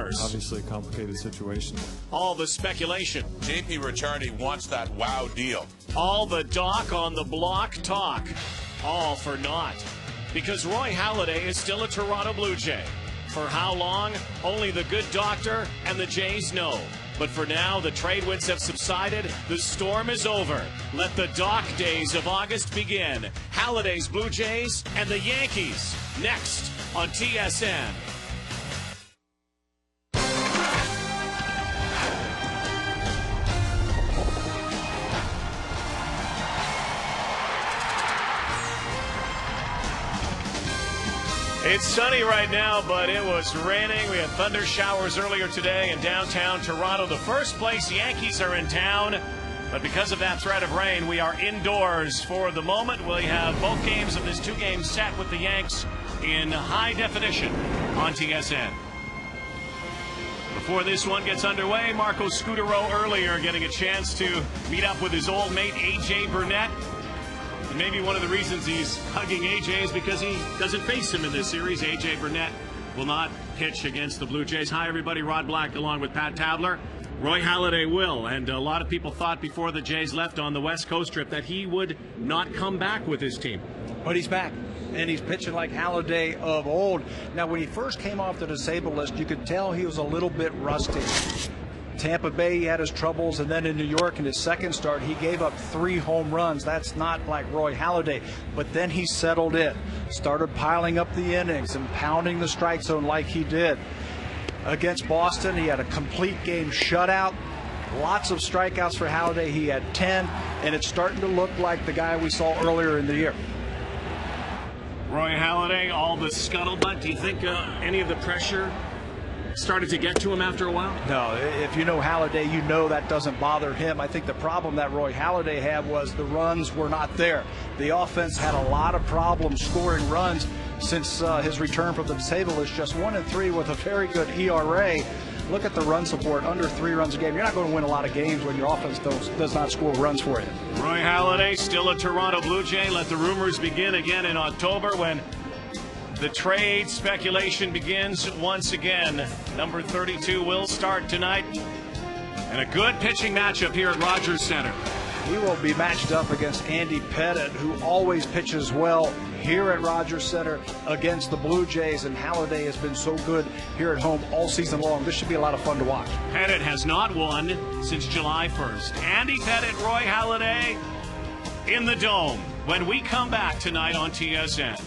Brewers. Obviously a complicated situation. All the speculation. JP Ricciardi wants that wow deal. All the Doc on the block talk. All for naught. Because Roy Halladay is still a Toronto Blue Jay. For how long? Only the good doctor and the Jays know. But for now, the trade winds have subsided. The storm is over. Let the Doc days of August begin. Halladay's Blue Jays and the Yankees next on TSN. It's sunny right now, but it was raining. We had thunder showers earlier today in downtown Toronto. The first place Yankees are in town, but because of that threat of rain, we are indoors for the moment. We have both games of this two-game set with the Yanks in high definition on TSN. Before this one gets underway, Marco Scutaro earlier getting a chance to meet up with his old mate, A.J. Burnett. And maybe one of the reasons he's hugging A.J. is because he doesn't face him in this series. A.J. Burnett will not pitch against the Blue Jays. Hi, everybody. Rod Black along with Pat Tabler. Roy Halladay will. And a lot of people thought before the Jays left on the West Coast trip that he would not come back with his team. But he's back, and he's pitching like Halladay of old. Now, when he first came off the disabled list, you could tell he was a little bit rusty. Tampa Bay, he had his troubles, and then in New York in his second start, he gave up 3 home runs. That's not like Roy Halladay. But then he settled in, started piling up the innings and pounding the strike zone like he did. Against Boston, he had a complete game shutout. Lots of strikeouts for Halladay. He had 10, and it's starting to look like the guy we saw earlier in the year. Roy Halladay, all the scuttlebutt. Do you think any of the pressure started to get to him after a while? No, if you know Halladay, you know that doesn't bother him. I think the problem that Roy Halladay had was the runs were not there. The offense had a lot of problems scoring runs since his return from the disabled list. Just 1-3 with a very good ERA. Look at the run support, under 3 runs a game. You're not going to win a lot of games when your offense does not score runs for you. Roy Halladay, still a Toronto Blue Jay. Let the rumors begin again in October when the trade speculation begins once again. Number 32 will start tonight. And a good pitching matchup here at Rogers Center. He will be matched up against Andy Pettit, who always pitches well here at Rogers Center against the Blue Jays. And Halladay has been so good here at home all season long. This should be a lot of fun to watch. Pettit has not won since July 1st. Andy Pettit, Roy Halladay in the Dome when we come back tonight on TSN.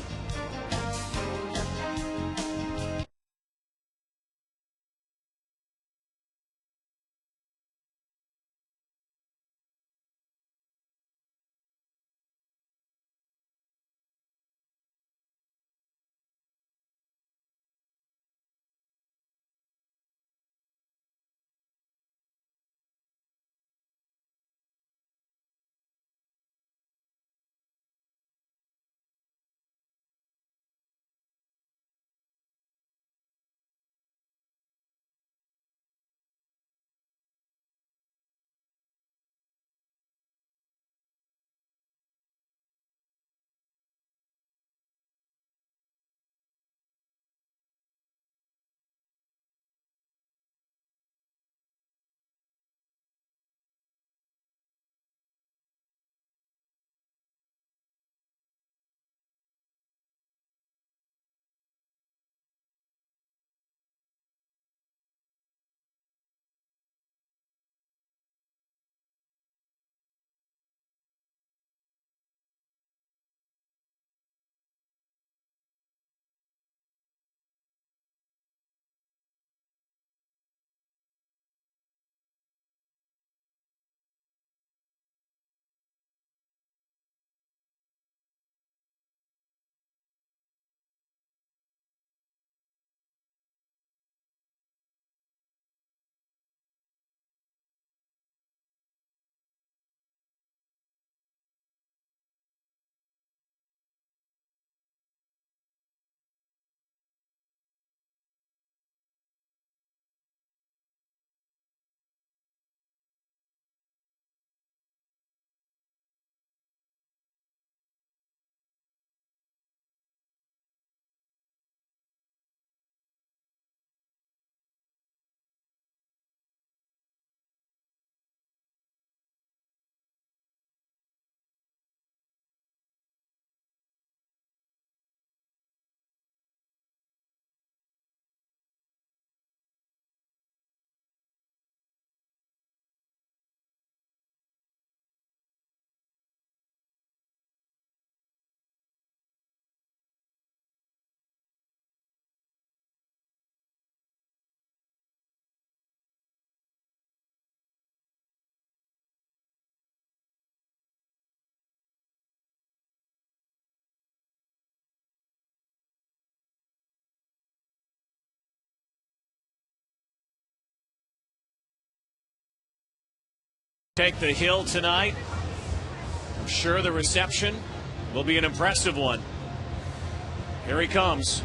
take the hill tonight. I'm sure the reception will be an impressive one. Here he comes.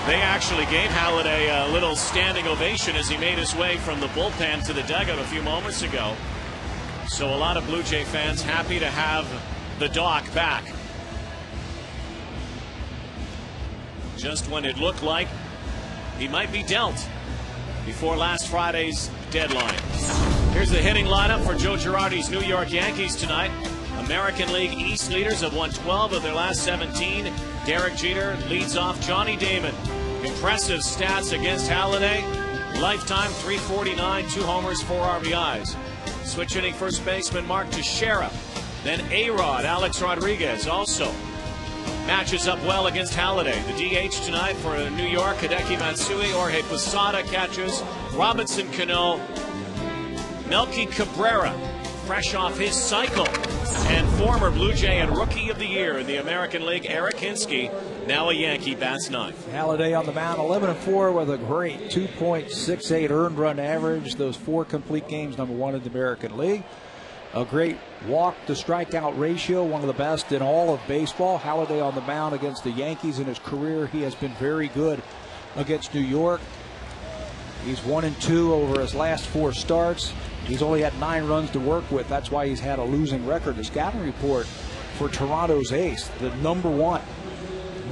They actually gave Halliday a little standing ovation as he made his way from the bullpen to the dugout a few moments ago. So a lot of Blue Jay fans happy to have the Doc back. Just when it looked like he might be dealt before last Friday's deadline. Here's the hitting lineup for Joe Girardi's New York Yankees tonight. American League East leaders have won 12 of their last 17. Derek Jeter leads off Johnny Damon. Impressive stats against Halliday. Lifetime .349, 2 homers, 4 RBIs. Switch hitting first baseman Mark Teixeira. Then A-Rod, Alex Rodriguez, also matches up well against Halliday. The DH tonight for New York, Hideki Matsui. Jorge Posada catches. Robinson Cano. Melky Cabrera, fresh off his cycle. And former Blue Jay and Rookie of the Year in the American League, Eric Hinsky, now a Yankee, bats ninth. Halliday on the mound, 11-4 with a great 2.68 earned run average. Those 4 complete games, #1 in the American League. A great walk to strikeout ratio, one of the best in all of baseball. Halliday on the mound against the Yankees in his career. He has been very good against New York. He's 1-2 over his last 4 starts. He's only had 9 runs to work with. That's why he's had a losing record. The scouting report for Toronto's ace, the #1.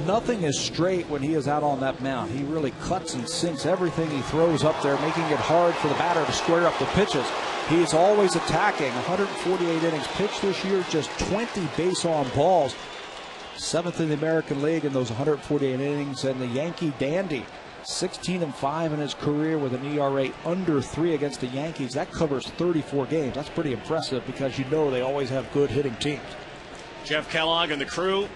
Nothing is straight when he is out on that mound. He really cuts and sinks everything he throws up there, making it hard for the batter to square up the pitches. He is always attacking. 148 innings pitched this year, just 20 base on balls. 7th in the American League in those 148 innings. And the Yankee dandy, 16-5 in his career with an ERA under 3 against the Yankees. That covers 34 games. That's pretty impressive because you know they always have good hitting teams. Jeff Kellogg and the crew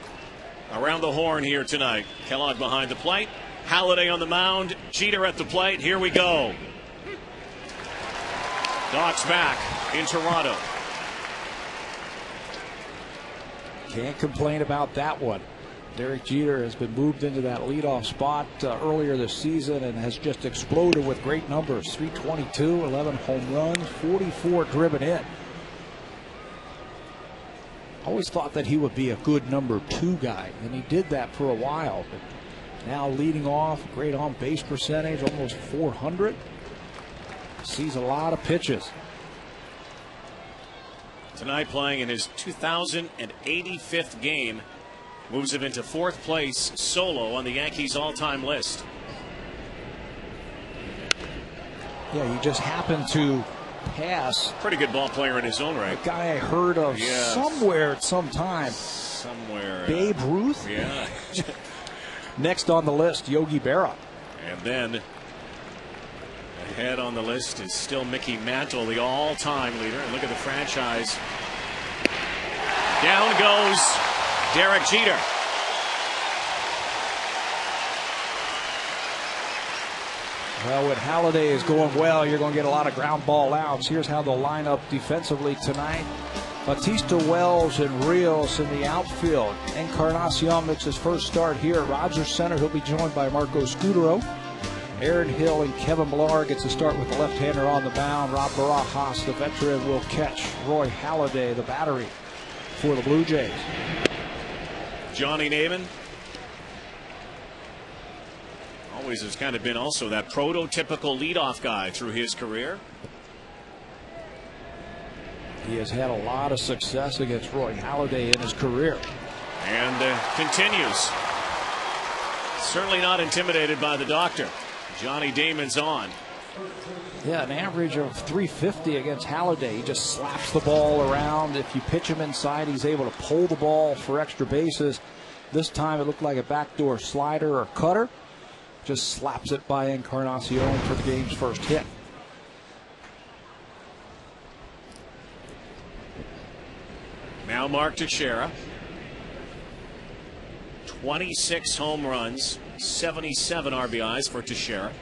around the horn here tonight. Kellogg behind the plate. Halliday on the mound. Jeter at the plate. Here we go. Doc's back in Toronto. Can't complain about that one. Derek Jeter has been moved into that leadoff spot earlier this season and has just exploded with great numbers. 322, 11 home runs, 44 driven in. Always thought that he would be a good #2 guy, and he did that for a while. But now leading off, great on base percentage, almost 400. Sees a lot of pitches. Tonight playing in his 2085th game. Moves him into 4th place solo on the Yankees all-time list. Yeah, he just happened to pass. Pretty good ball player in his own right. A guy I heard of somewhere at some time. Somewhere. Babe Ruth? Yeah. Next on the list, Yogi Berra. And then ahead on the list is still Mickey Mantle, the all-time leader. And look at the franchise. Down goes Derek Jeter. Well, when Halliday is going well, you're going to get a lot of ground ball outs. Here's how they'll line up defensively tonight. Batista, Wells, and Rios in the outfield. Encarnacion makes his first start here at Rogers Center. He'll be joined by Marco Scudero. Aaron Hill and Kevin Millar gets a start with the left-hander on the mound. Rob Barajas, the veteran, will catch Roy Halladay, the battery for the Blue Jays. Johnny Damon always has kind of been also that prototypical leadoff guy through his career. He has had a lot of success against Roy Halladay in his career. And continues. Certainly not intimidated by the doctor. Johnny Damon's on. Yeah, an average of 350 against Halladay. He just slaps the ball around. If you pitch him inside, he's able to pull the ball for extra bases. This time it looked like a backdoor slider or cutter. Just slaps it by Encarnacion for the game's first hit. Now Mark Teixeira. 26 home runs, 77 RBIs for Teixeira.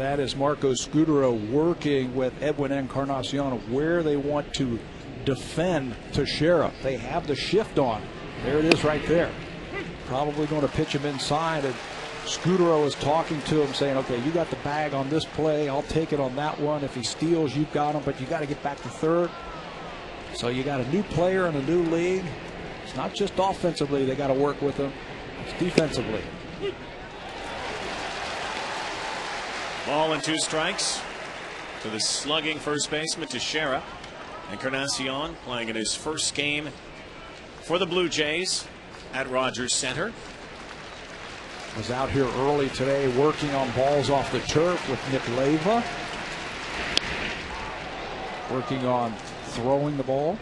That is Marco Scudero working with Edwin Encarnacion where they want to defend Teixeira. They have the shift on. There it is right there. Probably going to pitch him inside, and Scudero is talking to him saying, okay, you got the bag on this play. I'll take it on that one. If he steals, you've got him, but you got to get back to third. So you got a new player in a new league. It's not just offensively they got to work with him. It's defensively. Ball and 2 strikes to the slugging first baseman Teixeira. Encarnacion playing in his first game for the Blue Jays at Rogers Center. Was out here early today working on balls off the turf with Nick Leyva. Working on throwing the ball.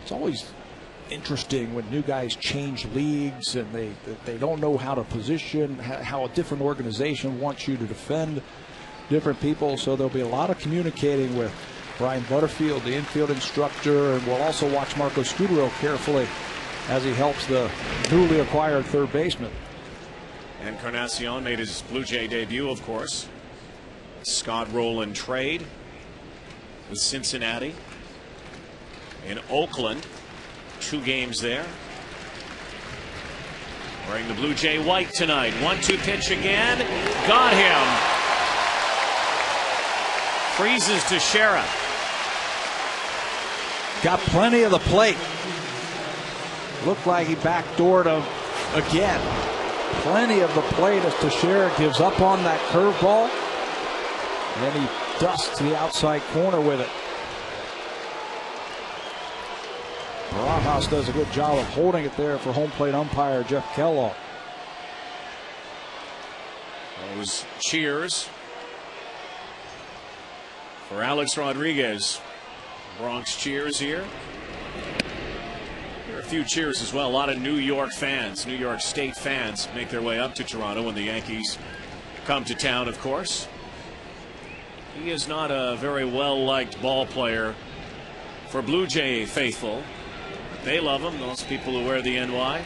It's always interesting when new guys change leagues and they don't know how to position, how a different organization wants you to defend different people. So there'll be a lot of communicating with Brian Butterfield, the infield instructor, and we'll also watch Marco Scudero carefully as he helps the newly acquired third baseman. Encarnacion made his Blue Jay debut, of course. Scott Rowland trade with Cincinnati. In Oakland, 2 games there. Wearing the Blue Jay white tonight. 1-2 pitch again. Got him. Freezes Teixeira. Got plenty of the plate. Looked like he backdoored him again. Plenty of the plate as Teixeira gives up on that curveball. And then he dusts the outside corner with it. Barajas does a good job of holding it there for home plate umpire Jeff Kellogg. Those cheers for Alex Rodriguez. Bronx cheers here. There are a few cheers as well. A lot of New York fans, New York State fans make their way up to Toronto when the Yankees come to town, of course. He is not a very well-liked ball player for Blue Jay faithful. They love him, those people who wear the NY.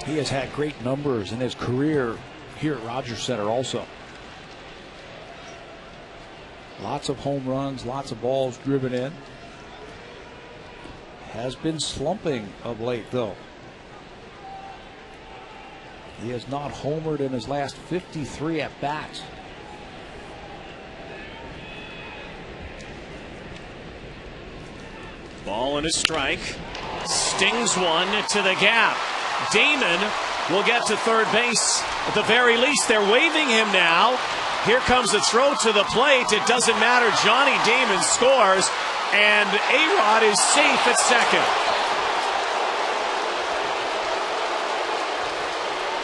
He has had great numbers in his career here at Rogers Center also. Lots of home runs, lots of balls driven in. Has been slumping of late, though. He has not homered in his last 53 at-bats. Ball and a strike. Stings one to the gap. Damon will get to third base at the very least. They're waving him now. Here comes the throw to the plate. It doesn't matter. Johnny Damon scores, and A-Rod is safe at second.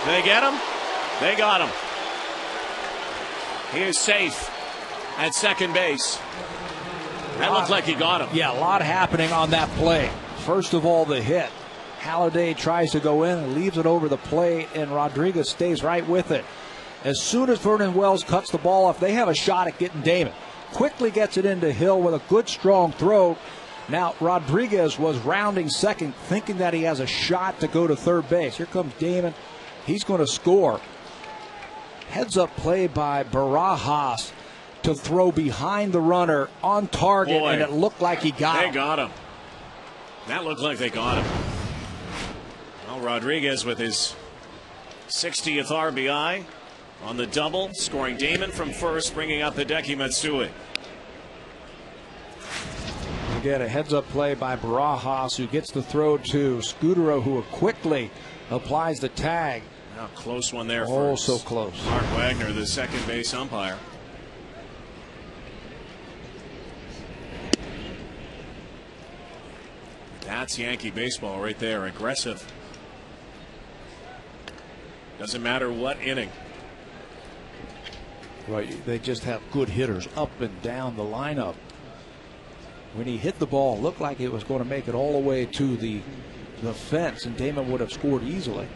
They get him? They got him. He is safe at second base. That looked like he got him. Yeah, a lot happening on that play. First of all, the hit. Halliday tries to go in and leaves it over the plate, and Rodriguez stays right with it. As soon as Vernon Wells cuts the ball off, they have a shot at getting Damon. Quickly gets it into Hill with a good, strong throw. Now, Rodriguez was rounding second, thinking that he has a shot to go to third base. Here comes Damon. He's going to score. Heads-up play by Barajas to throw behind the runner on target, and it looked like he got him. They got him. That looked like they got him. Well, Rodriguez with his 60th RBI on the double, scoring Damon from first, bringing up Hideki Matsui. Again, a heads-up play by Barajas, who gets the throw to Scudero, who quickly applies the tag. Now, close one there. Oh, so close. Mark Wagner, the second base umpire. That's Yankee baseball right there. Aggressive. Doesn't matter what inning. Right, they just have good hitters up and down the lineup. When he hit the ball, it looked like it was going to make it all the way to the fence, and Damon would have scored easily.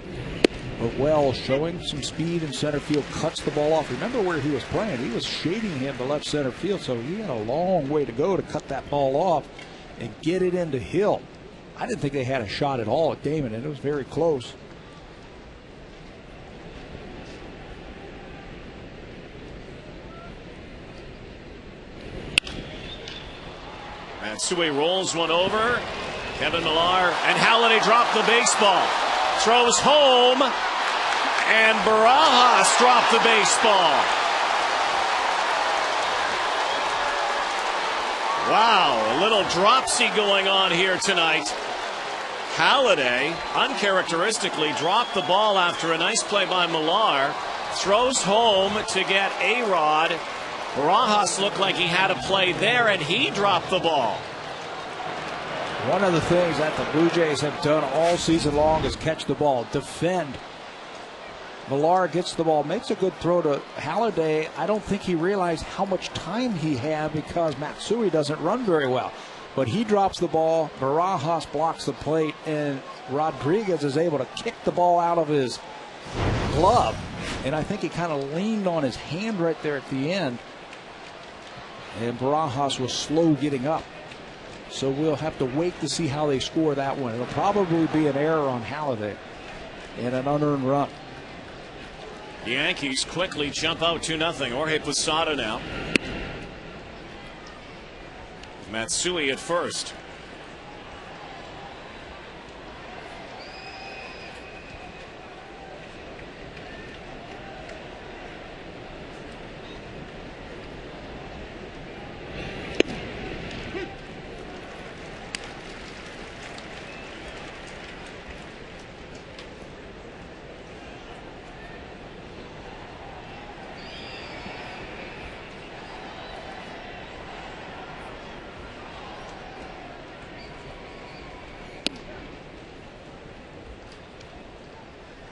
But Wells, showing some speed in center field, cuts the ball off. Remember where he was playing. He was shading him to left center field, so he had a long way to go to cut that ball off and get it into Hill. I didn't think they had a shot at all at Damon, and it was very close. Matsui rolls one over. Kevin Millar and Halliday dropped the baseball. Throws home. And Barajas dropped the baseball. Wow, a little dropsy going on here tonight. Halliday uncharacteristically dropped the ball after a nice play by Millar. Throws home to get A-Rod. Barajas looked like he had a play there, and he dropped the ball. One of the things that the Blue Jays have done all season long is catch the ball, defend. Millar gets the ball, makes a good throw to Halliday. I don't think he realized how much time he had because Matsui doesn't run very well. But he drops the ball, Barajas blocks the plate, and Rodriguez is able to kick the ball out of his glove. And I think he kind of leaned on his hand right there at the end. And Barajas was slow getting up. So we'll have to wait to see how they score that one. It'll probably be an error on Halliday and an unearned run. The Yankees quickly jump out 2-0. Jorge Posada now. Matsui at first.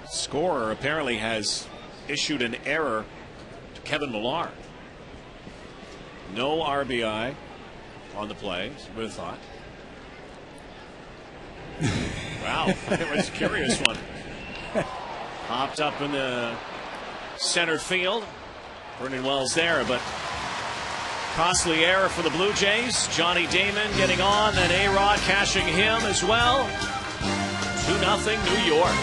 Scorer apparently has issued an error to Kevin Millar. No RBI on the play, would have thought. Wow, that was a curious one. Popped up in the center field. Vernon Wells there, but costly error for the Blue Jays. Johnny Damon getting on, and A-Rod cashing him as well. 2-0 New York.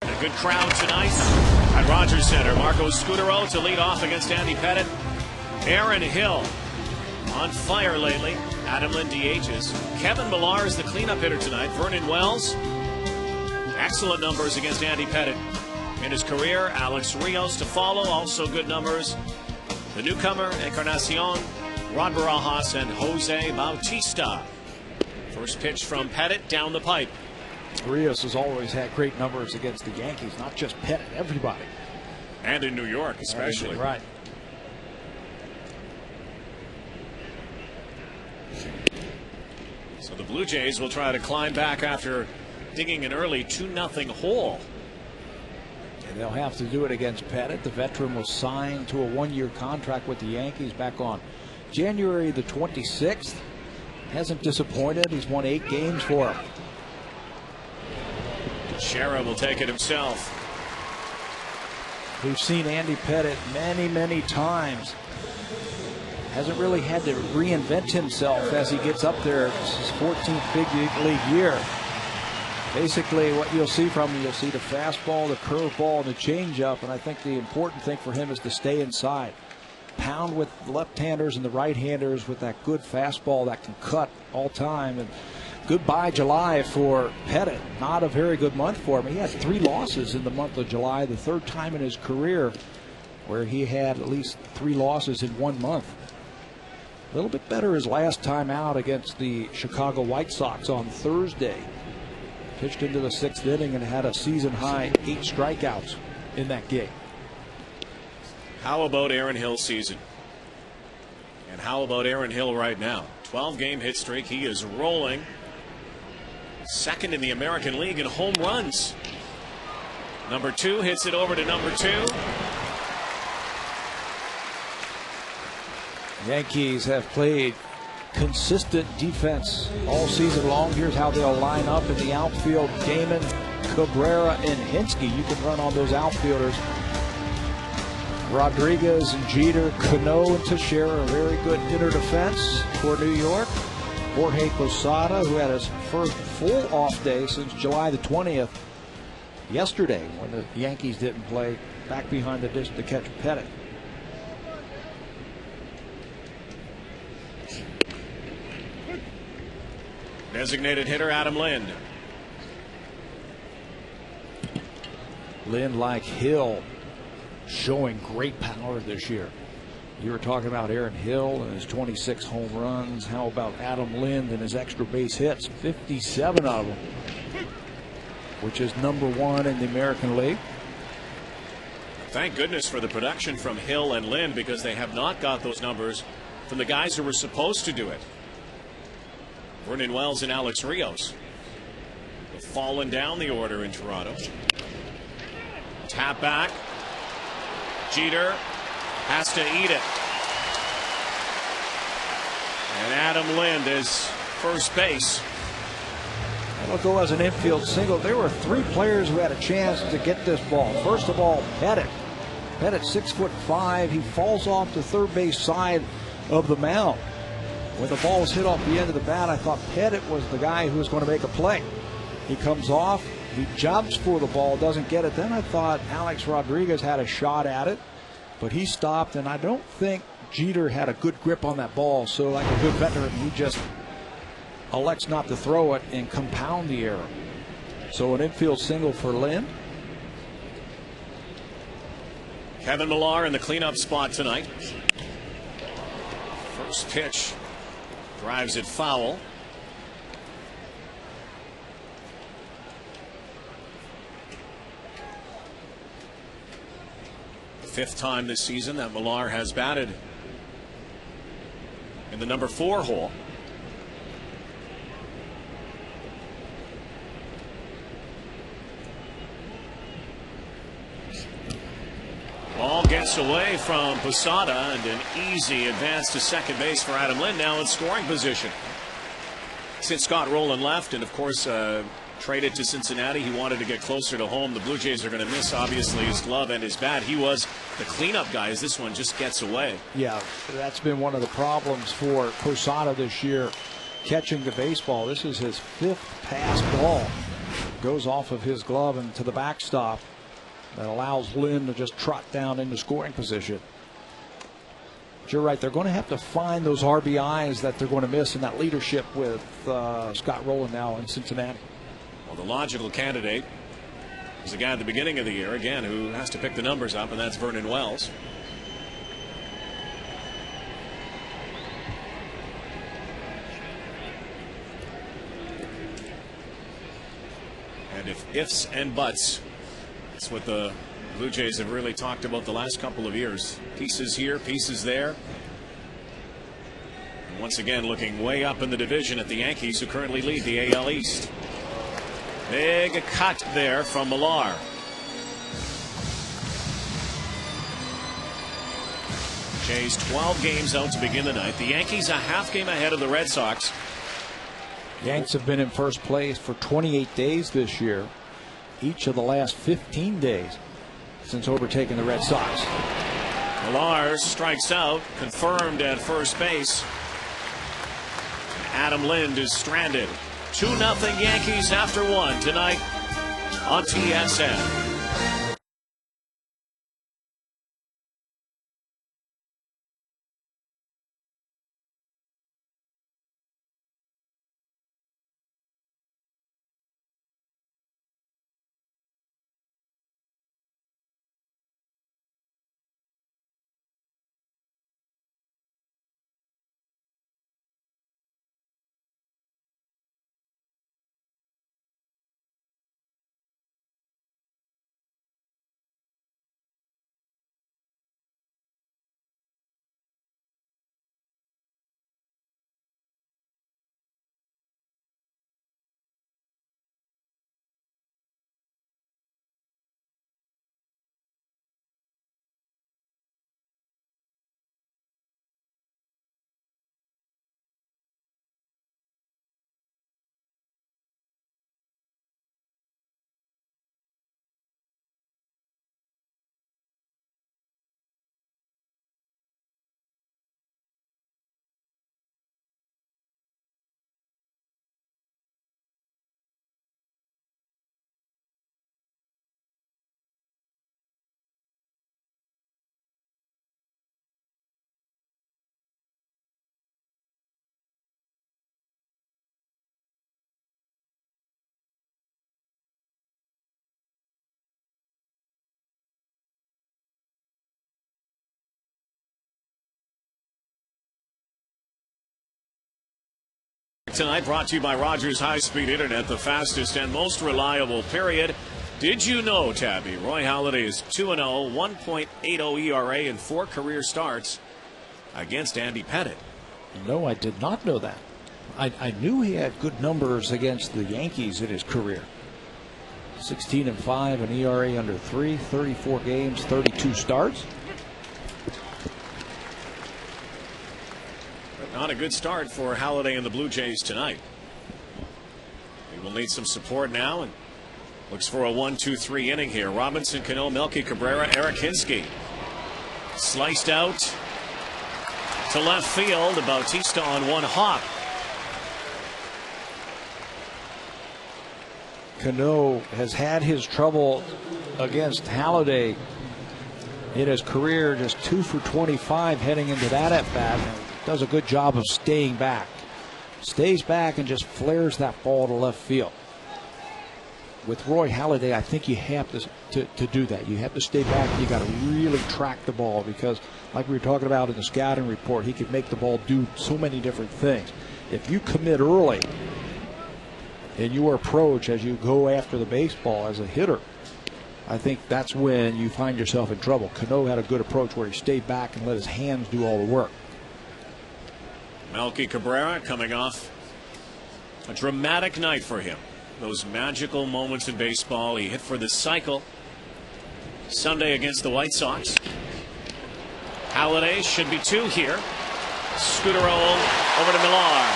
A good crowd tonight at Rogers Center. Marco Scutaro to lead off against Andy Pettit. Aaron Hill on fire lately. Adam Lynn DHs. Kevin Millar is the cleanup hitter tonight. Vernon Wells, excellent numbers against Andy Pettit in his career. Alex Rios to follow, also good numbers. The newcomer, Encarnacion, Rod Barajas, and Jose Bautista. First pitch from Pettit down the pipe. Rios has always had great numbers against the Yankees, not just Pettit, everybody. And in New York, especially. Right. So the Blue Jays will try to climb back after digging an early 2-0 hole. And they'll have to do it against Pettit. The veteran was signed to a one-year contract with the Yankees back on January the 26th. Hasn't disappointed. He's won 8 games for him. Shara will take it himself. We've seen Andy Pettitte many times. Hasn't really had to reinvent himself as he gets up there. It's his 14th big league year. Basically, what you'll see from him, you'll see the fastball, the curveball, and the changeup. And I think the important thing for him is to stay inside. Pound with the left-handers and the right-handers with that good fastball that can cut all time. And goodbye July for Pettitte. Not a very good month for him. He has 3 losses in the month of July, the 3rd time in his career where he had at least 3 losses in 1 month. A little bit better his last time out against the Chicago White Sox on Thursday. Pitched into the 6th inning and had a season-high 8 strikeouts in that game. How about Aaron Hill's season? And how about Aaron Hill right now? 12-game hit streak. He is rolling. 2nd in the American League in home runs. Number 2 hits it over to number 2. Yankees have played consistent defense all season long. Here's how they'll line up in the outfield. Damon, Cabrera, and Hinske. You can run on those outfielders. Rodriguez and Jeter, Cano and Teixeira, a very good inner defense for New York. Jorge Posada, who had his first full off day since July the 20th, yesterday when the Yankees didn't play, back behind the dish to catch Pettitte. Designated hitter Adam Lind. Lind, like Hill, showing great power this year. You were talking about Aaron Hill and his 26 home runs. How about Adam Lind and his extra base hits? 57 of them, which is number 1 in the American League. Thank goodness for the production from Hill and Lind, because they have not got those numbers from the guys who were supposed to do it. Vernon Wells and Alex Rios have fallen down the order in Toronto. Tap back. Jeter has to eat it. And Adam Lind is first base. That'll go as an infield single. There were 3 players who had a chance to get this ball. First of all, Pettitte. Pettitte, 6'5". He falls off the third base side of the mound. When the ball was hit off the end of the bat, I thought Pettitte was the guy who was going to make a play. He comes off, he jumps for the ball, doesn't get it. Then I thought Alex Rodriguez had a shot at it, but he stopped, and I don't think Jeter had a good grip on that ball. So like a good veteran, he just elects not to throw it and compound the error. So an infield single for Lind. Kevin Millar in the cleanup spot tonight. First pitch drives it foul. The 5th time this season that Millar has batted in the number 4 hole. Ball gets away from Posada, and an easy advance to second base for Adam Lind, now in scoring position. Since Scott Rowland left and of course traded to Cincinnati, he wanted to get closer to home. The Blue Jays are going to miss obviously his glove and his bat. He was the cleanup guy as this one just gets away. Yeah, that's been one of the problems for Posada this year, catching the baseball. This is his 5th pass ball. Goes off of his glove and to the backstop. That allows Lind to just trot down into scoring position. But you're right, they're going to have to find those RBIs that they're going to miss in that leadership with Scott Rowland now in Cincinnati. Well, the logical candidate is the guy at the beginning of the year, again, who has to pick the numbers up, and that's Vernon Wells. And if ifs and buts, that's what the Blue Jays have really talked about the last couple of years. Pieces here, pieces there. And once again, looking way up in the division at the Yankees, who currently lead the AL East. Big cut there from Millar. Jays 12 games out to begin the night. The Yankees a half game ahead of the Red Sox. Yanks have been in first place for 28 days this year. Each of the last 15 days. since overtaking the Red Sox. Millar strikes out, confirmed at first base. Adam Lind is stranded. 2-0 Yankees after 1 tonight on TSN. Tonight brought to you by Rogers High-Speed Internet, the fastest and most reliable, period. Did you know, Tabby, Roy Halladay is 2-0, 1.80 ERA in 4 career starts against Andy Pettitte? No, I did not know that. I knew he had good numbers against the Yankees in his career. 16-5, an ERA under 3, 34 games, 32 starts. Not a good start for Halladay and the Blue Jays tonight. He will need some support now and looks for a 1-2-3 inning here. Robinson, Cano, Melky Cabrera, Eric Hinske. Sliced out to left field. Bautista on one hop. Cano has had his trouble against Halladay in his career, just 2 for 25 heading into that at bat. Does a good job of staying back. Stays back and just flares that ball to left field. With Roy Halladay, I think you have to do that. You have to stay back. You got to really track the ball because, like we were talking about in the scouting report, he could make the ball do so many different things. If you commit early in your approach as you go after the baseball as a hitter, I think that's when you find yourself in trouble. Cano had a good approach where he stayed back and let his hands do all the work. Melky Cabrera coming off a dramatic night for him. Those magical moments in baseball. He hit for the cycle Sunday against the White Sox. Halladay should be 2 here. Scudero over to Millar.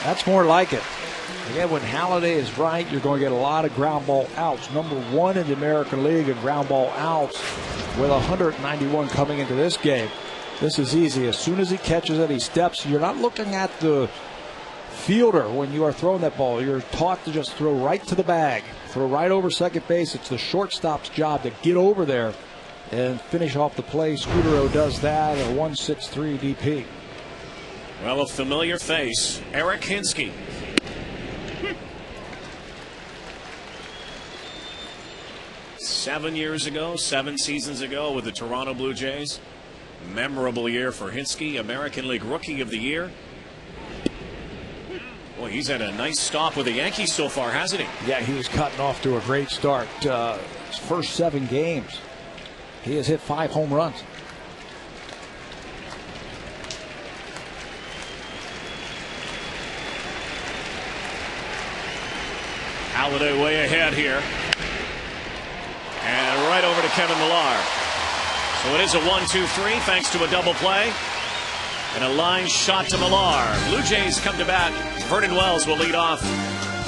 That's more like it. Again, when Halladay is right, you're going to get a lot of ground ball outs. Number 1 in the American League in ground ball outs with 191 coming into this game. This is easy. As soon as he catches it, he steps. You're not looking at the fielder when you are throwing that ball. You're taught to just throw right to the bag. Throw right over second base. It's the shortstop's job to get over there and finish off the play. Scudero does that, a 1.63 DP. Well, a familiar face, Eric Hinske. Seven seasons ago with the Toronto Blue Jays. Memorable year for Hinske, American League Rookie of the Year. Boy, he's had a nice stop with the Yankees so far, hasn't he? Yeah, he's cutting off to a great start. His first 7 games, he has hit 5 home runs. Halladay way ahead here. And right over to Kevin Millar. So it is a 1-2-3 thanks to a double play. And a line shot to Millar. Blue Jays come to bat. Vernon Wells will lead off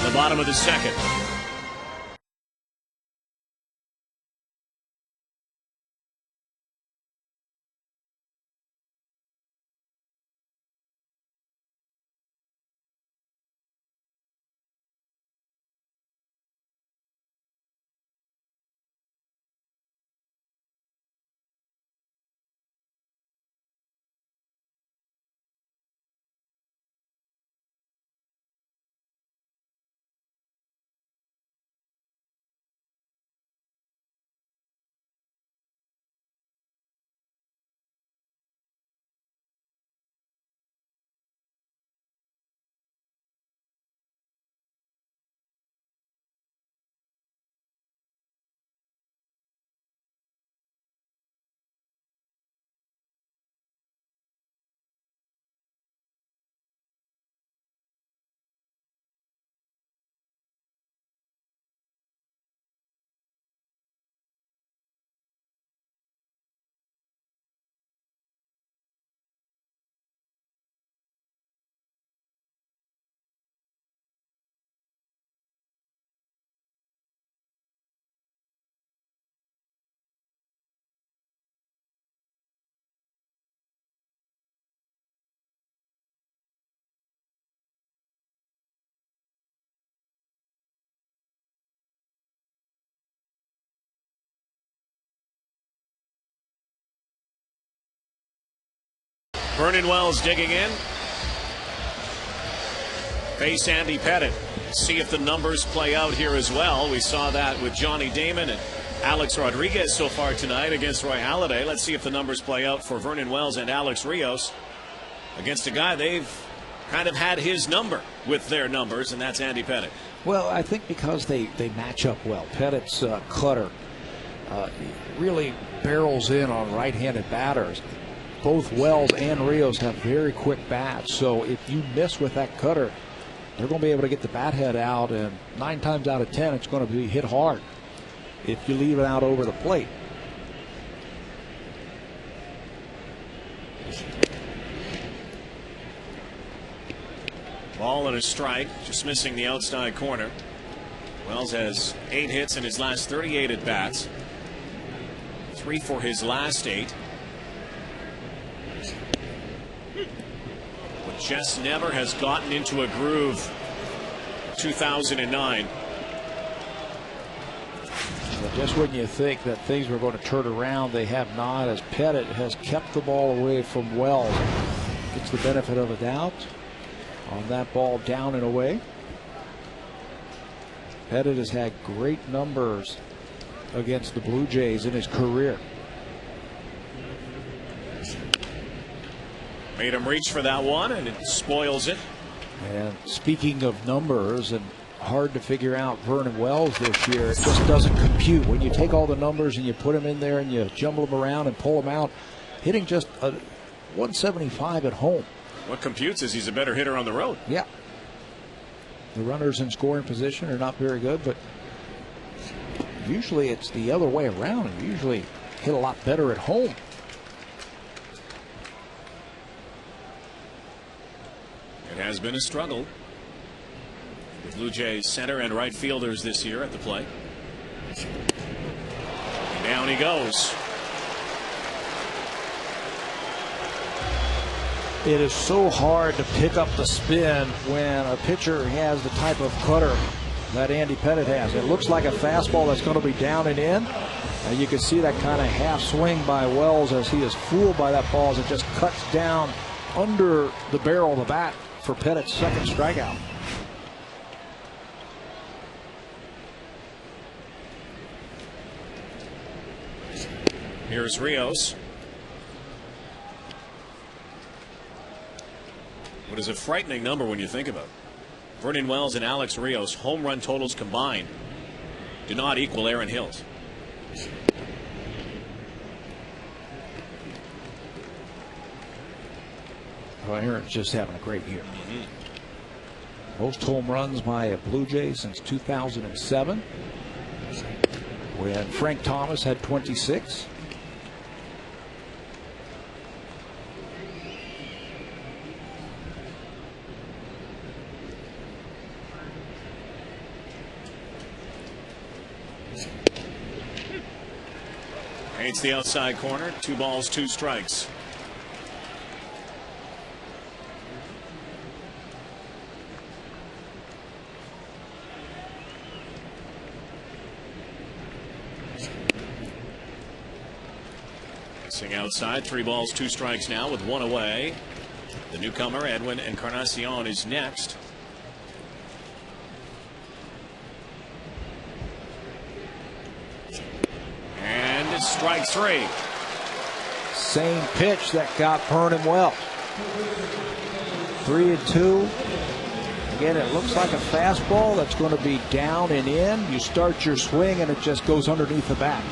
the bottom of the second. Vernon Wells digging in. Face Andy Pettitte. See if the numbers play out here as well. We saw that with Johnny Damon and Alex Rodriguez so far tonight against Roy Halladay. Let's see if the numbers play out for Vernon Wells and Alex Rios against a guy they've kind of had his number with their numbers, and that's Andy Pettitte. Well, I think because they match up well. Pettitte's cutter really barrels in on right-handed batters. Both Wells and Rios have very quick bats, so if you miss with that cutter, they're going to be able to get the bat head out, and 9 times out of 10 it's going to be hit hard if you leave it out over the plate. Ball and a strike, just missing the outside corner. Wells has 8 hits in his last 38 at bats, 3 for his last 8. But just never has gotten into a groove. 2009. Well, just when you think that things were going to turn around, they have not, as Pettitte has kept the ball away from Wells. Gets the benefit of the doubt on that ball down and away. Pettitte has had great numbers against the Blue Jays in his career. Made him reach for that one, and it spoils it. And speaking of numbers, and hard to figure out Vernon Wells this year, it just doesn't compute. When you take all the numbers and you put them in there and you jumble them around and pull them out, hitting just a 175 at home. What computes is he's a better hitter on the road. Yeah. The runners in scoring position are not very good, but usually it's the other way around. You usually hit a lot better at home. It has been a struggle with Blue Jays center and right fielders this year at the plate. And down he goes. It is so hard to pick up the spin when a pitcher has the type of cutter that Andy Pettitte has. It looks like a fastball that's going to be down and in. And you can see that kind of half swing by Wells as he is fooled by that ball as it just cuts down under the barrel of the bat for Pettitte's second strikeout. Here's Rios. What is a frightening number when you think about it. Vernon Wells and Alex Rios home run totals combined do not equal Aaron Hill's. Well, Aaron's just having a great year. Most home runs by a Blue Jay since 2007, when Frank Thomas had 26. Paints the outside corner. 2 balls, 2 strikes. Sing outside. 3 balls, 2 strikes now with 1 away. The newcomer, Edwin Encarnacion, is next. And strike 3. Same pitch that got Burnham well. 3-2. Again, it looks like a fastball that's going to be down and in. You start your swing and it just goes underneath the bat.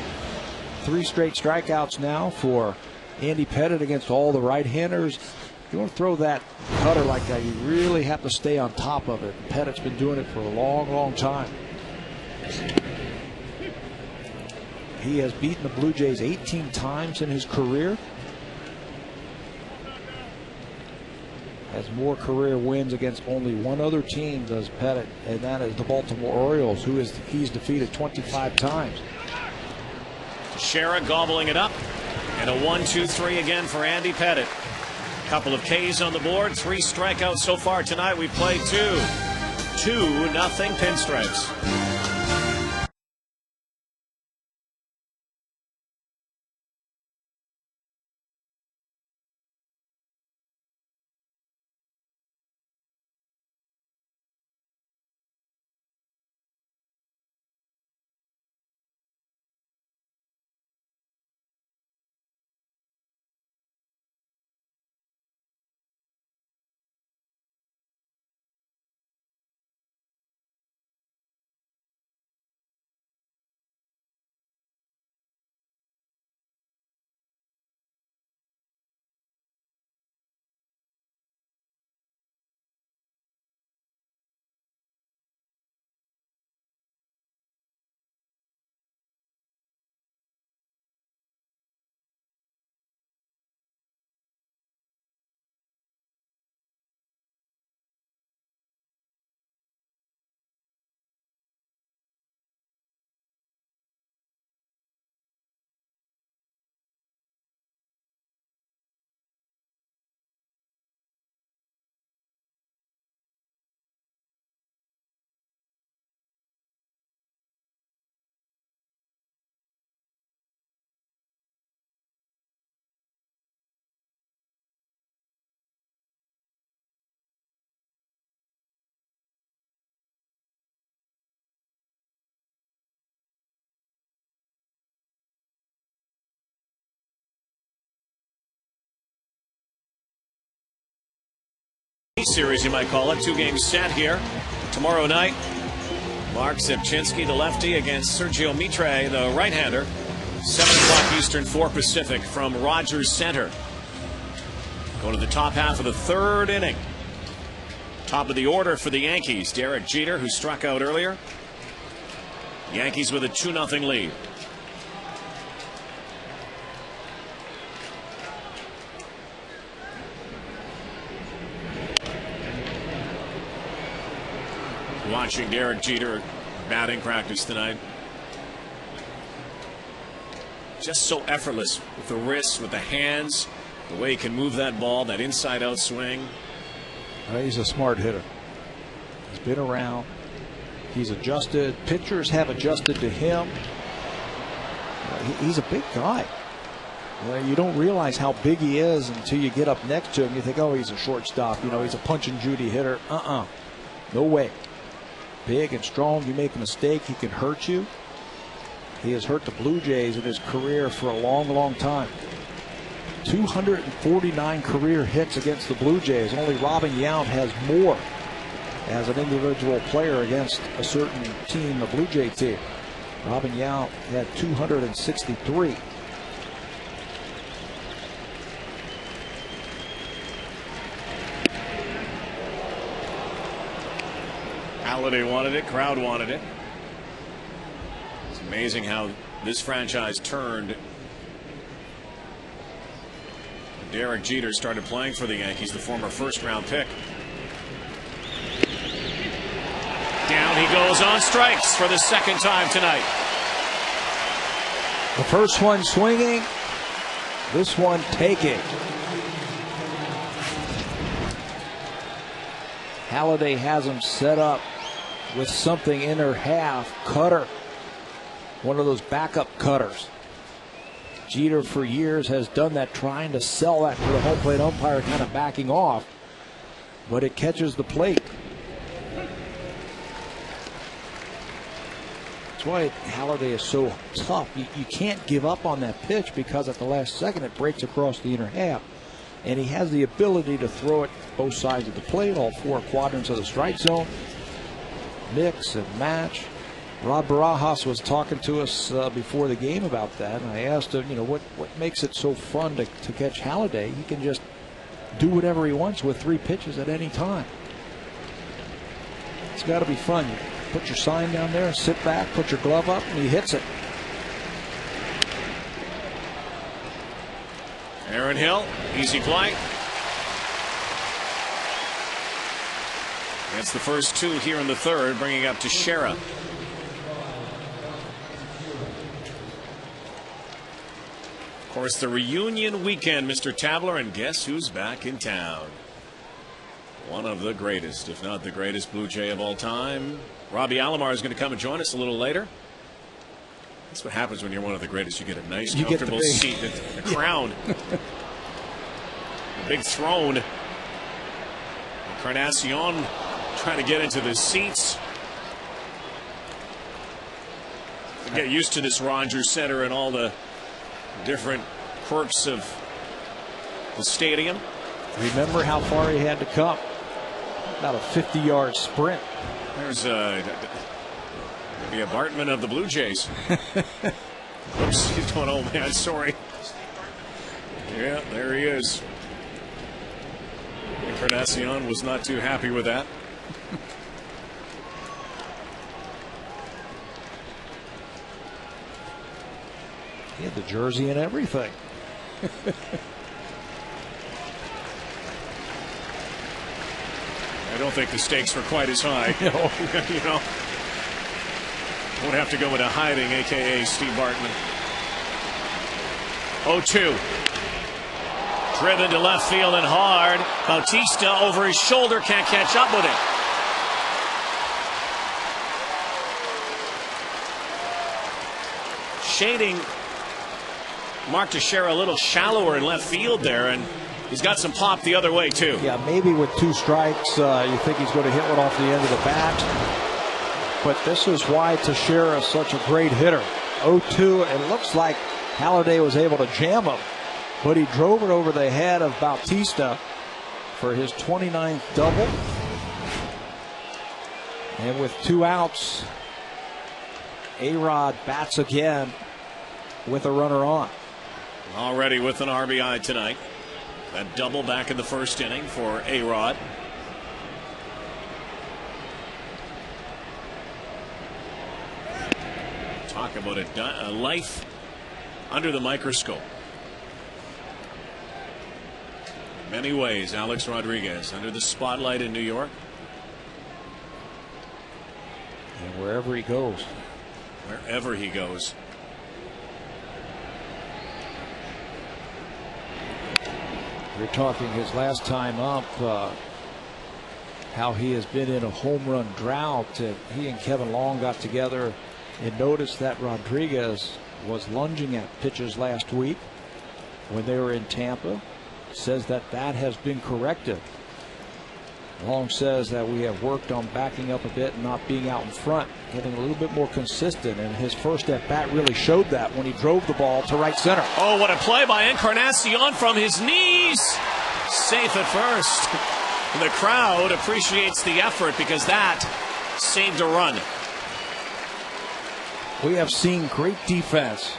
3 straight strikeouts now for Andy Pettitte against all the right-handers. If you want to throw that cutter like that, you really have to stay on top of it. Pettitte's been doing it for a long, long time. He has beaten the Blue Jays 18 times in his career. Has more career wins against only one other team, does Pettitte, and that is the Baltimore Orioles, who he's defeated 25 times. Teixeira gobbling it up, and a 1-2-3 again for Andy Pettitte. Couple of Ks on the board, 3 strikeouts so far tonight. We've played 2-0 pinstripes. Series, you might call it. 2-game set here. Tomorrow night, Mark Zepchinski, the lefty, against Sergio Mitre, the right-hander. 7 o'clock Eastern, 4 Pacific from Rogers Center. Go to the top half of the 3rd inning. Top of the order for the Yankees, Derek Jeter, who struck out earlier. Yankees with a 2-0 lead. Watching Derek Jeter batting practice tonight. Just so effortless with the wrists, with the hands, the way he can move that ball, that inside-out swing. He's a smart hitter. He's been around. He's adjusted. Pitchers have adjusted to him. He's a big guy. You don't realize how big he is until you get up next to him. You think, oh, he's a shortstop. You know, he's a punch and Judy hitter. No way. Big and strong. You make a mistake, he can hurt you. He has hurt the Blue Jays in his career for a long, long time. 249 career hits against the Blue Jays. Only Robin Yount has more as an individual player against a certain team, the Blue Jay team. Robin Yount had 263. Halladay wanted it, crowd wanted it. It's amazing how this franchise turned. Derek Jeter started playing for the Yankees, the former first-round pick. Down he goes on strikes for the 2nd time tonight. The first one swinging, this one taking. Halladay has him set up with something in her half. Cutter. One of those backup cutters. Jeter for years has done that, trying to sell that to the home plate umpire, kind of backing off. But it catches the plate. That's why Halladay is so tough. You can't give up on that pitch, because at the last second it breaks across the inner half. And he has the ability to throw it both sides of the plate, all four quadrants of the strike zone. Mix and match. Rob Barajas was talking to us before the game about that, and I asked him, what makes it so fun to catch Halladay? He can just do whatever he wants with 3 pitches at any time. It's got to be fun. You put your sign down there, sit back, put your glove up, and he hits it. Aaron Hill, easy play. That's the first 2 here in the third, bringing up to Shera. Of course, the reunion weekend, Mr. Tabler, and guess who's back in town? One of the greatest, if not the greatest, Blue Jay of all time. Robbie Alomar is going to come and join us a little later. That's what happens when you're one of the greatest. You get a nice, comfortable seat, a crown, a big throne. Encarnacion trying to get into the seats. Get used to this Rogers Center and all the different quirks of the stadium. Remember how far he had to come. About a 50-yard sprint. There's the Bartman of the Blue Jays. Oops, he's going, oh man, sorry. Yeah, there he is. Encarnacion was not too happy with that. He had the jersey and everything. I don't think the stakes were quite as high. No. Won't have to go into hiding, a.k.a. Steve Bartman. 0-2. Driven to left field and hard. Bautista over his shoulder, can't catch up with it. Shading Mark Teixeira a little shallower in left field there, and he's got some pop the other way too. Yeah, maybe with 2 strikes, you think he's going to hit one off the end of the bat. But this is why Teixeira is such a great hitter. 0-2, it looks like Halladay was able to jam him, but he drove it over the head of Bautista for his 29th double. And with 2 outs, A-Rod bats again with a runner on. Already with an RBI tonight. That double back in the first inning for A-Rod. Talk about a life under the microscope. In many ways, Alex Rodriguez under the spotlight in New York. And wherever he goes. Wherever he goes. We're talking his last time up, how he has been in a home run drought. He and Kevin Long got together and noticed that Rodriguez was lunging at pitches last week when they were in Tampa. Says that has been corrected. Long says that we have worked on backing up a bit and not being out in front, getting a little bit more consistent, and his first at bat really showed that when he drove the ball to right center. Oh, what a play by Encarnacion from his knees. Safe at first. The crowd appreciates the effort because that saved a run. We have seen great defense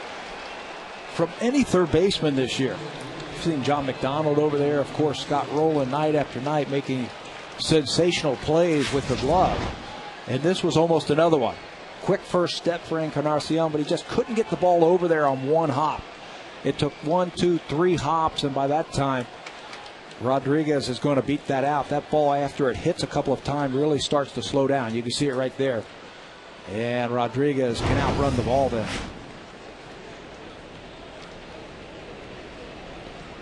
from any third baseman this year. We've seen John McDonald over there, of course, Scott Rowland night after night making sensational plays with the glove. And this was almost another one. Quick first step for Encarnacion, but he just couldn't get the ball over there on one hop. It took 1, 2, 3 hops, and by that time, Rodriguez is going to beat that out. That ball, after it hits a couple of times, really starts to slow down. You can see it right there. And Rodriguez can outrun the ball then.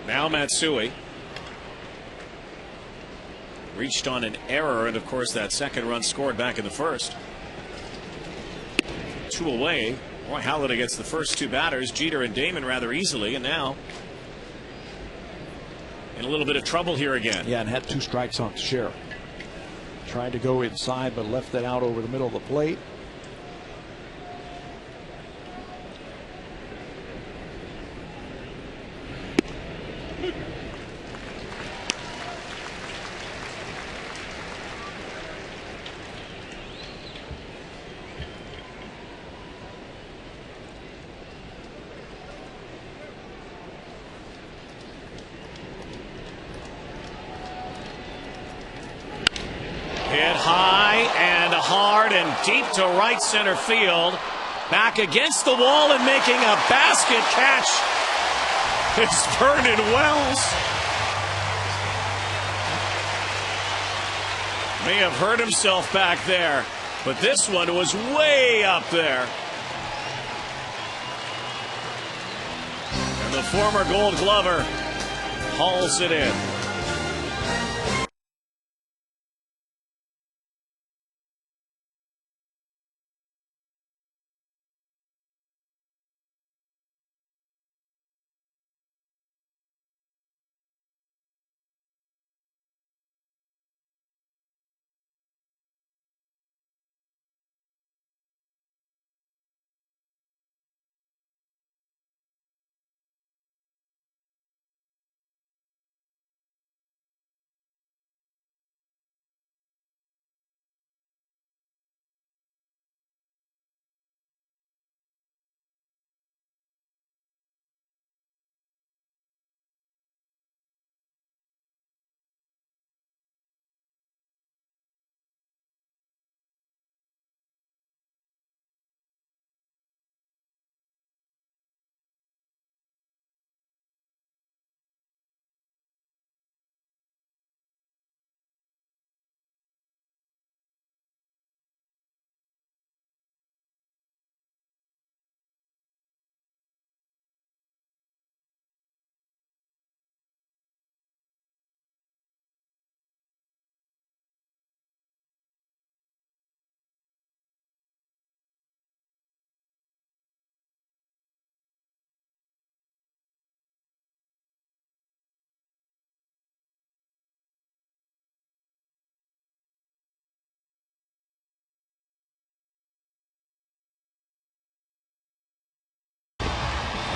Now Matsui reached on an error, and of course that second run scored back in the first. 2 away. Boy, Halladay gets the first 2 batters, Jeter and Damon, rather easily, and now in a little bit of trouble here again. Yeah, and had 2 strikes on Scherr. Tried to go inside, but left it out over the middle of the plate. Hit high and hard and deep to right center field. Back against the wall and making a basket catch. It's Vernon Wells. May have hurt himself back there, but this one was way up there. And the former Gold Glover hauls it in.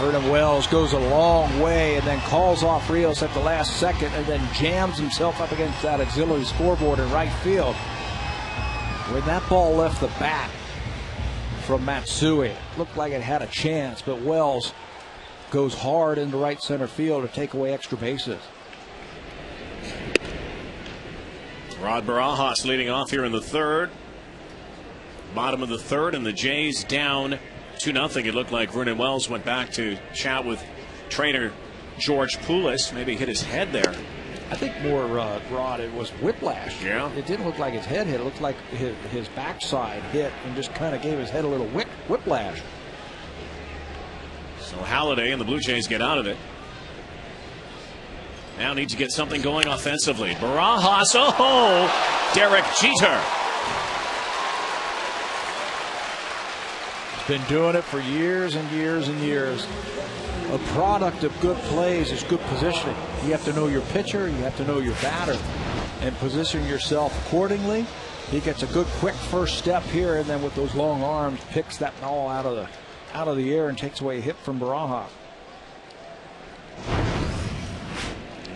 Vernon Wells goes a long way and then calls off Rios at the last second and then jams himself up against that auxiliary scoreboard in right field. When that ball left the bat from Matsui, it looked like it had a chance, but Wells goes hard into right center field to take away extra bases. Rod Barajas leading off here in the third. Bottom of the third, and the Jays down 2-0. It looked like Vernon Wells went back to chat with trainer George Poulis. Maybe hit his head there. I think more, Rod, it was whiplash. Yeah. It didn't look like his head hit. It looked like his backside hit and just kind of gave his head a little whiplash. So Halladay and the Blue Jays get out of it. Now need to get something going offensively. Barajas, oh, Derek Jeter. Been doing it for years and years and years. A product of good plays is good positioning. You have to know your pitcher, you have to know your batter, and position yourself accordingly. He gets a good quick first step here, and then with those long arms picks that ball out of the air and takes away a hit from Barajas.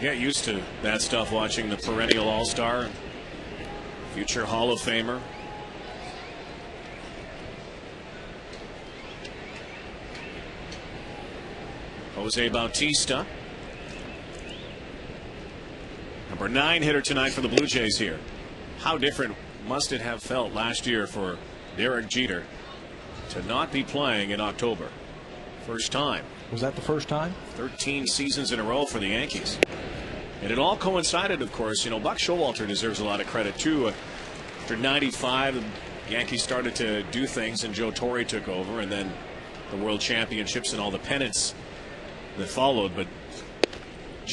Get used to that stuff watching the perennial all-star, future Hall of Famer. Jose Bautista, number 9 hitter tonight for the Blue Jays here. How different must it have felt last year for Derek Jeter to not be playing in October? First time. Was that the first time? 13 seasons in a row for the Yankees. And it all coincided, of course. You know, Buck Showalter deserves a lot of credit, too. After 95, the Yankees started to do things, and Joe Torre took over, and then the World Championships and all the pennants that followed. But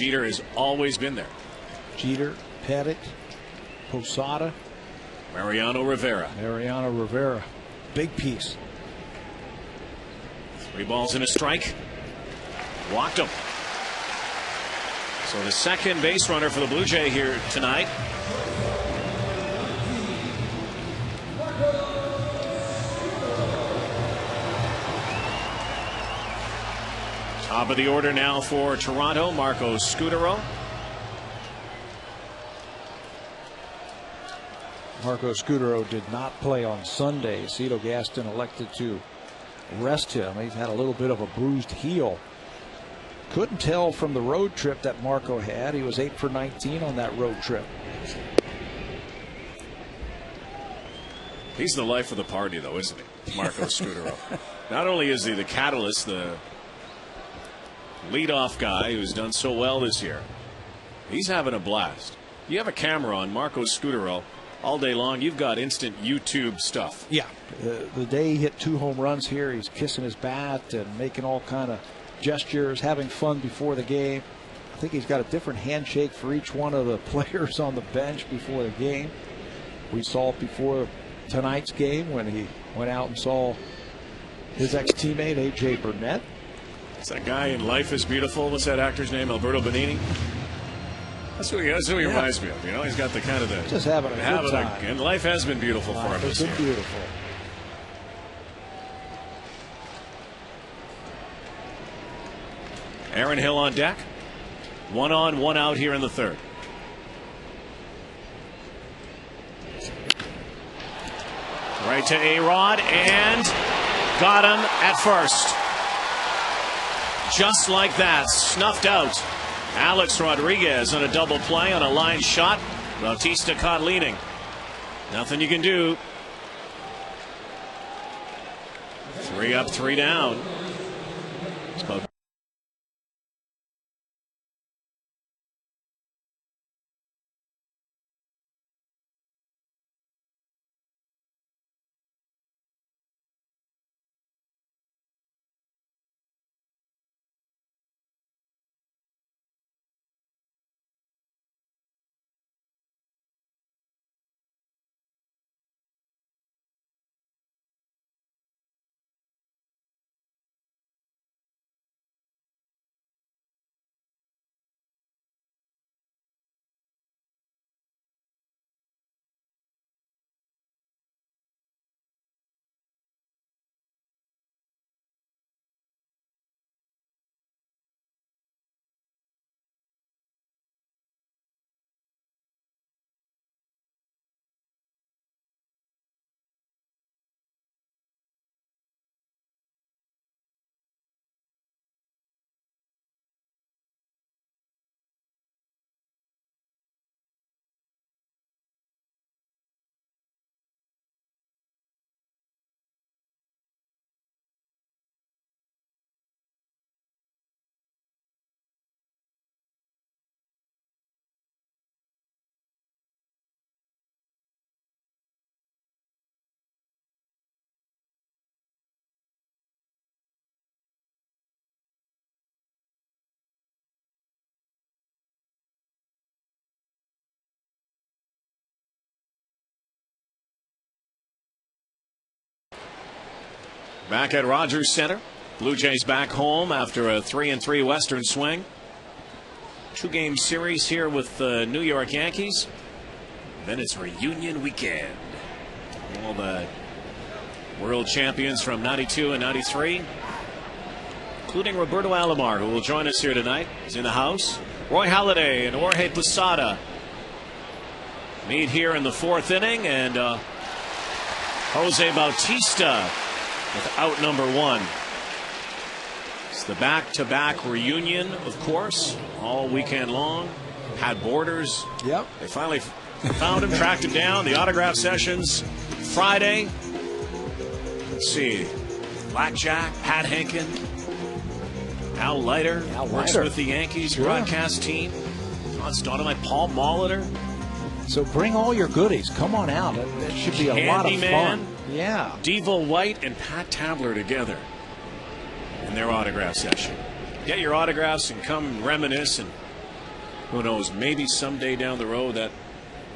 Jeter has always been there. Jeter, Pettit, Posada, Mariano Rivera. Big piece. 3 balls and a strike. Walked him. So the second base runner for the Blue Jay here tonight. Top of the order now for Toronto, Marco Scutaro. Marco Scutaro did not play on Sunday. Cito Gaston elected to rest him. He's had a little bit of a bruised heel. Couldn't tell from the road trip that Marco had. He was 8 for 19 on that road trip. He's the life of the party, though, isn't he? Marco Scutaro. Not only is he the catalyst, the leadoff guy who's done so well this year, he's having a blast. You have a camera on Marco Scutaro all day long, you've got instant YouTube stuff. Yeah. The day he hit 2 home runs here, he's kissing his bat and making all kind of gestures, having fun before the game. I think he's got a different handshake for each one of the players on the bench before the game. We saw it before tonight's game when he went out and saw his ex-teammate AJ Burnett. It's that guy in Life is Beautiful. What's that actor's name? Alberto Benigni. That's who he reminds me of. You know, he's got the kind of the just having a good time. And life has been beautiful for him. It's been beautiful. Aaron Hill on deck. 1 on, 1 out here in the third. Right to A-Rod and got him at first. Just like that, snuffed out. Alex Rodriguez on a double play on a line shot. Bautista caught leaning. Nothing you can do. 3 up, 3 down. Back at Rogers Center. Blue Jays back home after a 3-3 Western swing. 2-game series here with the New York Yankees. Then it's reunion weekend. All the world champions from 92 and 93, including Roberto Alomar, who will join us here tonight. He's in the house. Roy Halladay and Jorge Posada meet here in the 4th inning, and Jose Bautista with out number 1. It's the back-to-back reunion, of course, all weekend long. Pat Borders. Yep. They finally found him, tracked him down. The autograph sessions Friday. Let's see. Blackjack, Pat Henkin, Al Leiter, works with the Yankees broadcast team. Todd Stoudemire, Paul Molitor. So bring all your goodies. Come on out. It should be a lot of fun. Yeah. Devo White and Pat Tabler together in their autograph session. Get your autographs and come reminisce and Who knows? Maybe someday down the road that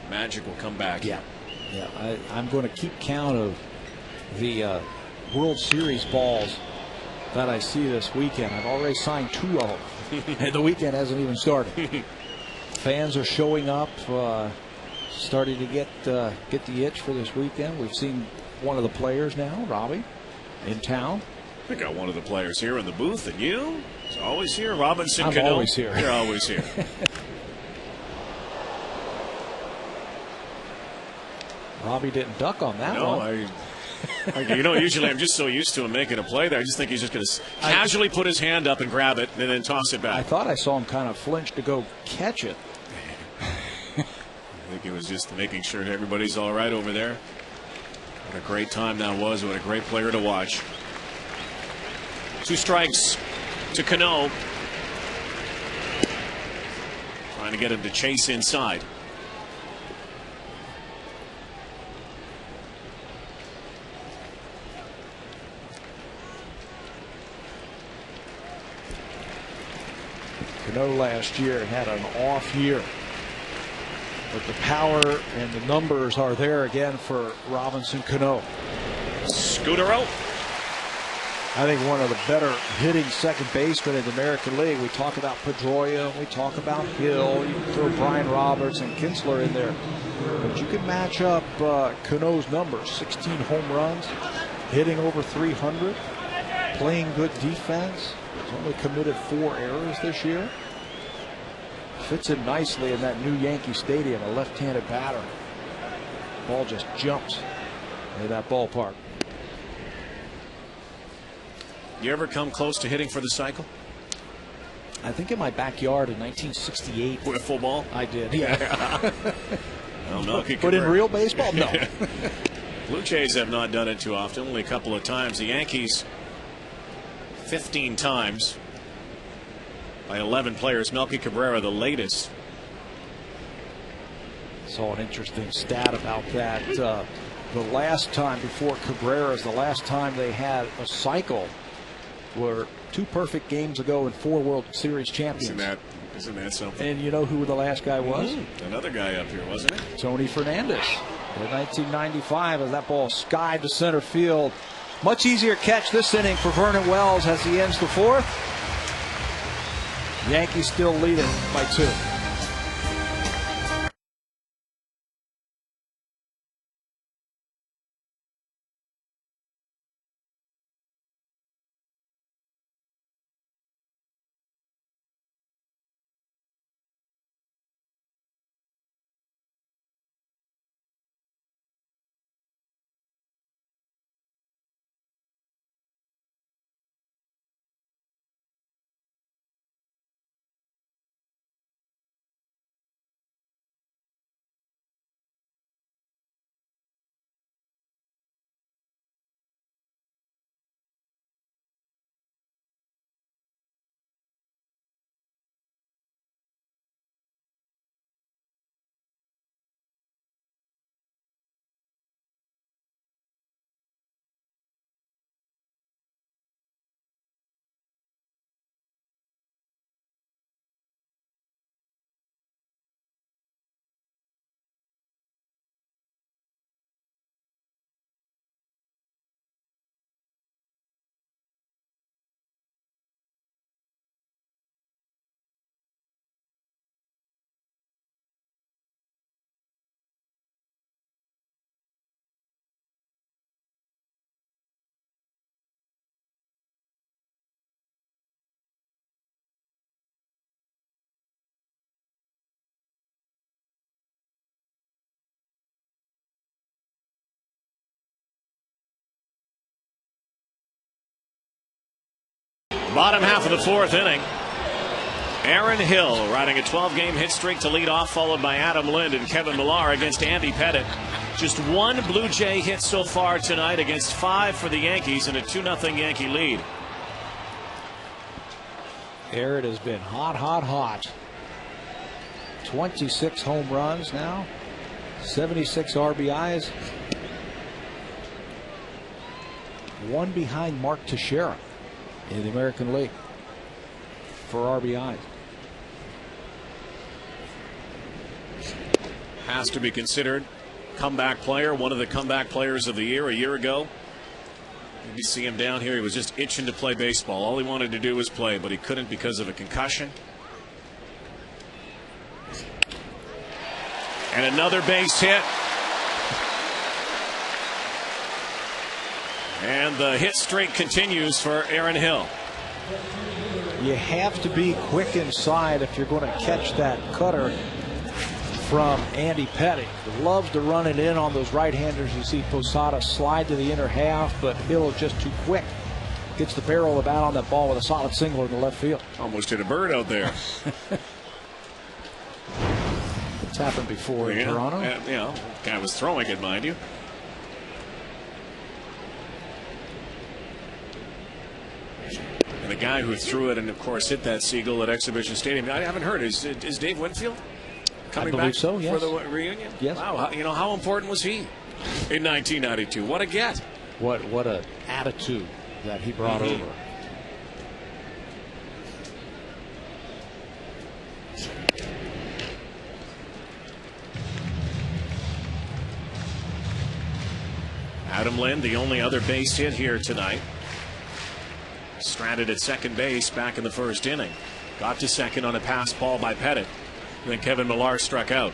magic will come back. Yeah. I'm going to keep count of the World Series balls that I see this weekend. I've already signed 2 of them, and the weekend hasn't even started. Fans are showing up, starting to get the itch for this weekend. We've seen one of the players now, Robbie, in town. We got one of the players here in the booth, and you? He's always here. Robinson I'm Cano. always here. You're always here. Robbie didn't duck on that one. Usually I'm just so used to him making a play there. I just think he's just going to casually put his hand up and grab it and then toss it back. I thought I saw him kind of flinch to go catch it. I think he was just making sure everybody's all right over there. What a great time that was. What a great player to watch. 2 strikes to Cano. Trying to get him to chase inside. Cano last year had an off year, but the power and the numbers are there again for Robinson Cano. Scudero. I think one of the better hitting second basemen in the American League. We talk about Pedroia, we talk about Hill, you can throw Brian Roberts and Kinsler in there, but you can match up Cano's numbers: 16 home runs, hitting over 300, playing good defense. He's only committed 4 errors this year. Fits in nicely in that new Yankee Stadium, a left-handed batter. Ball just jumps into that ballpark. You ever come close to hitting for the cycle? I think in my backyard in 1968. With a full ball? I did, yeah. Well, no, but in real baseball, no. Blue Jays have not done it too often, only a couple of times. The Yankees 15 times by 11 players. Melky Cabrera, the latest. Saw an interesting stat about that. The last time before Cabrera's, the last time they had a cycle were 2 perfect games ago and 4 World Series champions. Isn't that something? And you know who the last guy was? Another guy up here, wasn't it? Tony Fernandez. In 1995, as that ball skied to center field. Much easier catch this inning for Vernon Wells as he ends the 4th. Yankees still lead it by 2. Bottom half of the 4th inning. Aaron Hill riding a 12-game hit streak to lead off, followed by Adam Lind and Kevin Millar against Andy Pettitte. Just 1 Blue Jay hit so far tonight against 5 for the Yankees and a 2-0 Yankee lead. Aaron has been hot, hot, hot. 26 home runs now, 76 RBIs. 1 behind Mark Teixeira in the American League for RBIs. has to be considered comeback player, one of the comeback players of the year a year ago. You see him down here. He was just itching to play baseball. All he wanted to do was play, but he couldn't because of a concussion. And another base hit. And the hit streak continues for Aaron Hill. You have to be quick inside if you're going to catch that cutter from Andy Pettitte. He loves to run it in on those right-handers. You see Posada slide to the inner half, but Hill is just too quick. Gets the barrel of the bat on that ball with a solid single in the left field. Almost hit a bird out there. It's happened before in Toronto. You know, guy was throwing it, mind you. And the guy who threw it and, of course, hit that seagull at Exhibition Stadium, I haven't heard. Is Dave Winfield coming back so, yes. for the reunion? Yes. Wow. You know, how important was he in 1992? What a get. What an attitude that he brought over. Adam Lind, the only other base hit here tonight. Stranded at second base back in the first inning. Got to second on a pass ball by Pettitte. Then Kevin Millar struck out.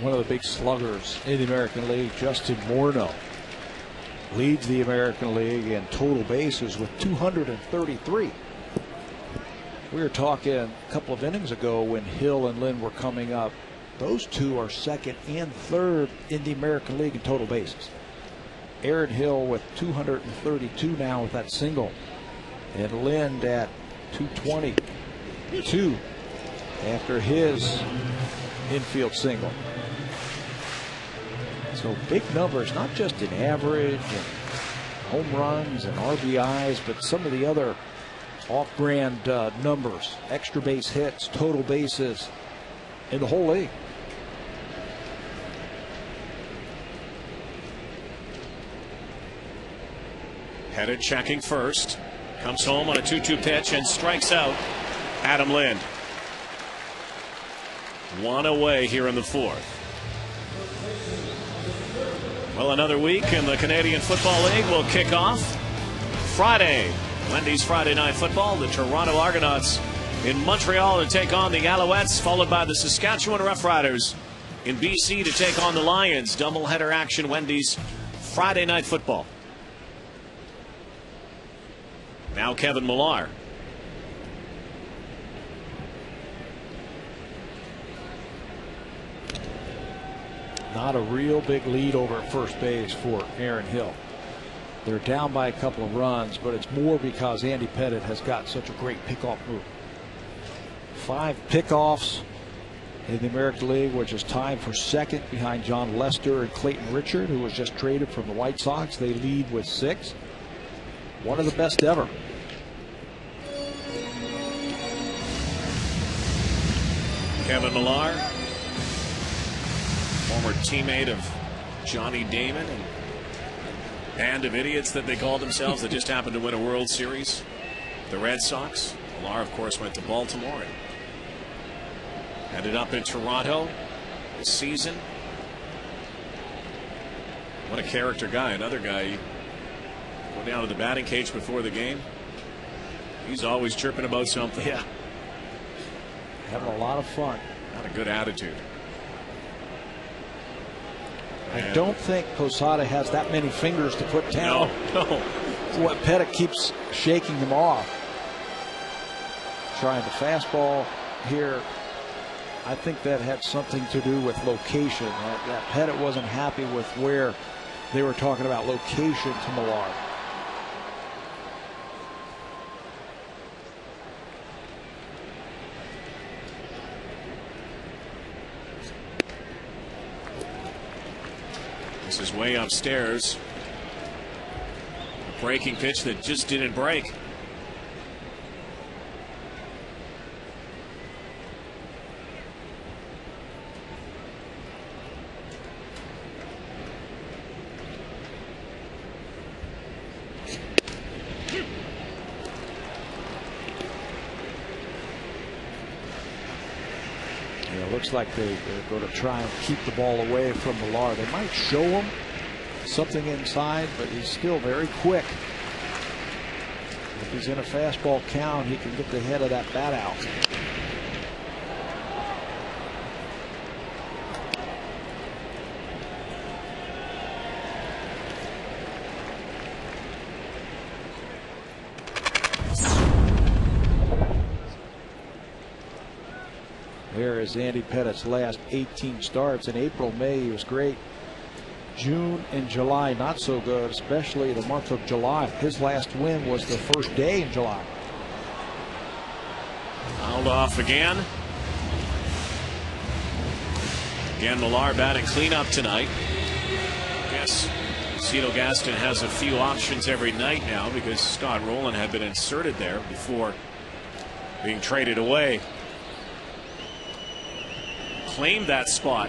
One of the big sluggers in the American League, Justin Morneau, leads the American League in total bases with 233. We were talking a couple of innings ago when Hill and Lind were coming up. Those two are second and third in the American League in total bases. Aaron Hill with 232 now with that single, and Lind at 222 after his infield single. So big numbers, not just in average and home runs and RBIs, but some of the other off-brand numbers, extra base hits, total bases in the whole league. Pettitte checking first. Comes home on a 2-2 pitch and strikes out Adam Lind. One away here in the fourth. Well, another week in the Canadian Football League will kick off Friday. Wendy's Friday Night Football. The Toronto Argonauts in Montreal to take on the Alouettes, followed by the Saskatchewan Roughriders in BC to take on the Lions. Doubleheader action, Wendy's Friday Night Football. Now Kevin Millar. Not a real big lead over at first base for Aaron Hill. They're down by a couple of runs, but it's more because Andy Pettitte has got such a great pickoff move. 5 pickoffs in the American League, which is tied for second behind John Lester and Clayton Richard, who was just traded from the White Sox. They lead with 6. One of the best ever. Kevin Millar, former teammate of Johnny Damon and band of idiots that they called themselves that just happened to win a World Series. The Red Sox. Millar, of course, went to Baltimore and ended up in Toronto this season. What a character guy. Another guy, go down to the batting cage before the game. He's always chirping about something. Yeah. Having a lot of fun. Not a good attitude. I don't think Posada has that many fingers to put down. No. What Pettitte keeps shaking them off. Trying the fastball here. I think that had something to do with location. That Pettitte wasn't happy with where they were talking about location to Millar. This is way upstairs. A breaking pitch that just didn't break. looks like they're going to try and keep the ball away from Millar. They might show him something inside, but he's still very quick. If he's in a fastball count, he can get the head of that bat out. There is Andy Pettit's last 18 starts. In April, May, he was great. June and July, not so good, especially the month of July. His last win was the first day in July. Fouled off again. Again, Millar batting cleanup tonight. Yes, Cito Gaston has a few options every night now because Scott Rowland had been inserted there before being traded away. Claimed that spot.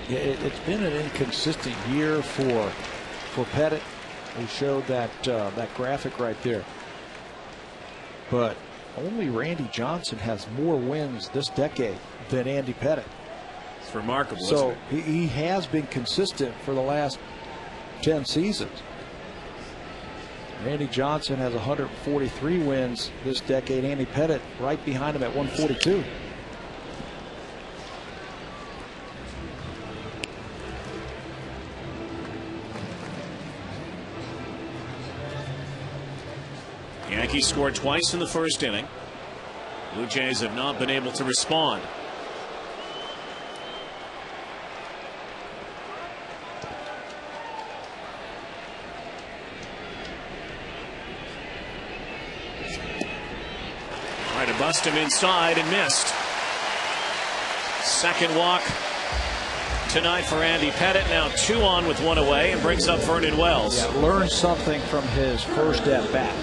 It's been an inconsistent year for Pettit. We showed that that graphic right there. But only Randy Johnson has more wins this decade than Andy Pettit. It's remarkable. So isn't it? he has been consistent for the last 10 seasons. Randy Johnson has 143 wins this decade. Andy Pettit right behind him at 142. Yankees scored twice in the first inning. Blue Jays have not been able to respond. Tried to bust him inside and missed. Second walk tonight for Andy Pettit. Now 2 on with 1 away and brings up Vernon Wells. Yeah, learned something from his first at bat.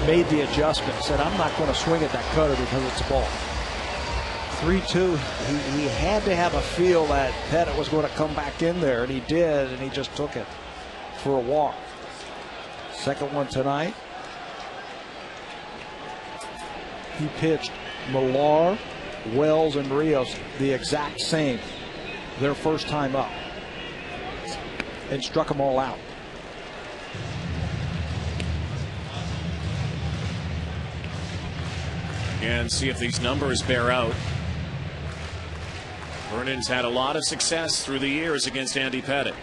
Made the adjustment. Said, I'm not going to swing at that cutter because it's a ball. 3-2. He had to have a feel that Pettit was going to come back in there, and he did, and he just took it for a walk. Second one tonight. He pitched Millar, Wells, and Rios the exact same their first time up and struck them all out. And see if these numbers bear out. Vernon's had a lot of success through the years against Andy Pettit.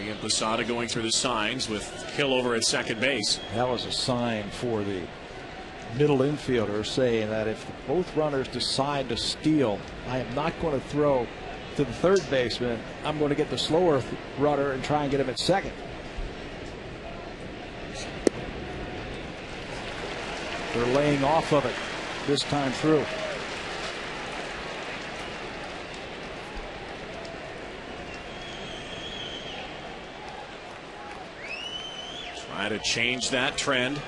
Ian Posada going through the signs with Hill over at second base. That was a sign for the middle infielder saying that if both runners decide to steal, I am not going to throw to the third baseman. I'm going to get the slower runner and try and get him at second. They're laying off of it this time through. Try to change that trend.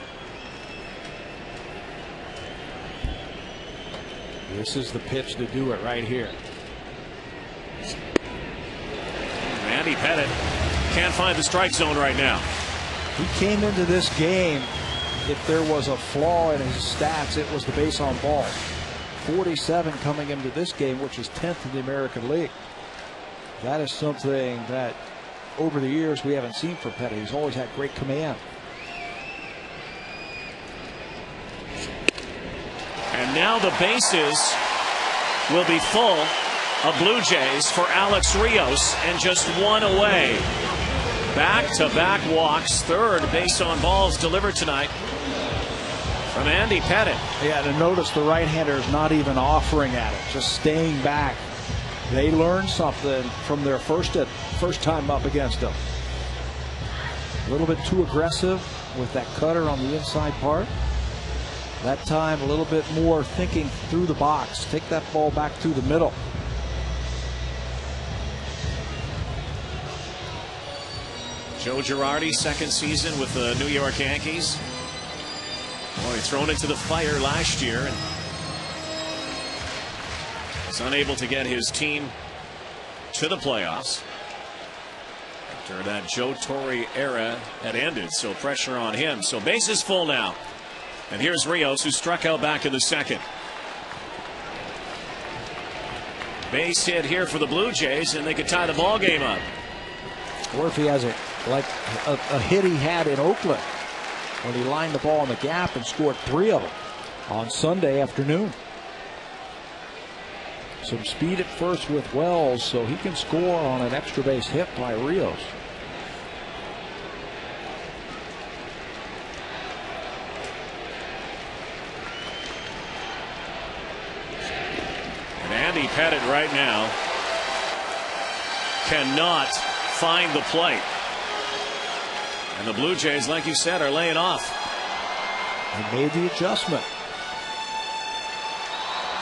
This is the pitch to do it right here. Andy Pettit can't find the strike zone right now. He came into this game, if there was a flaw in his stats, it was the base on ball. 47 coming into this game, which is 10th in the American League. That is something that over the years we haven't seen from Pettit. He's always had great command. And now the bases will be full of Blue Jays for Alex Rios, and just 1 away. Back-to-back walks, third base on balls delivered tonight from Andy Pettit. Yeah, to notice the right-hander is not even offering at it, just staying back. They learned something from their first time up against him. A little bit too aggressive with that cutter on the inside part. That time a little bit more thinking through the box. Take that ball back through the middle. Joe Girardi, second season with the New York Yankees. Boy, thrown into the fire last year and was unable to get his team to the playoffs. after that Joe Torre era had ended, so pressure on him. So base is full now. And here's Rios, who struck out back in the second. Base hit here for the Blue Jays, and they could tie the ball game up. Or if he has a hit he had in Oakland when he lined the ball in the gap and scored 3 of them on Sunday afternoon. Some speed at first with Wells, so he can score on an extra base hit by Rios. And Andy Pettit right now cannot find the plate. And the Blue Jays, like you said, are laying off. They made the adjustment.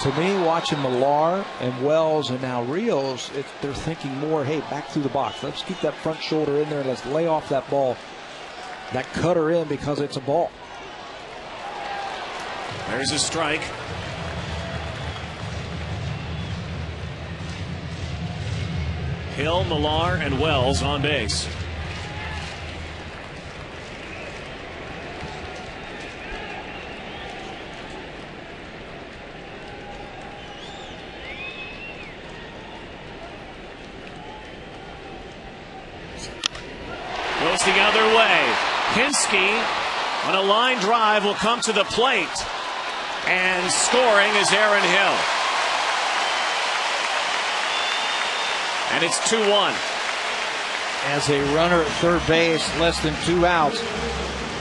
To me, watching Millar and Wells and now Rios, they're thinking more, hey, back through the box. Let's keep that front shoulder in there. Let's lay off that ball, that cutter in, because it's a ball. There's a strike. Hill, Millar, and Wells on base. Goes the other way. Hinske on a line drive will come to the plate. And scoring is Aaron Hill. And it's 2-1. As a runner at third base, less than 2 outs,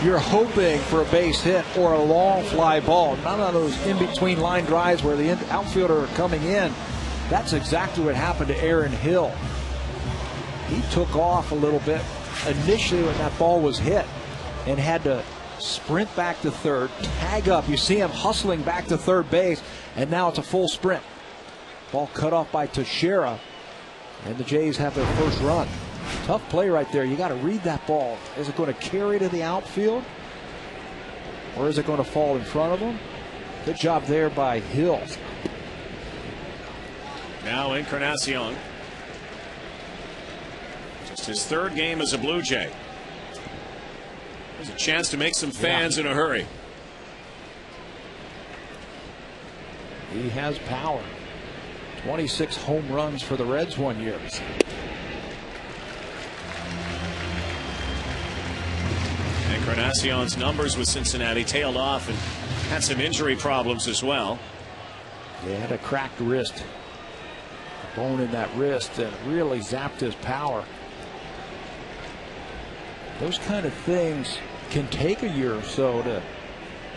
you're hoping for a base hit or a long fly ball. None of those in-between line drives where the outfielder are coming in. That's exactly what happened to Aaron Hill. He took off a little bit initially when that ball was hit and had to sprint back to third, tag up. You see him hustling back to third base, and now it's a full sprint. Ball cut off by Teixeira, and the Jays have their first run. Tough play right there. You got to read that ball. Is it going to carry to the outfield, or is it going to fall in front of him? Good job there by Hill. Now Encarnacion. Just his third game as a Blue Jay. There's a chance to make some fans in a hurry. He has power. 26 home runs for the Reds one year. Encarnacion's numbers with Cincinnati tailed off and had some injury problems as well. He had a cracked wrist. A bone in that wrist that really zapped his power. Those kind of things can take a year or so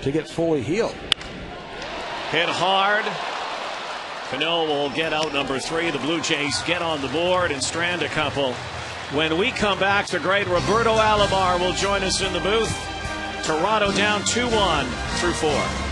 to get fully healed. Hit hard. Cano will get out number 3. The Blue Jays get on the board and strand a couple. When we come back, the great Roberto Alomar will join us in the booth. Toronto down 2-1 through 4.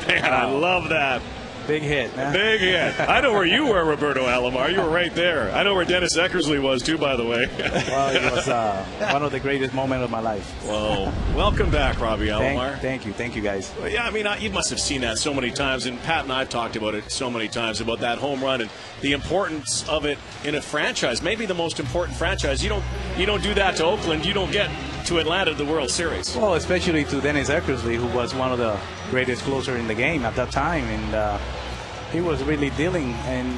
Man, I love that. Big hit, man. Big hit. I know where you were, Roberto Alomar. You were right there. I know where Dennis Eckersley was, too, by the way. Well, it was one of the greatest moments of my life. Whoa. Welcome back, Robbie Alomar. Thank you. Thank you, guys. Well, yeah, I mean, you must have seen that so many times, and Pat and I have talked about it so many times, about that home run and the importance of it in a franchise, maybe the most important franchise. You don't do that to Oakland. You don't get to to Atlanta to the World Series. Well, especially to Dennis Eckersley, who was one of the greatest closer in the game at that time, and he was really dealing. And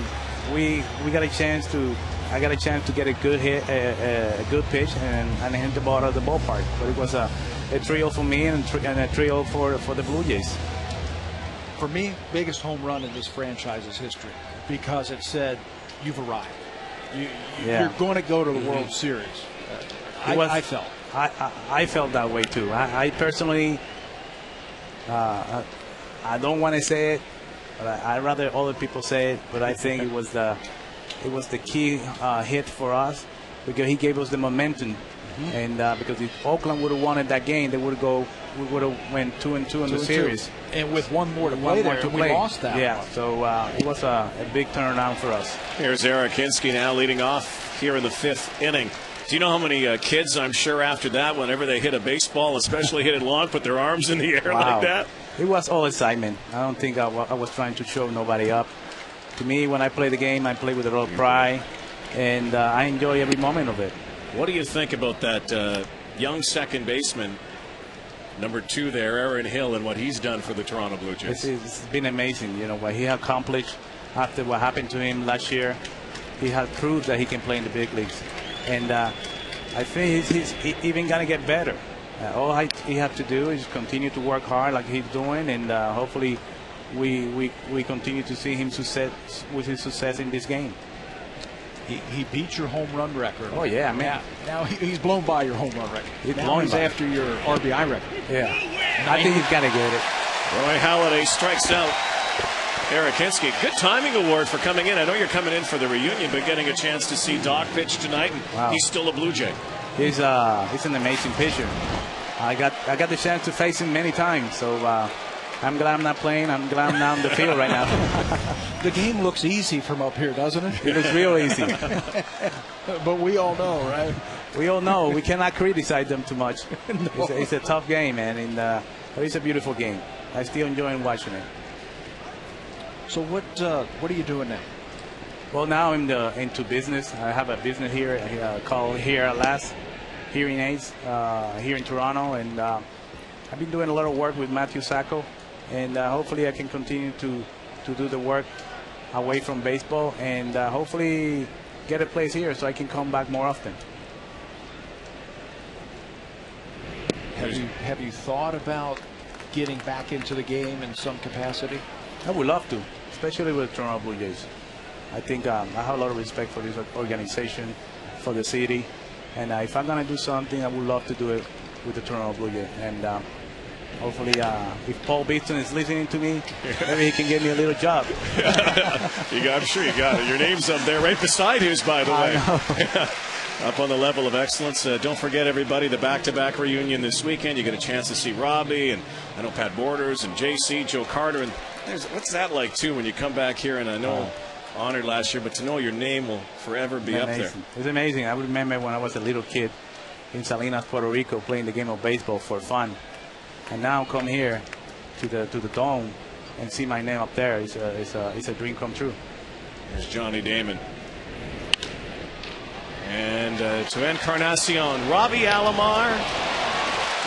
we got a chance to. I got a chance to get a good hit, a good pitch, and hit the ball out of the ballpark. But it was a thrill for me and a thrill for the Blue Jays. For me, biggest home run in this franchise's history, because it said you've arrived. You're going to go to the World Series. I felt. I felt that way too. I personally, I don't want to say it, but I'd rather other people say it. But I think it was the key hit for us, because he gave us the momentum. And because if Oakland would have wanted that game, we would have went 2-2 in the series. And with one more to play, we lost that. Yeah, one. so it was a big turnaround for us. Here's Eric Hinske now leading off here in the 5th inning. Do you know how many kids, I'm sure, after that, whenever they hit a baseball, especially hit it long, put their arms in the air like that? It was all excitement. I don't think I was trying to show nobody up. To me, when I play the game, I play with a lot of pride, and I enjoy every moment of it. What do you think about that young second baseman, number 2 there, Aaron Hill, and what he's done for the Toronto Blue Jays? It's been amazing, what he accomplished after what happened to him last year. He has proved that he can play in the big leagues, and I think he's even gonna get better. All he has to do is continue to work hard like he's doing, and hopefully we continue to see him with his success in this game. He beat your home run record. Oh yeah, man. Now he's blown by your home run record. He's after your RBI record. Yeah, I think he's gonna get it. Roy Halladay strikes out Eric Hinske. Good timing award for coming in. I know you're coming in for the reunion, but getting a chance to see Doc pitch tonight, and he's still a Blue Jay. He's an amazing pitcher. I got the chance to face him many times, so I'm glad I'm not playing. I'm glad I'm not on the field right now. The game looks easy from up here, doesn't it? It looks real easy. But we all know, right? We all know. We cannot criticize them too much. No. It's a tough game, man, and it's a beautiful game. I still enjoy watching it. So what are you doing now? Well, now I'm into business. I have a business here called Here at Last, Hearing Aids, here in Toronto, and I've been doing a lot of work with Matthew Sacco, and hopefully I can continue to do the work away from baseball, and hopefully get a place here so I can come back more often. Have you thought about getting back into the game in some capacity? I would love to, especially with Toronto Blue Jays. I think I have a lot of respect for this organization, for the city, and if I'm going to do something, I would love to do it with the Toronto Blue Jays. And hopefully, if Paul Beeston is listening to me, maybe he can get me a little job. I'm sure you got it. Your name's up there, right beside his, by the way. Up on the level of excellence. Don't forget, everybody, the back-to-back reunion this weekend. You get a chance to see Robbie, and I know Pat Borders and JC, Joe Carter, and what's that like too when you come back here? And I know honored last year, but to know your name will forever be up there. It's amazing. I remember when I was a little kid in Salinas, Puerto Rico, playing the game of baseball for fun, and now come here to the Dome and see my name up there. It's a dream come true. There's Johnny Damon. And to Encarnacion, Robbie Alomar,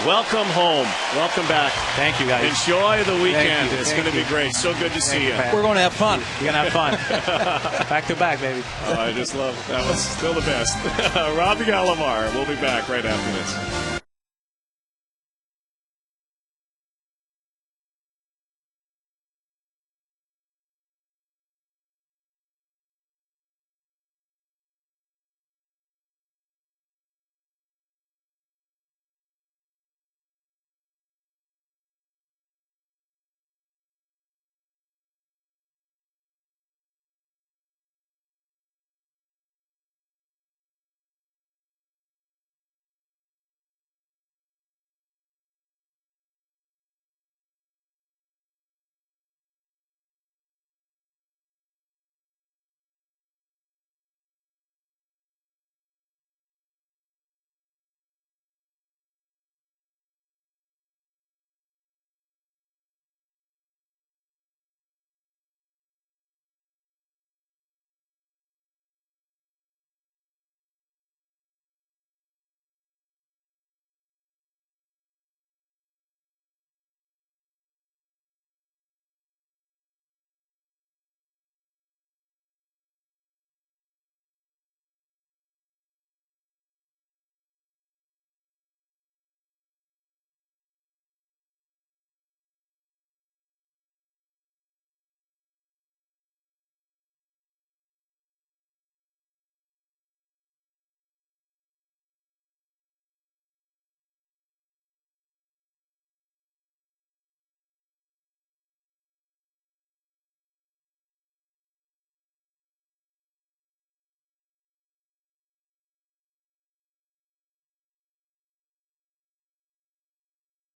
welcome home. Welcome back. Thank you, guys. Enjoy the weekend. It's going to be great. So good to see you. We're going to have fun. You're going to have fun. Back to back, baby. Oh, I just love that. Was still the best. Robbie Alomar. We'll be back right after this.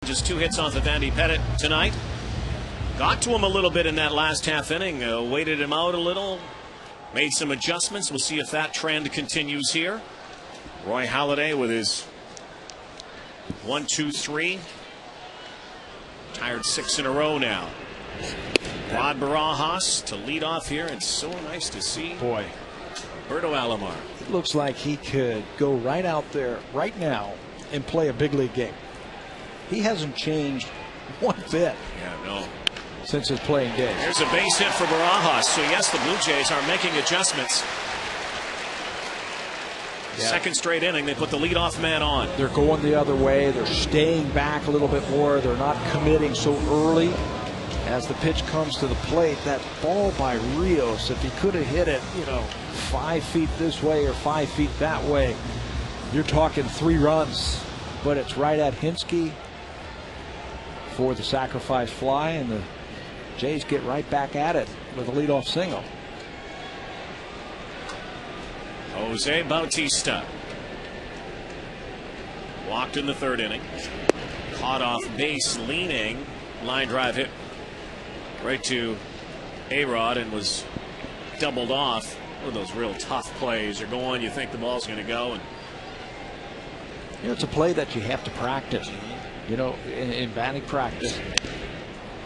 Just 2 hits off of Andy Pettit tonight. Got to him a little bit in that last half inning. Waited him out a little. Made some adjustments. We'll see if that trend continues here. Roy Halladay with his 1, 2, 3. Tired 6 in a row now. Rod Barajas to lead off here, and so nice to see. Boy, Berto Alomar. it looks like he could go right out there right now and play a big league game. He hasn't changed one bit since his playing days. There's a base hit for Barajas. So yes, the Blue Jays are making adjustments. Yeah. Second straight inning, they put the leadoff man on. They're going the other way. They're staying back a little bit more. They're not committing so early. As the pitch comes to the plate, that ball by Rios, if he could have hit it, 5 feet this way or 5 feet that way, you're talking 3 runs. But it's right at Hinsky for the sacrifice fly, and the Jays get right back at it with a leadoff single. Jose Bautista walked in the 3rd inning. Caught off base leaning. Line drive hit right to A-Rod and was doubled off. One of those real tough plays. You're going, you think the ball's going to go, and it's a play that you have to practice. In batting practice,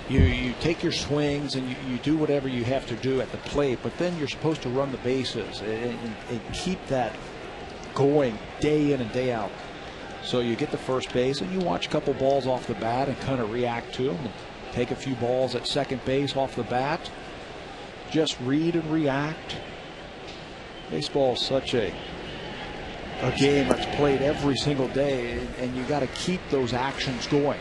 you take your swings and you do whatever you have to do at the plate, but then you're supposed to run the bases and keep that going day in and day out. So you get to first base and you watch a couple balls off the bat and kind of react to them. And take a few balls at second base off the bat. Just read and react. Baseball is such a game that's played every single day, and you got to keep those actions going.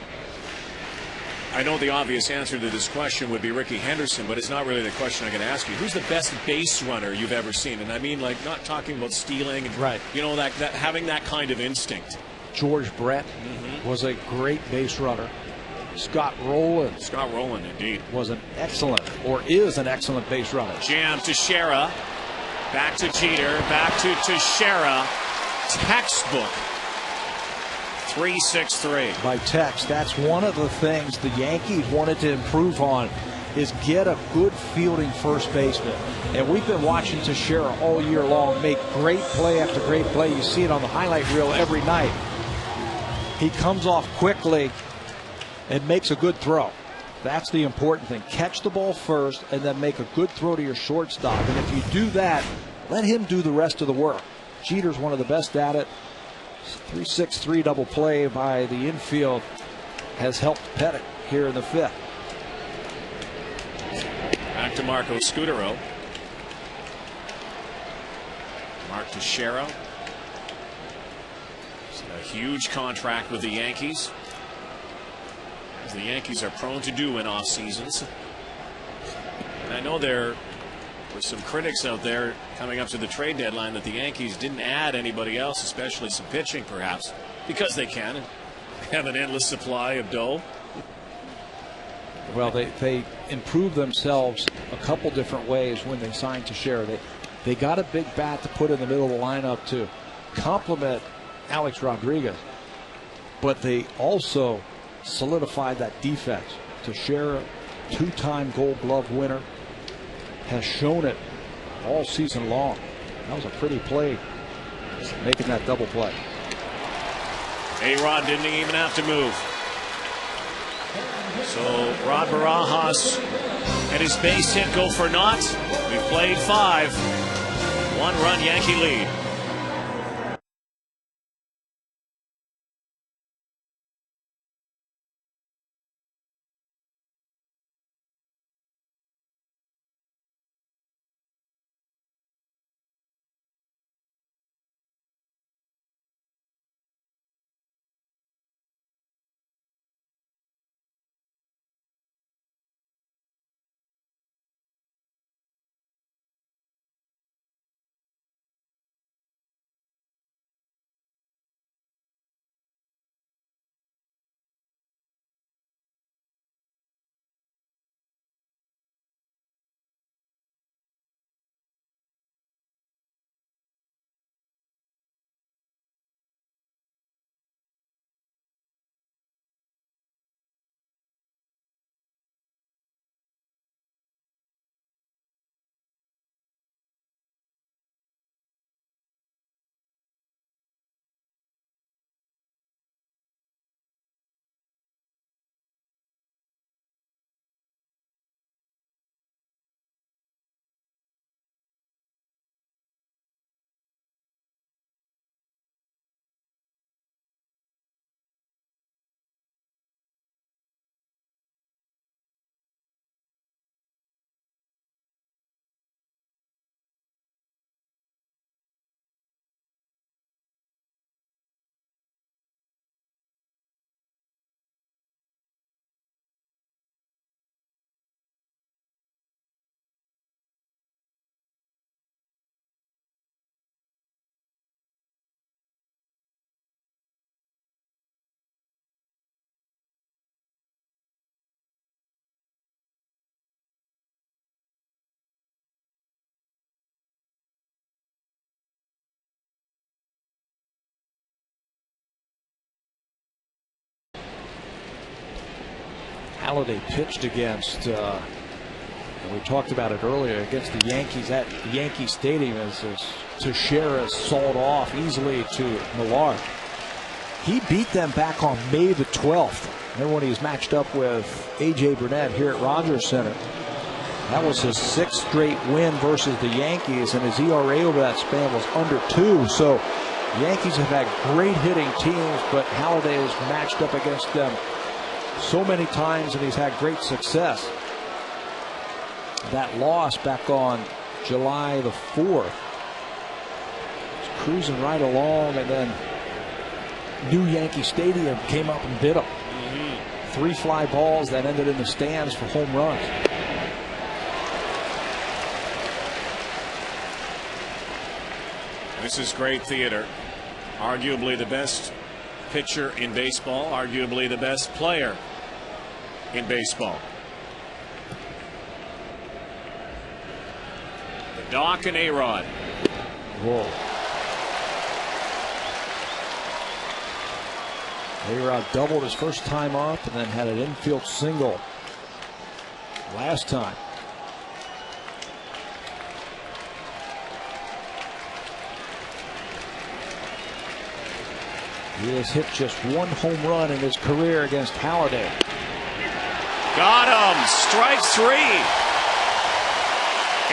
I know the obvious answer to this question would be Ricky Henderson, but it's not really the question I'm going to ask you. Who's the best base runner you've ever seen? And I mean, like, not talking about stealing, and, right? That having that kind of instinct. George Brett was a great base runner. Scott Rowland. Scott Rowland, indeed, was an excellent, or is an excellent base runner. Jam to Shera, back to Jeter, back to Shera. Textbook 3-6-3 by Tex. That's one of the things the Yankees wanted to improve on, is get a good fielding first baseman. And we've been watching Teixeira all year long make great play after great play. You see it on the highlight reel every night. He comes off quickly and makes a good throw. That's the important thing. Catch the ball first and then make a good throw to your shortstop. And if you do that, let him do the rest of the work. Jeter's one of the best at it. 3-6-3 double play by the infield has helped Pettit here in the 5th. Back to Marco Scutaro. Mark Teixeira. A huge contract with the Yankees, as the Yankees are prone to do in off seasons. And I know there were some critics out there coming up to the trade deadline that the Yankees didn't add anybody else, especially some pitching, perhaps because they can and have an endless supply of dough. Well, they improved themselves a couple different ways when they signed Teixeira. They got a big bat to put in the middle of the lineup to complement Alex Rodriguez, but they also solidified that defense. Teixeira, 2-time Gold Glove winner, has shown it all season long. That was a pretty play, making that double play. A-Rod didn't even have to move. So Rod Barajas and his base hit go for naught. We've played 5. 1-run Yankee lead. Halladay pitched against, and we talked about it earlier, against the Yankees at Yankee Stadium, as Teixeira sawed off easily to Millar. He beat them back on May the 12th. Remember when he was matched up with A.J. Burnett here at Rogers Center. That was his 6th straight win versus the Yankees, and his ERA over that span was under 2. So the Yankees have had great hitting teams, but Halladay has matched up against them so many times, and he's had great success. That loss back on July the 4th. He's cruising right along, and then New Yankee Stadium came up and bit him. 3 fly balls that ended in the stands for home runs. This is great theater. Arguably the best pitcher in baseball, arguably the best player in baseball. The Doc and A-Rod. Whoa. A-Rod doubled his first time up and then had an infield single last time. He has hit just 1 home run in his career against Halladay. Got him. Strike 3.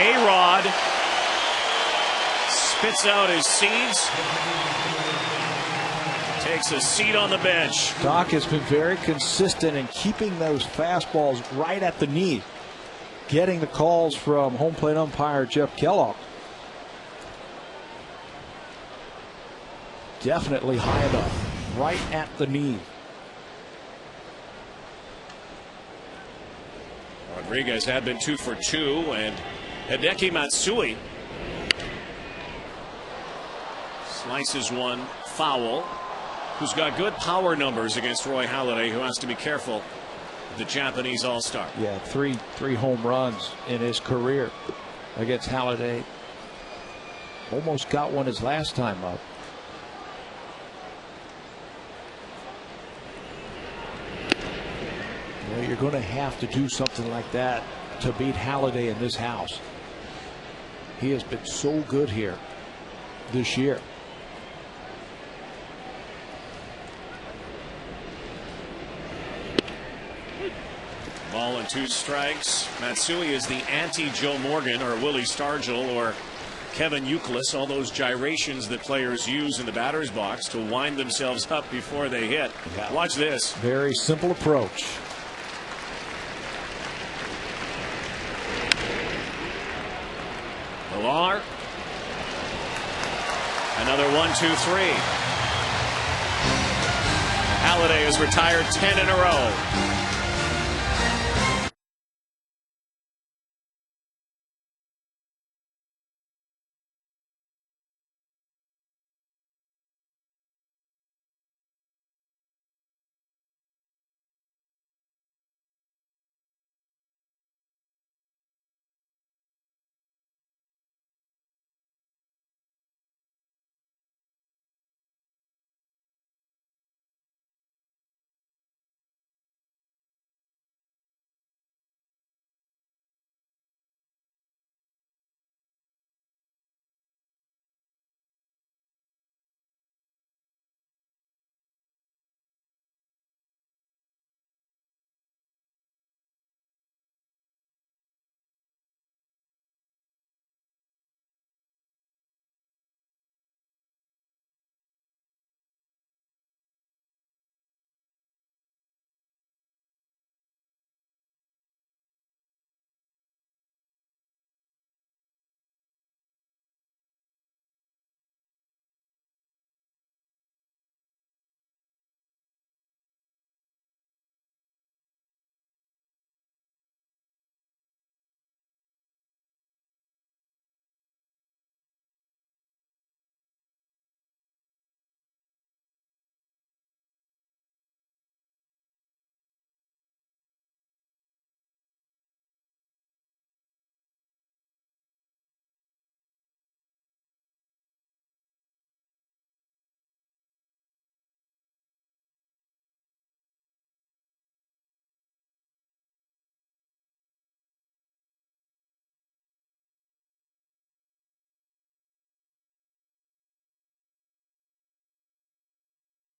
A-Rod spits out his seeds. Takes a seat on the bench. Doc has been very consistent in keeping those fastballs right at the knee, getting the calls from home plate umpire Jeff Kellogg. Definitely high enough, right at the knee. Rodriguez had been 2 for 2, and Hideki Matsui slices one foul. Who's got good power numbers against Roy Halladay, who has to be careful, the Japanese All-Star. Yeah, three home runs in his career against Halladay. Almost got one his last time up. Well, you're going to have to do something like that to beat Halladay in this house. He has been so good here this year. Ball and 2 strikes. Matsui is the anti-Joe Morgan or Willie Stargell or Kevin Youkilis. All those gyrations that players use in the batter's box to wind themselves up before they hit. Yeah. Watch this. Very simple approach. Millar. Another 1-2-3. Halladay has retired 10 in a row.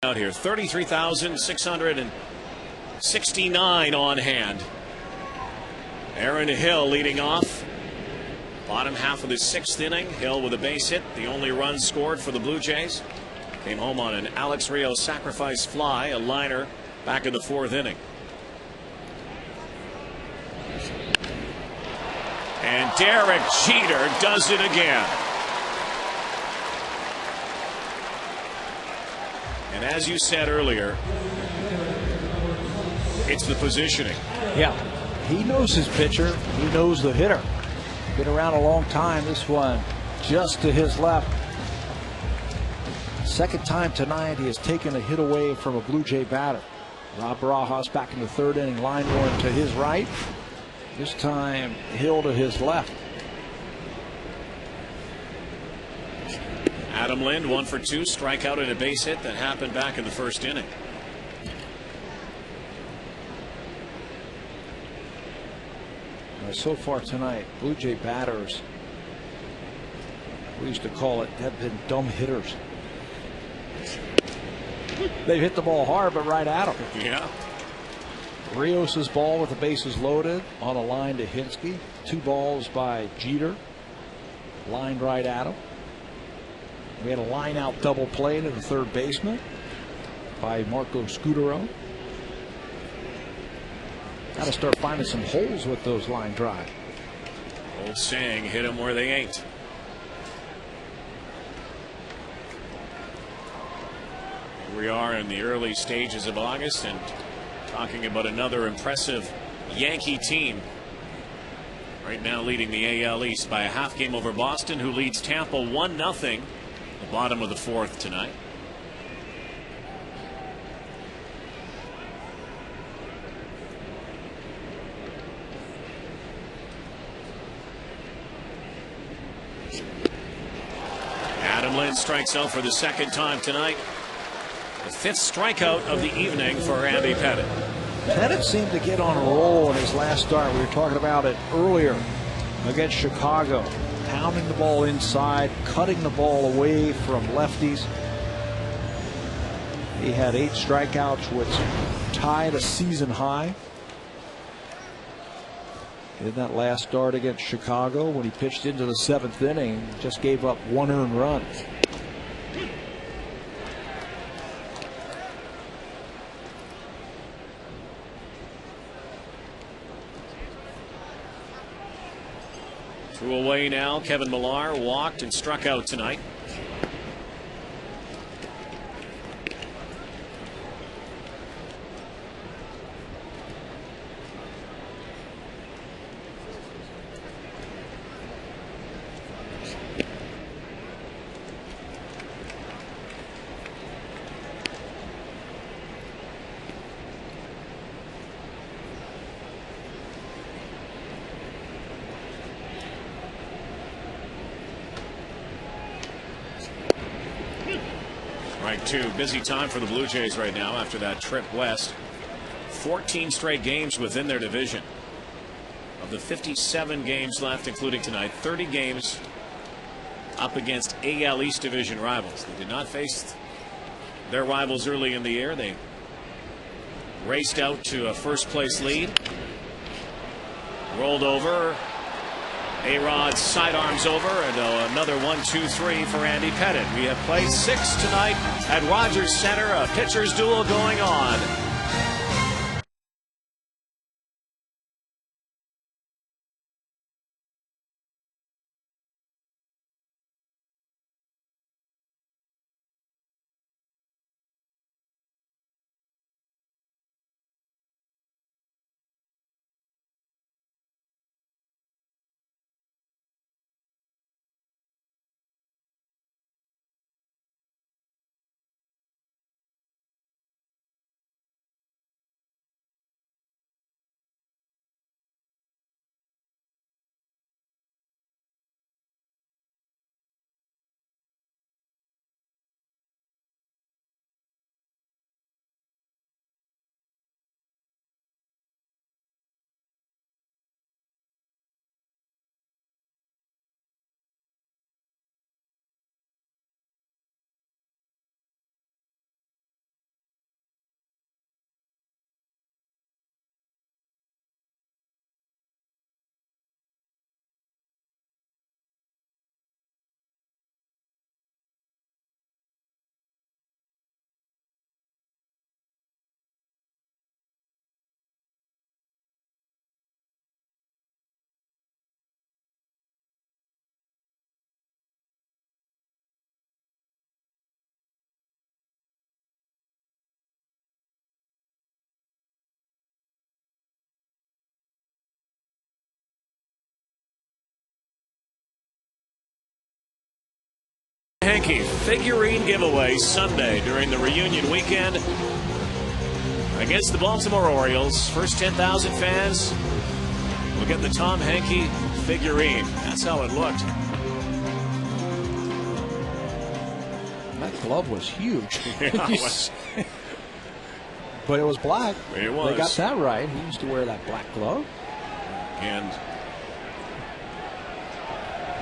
Out here, 33,669 on hand. Aaron Hill leading off. Bottom half of the 6th inning. Hill with a base hit, the only run scored for the Blue Jays. Came home on an Alex Rios sacrifice fly, a liner back in the 4th inning. And Derek Jeter does it again. And as you said earlier, it's the positioning. Yeah, he knows his pitcher. He knows the hitter. Been around a long time. This one just to his left. Second time tonight he has taken a hit away from a Blue Jay batter. Rob Barajas back in the 3rd inning, line one to his right. This time Hill to his left. Adam Lind 1 for 2, strikeout and a base hit that happened back in the 1st inning. So far tonight, Blue Jay batters, we used to call it, have been dumb hitters. They've hit the ball hard, but right at them. Yeah. Rios's ball with the bases loaded on a line to Hinsky. 2 balls by Jeter, lined right at him. We had a line out double play to the 3rd baseman by Marco Scutaro. Got to start finding some holes with those line drive. Old saying, hit them where they ain't. Here we are in the early stages of August and talking about another impressive Yankee team. Right now leading the AL East by a half game over Boston, who leads Tampa 1-0. The bottom of the 4th tonight. Adam Lind strikes out for the 2nd time tonight. The 5th strikeout of the evening for Andy Pettitte. Pettitte seemed to get on a roll in his last start. We were talking about it earlier against Chicago. Pounding the ball inside, cutting the ball away from lefties. He had 8 strikeouts, which tied a season high in that last start against Chicago when he pitched into the 7th inning. Just gave up 1 earned run. Two away now. Kevin Millar walked and struck out tonight. Strike 2. Busy time for the Blue Jays right now after that trip west. 14 straight games within their division. Of the 57 games left, including tonight, 30 games up against AL East division rivals. They did not face their rivals early in the year. They raced out to a 1st place lead. Rolled over. A-Rod sidearms over, and another 1-2-3 for Andy Pettitte. We have played 6 tonight at Rogers Center, a pitcher's duel going on. Hanky figurine giveaway Sunday during the reunion weekend against the Baltimore Orioles. First 10,000 fans will get the Tom Hanky figurine. That's how it looked. That glove was huge. Yeah, it was. But it was black. It was. They got that right. He used to wear that black glove. And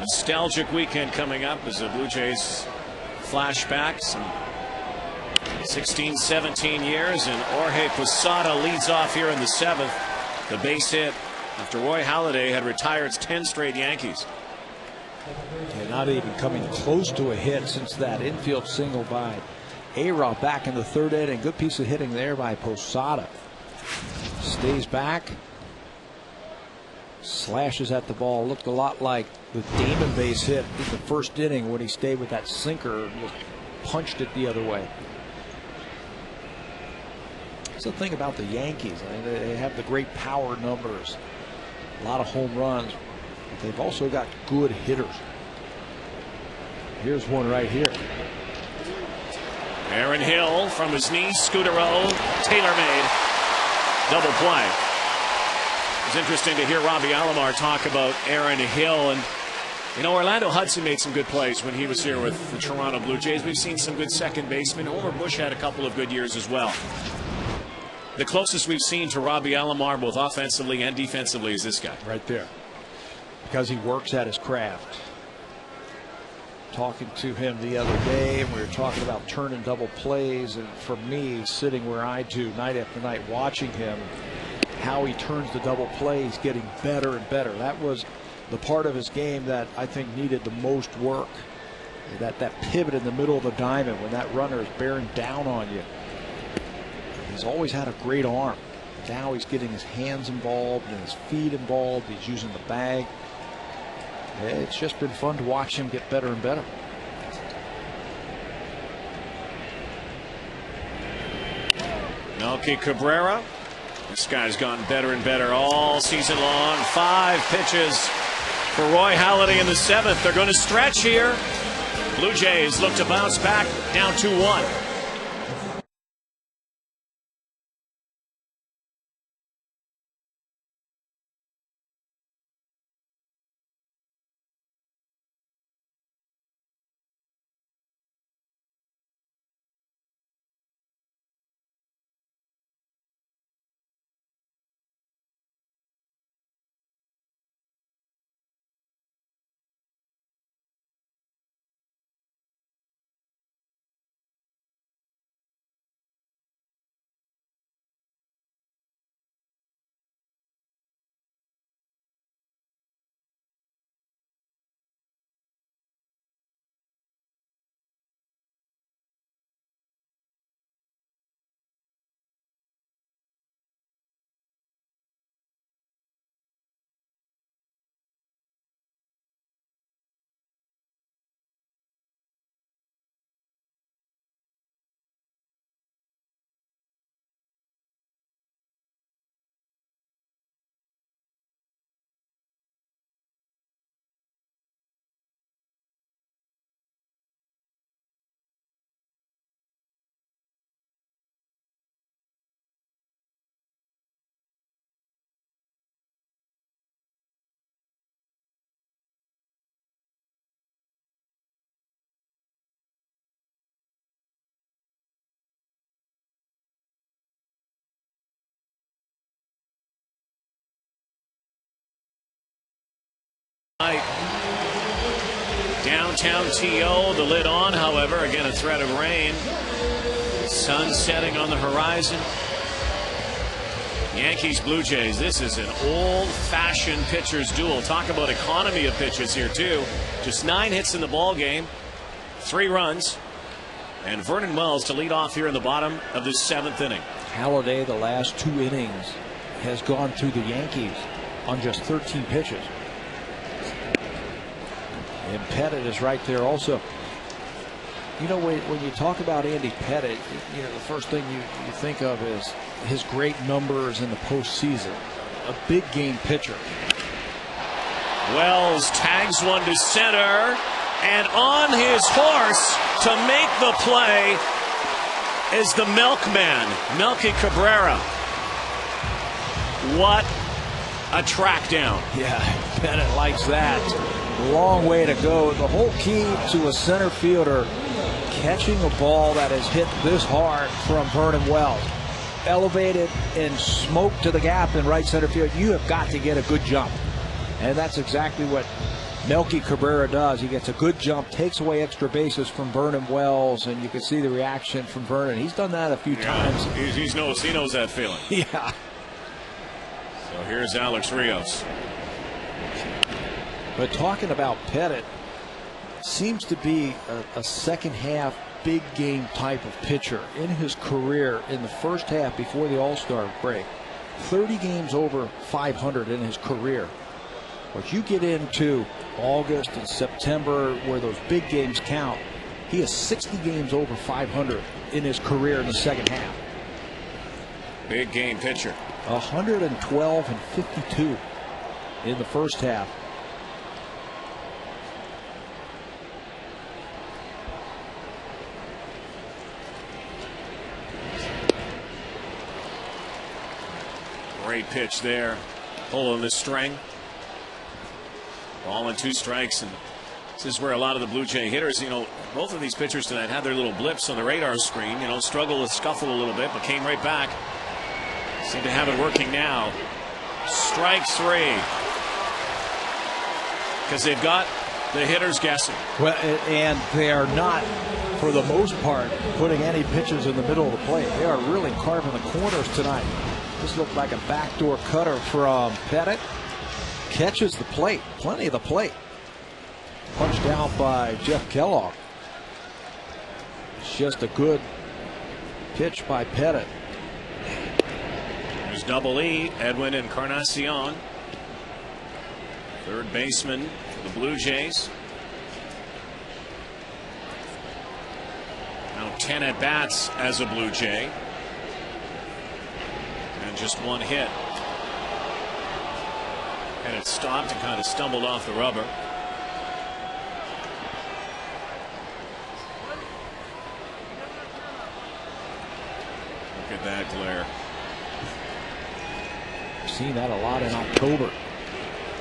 nostalgic weekend coming up as the Blue Jays flashback some 16, 17 years, and Jorge Posada leads off here in the 7th. The base hit after Roy Halladay had retired 10 straight Yankees. Yeah, not even coming close to a hit since that infield single by A-Rod back in the 3rd inning. Good piece of hitting there by Posada. Stays back. Slashes at the ball. Looked a lot like the Damon base hit in the 1st inning when he stayed with that sinker and just punched it the other way. That's the thing about the Yankees. I mean, they have the great power numbers, a lot of home runs, but they've also got good hitters. Here's one right here. Aaron Hill from his knee, Scudero, tailor-made double play. It's interesting to hear Robbie Alomar talk about Aaron Hill. And, you know, Orlando Hudson made some good plays when he was here with the Toronto Blue Jays. We've seen some good second basemen. Homer Bush had a couple of good years as well. The closest we've seen to Robbie Alomar, both offensively and defensively, is this guy. Right there. Because he works at his craft. Talking to him the other day, and we were talking about turning double plays. And for me, sitting where I do night after night, watching him, how he turns the double play, he's getting better and better. That was the part of his game that I think needed the most work. That pivot in the middle of the diamond when that runner is bearing down on you. He's always had a great arm. Now he's getting his hands involved and his feet involved. He's using the bag. It's just been fun to watch him get better and better. Melky Cabrera. This guy's gotten better and better all season long. 5 pitches for Roy Halladay in the 7th. They're going to stretch here. Blue Jays look to bounce back, down 2-1. Downtown TO, the lid on, however, again a threat of rain. Sun setting on the horizon. Yankees, Blue Jays, this is an old-fashioned pitcher's duel. Talk about economy of pitches here, too. Just 9 hits in the ball game, 3 runs, and Vernon Wells to lead off here in the bottom of the 7th inning. Halladay, the last 2 innings, has gone through the Yankees on just 13 pitches. And Pettit is right there also. You know, when you talk about Andy Pettit, you know, the first thing you think of is his great numbers in the postseason. A big game pitcher. Wells tags one to center. And on his horse to make the play is the milkman, Melky Cabrera. What a track down. Yeah, Bennett likes that. Long way to go. The whole key to a center fielder catching a ball that is hit this hard from Vernon Wells, elevated and smoked to the gap in right center field, you have got to get a good jump. And that's exactly what Melky Cabrera does. He gets a good jump, takes away extra bases from Vernon Wells, and you can see the reaction from Vernon. He's done that a few times. He knows that feeling. Yeah. So here's Alex Rios. But talking about Pettit, seems to be a second half big game type of pitcher in his career. In the first half before the All-Star break, 30 games over 500 in his career. But you get into August and September where those big games count, he has 60 games over 500 in his career in the second half. Big game pitcher. 112 and 52 in the first half. Great pitch there, pulling the string. Ball and 2 strikes, and this is where a lot of the Blue Jay hitters, both of these pitchers tonight had their little blips on the radar screen, struggle to scuffle a little bit, but came right back. Seem to have it working now. Strike 3. Because they've got the hitters guessing. Well, and they are not, for the most part, putting any pitches in the middle of the plate. They are really carving the corners tonight. This looked like a backdoor cutter from Pettit. Catches the plate, plenty of the plate. Punched out by Jeff Kellogg. It's just a good pitch by Pettit. There's Double E, Edwin Encarnacion, third baseman for the Blue Jays. Now 10 at bats as a Blue Jay. And just 1 hit. And it stopped and kind of stumbled off the rubber. Look at that glare. I've seen that a lot in October.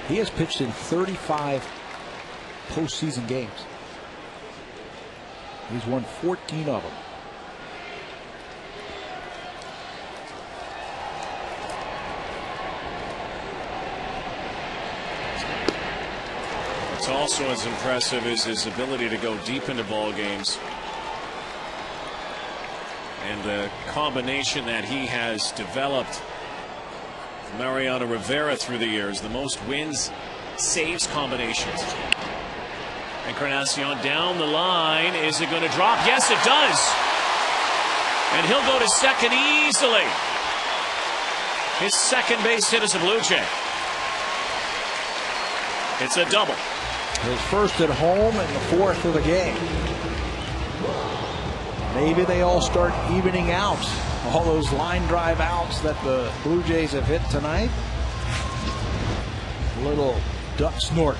He has pitched in 35 postseason games. He's won 14 of them. What's also as impressive is his ability to go deep into ball games. And the combination that he has developed with Mariano Rivera through the years, the most wins, saves combinations. Encarnacion down the line. Is it going to drop? Yes, it does. And he'll go to second easily. His second base hit as a Blue Jay. It's a double. His first at home and the 4th of the game. Maybe they all start evening out. All those line drive outs that the Blue Jays have hit tonight. Little duck snort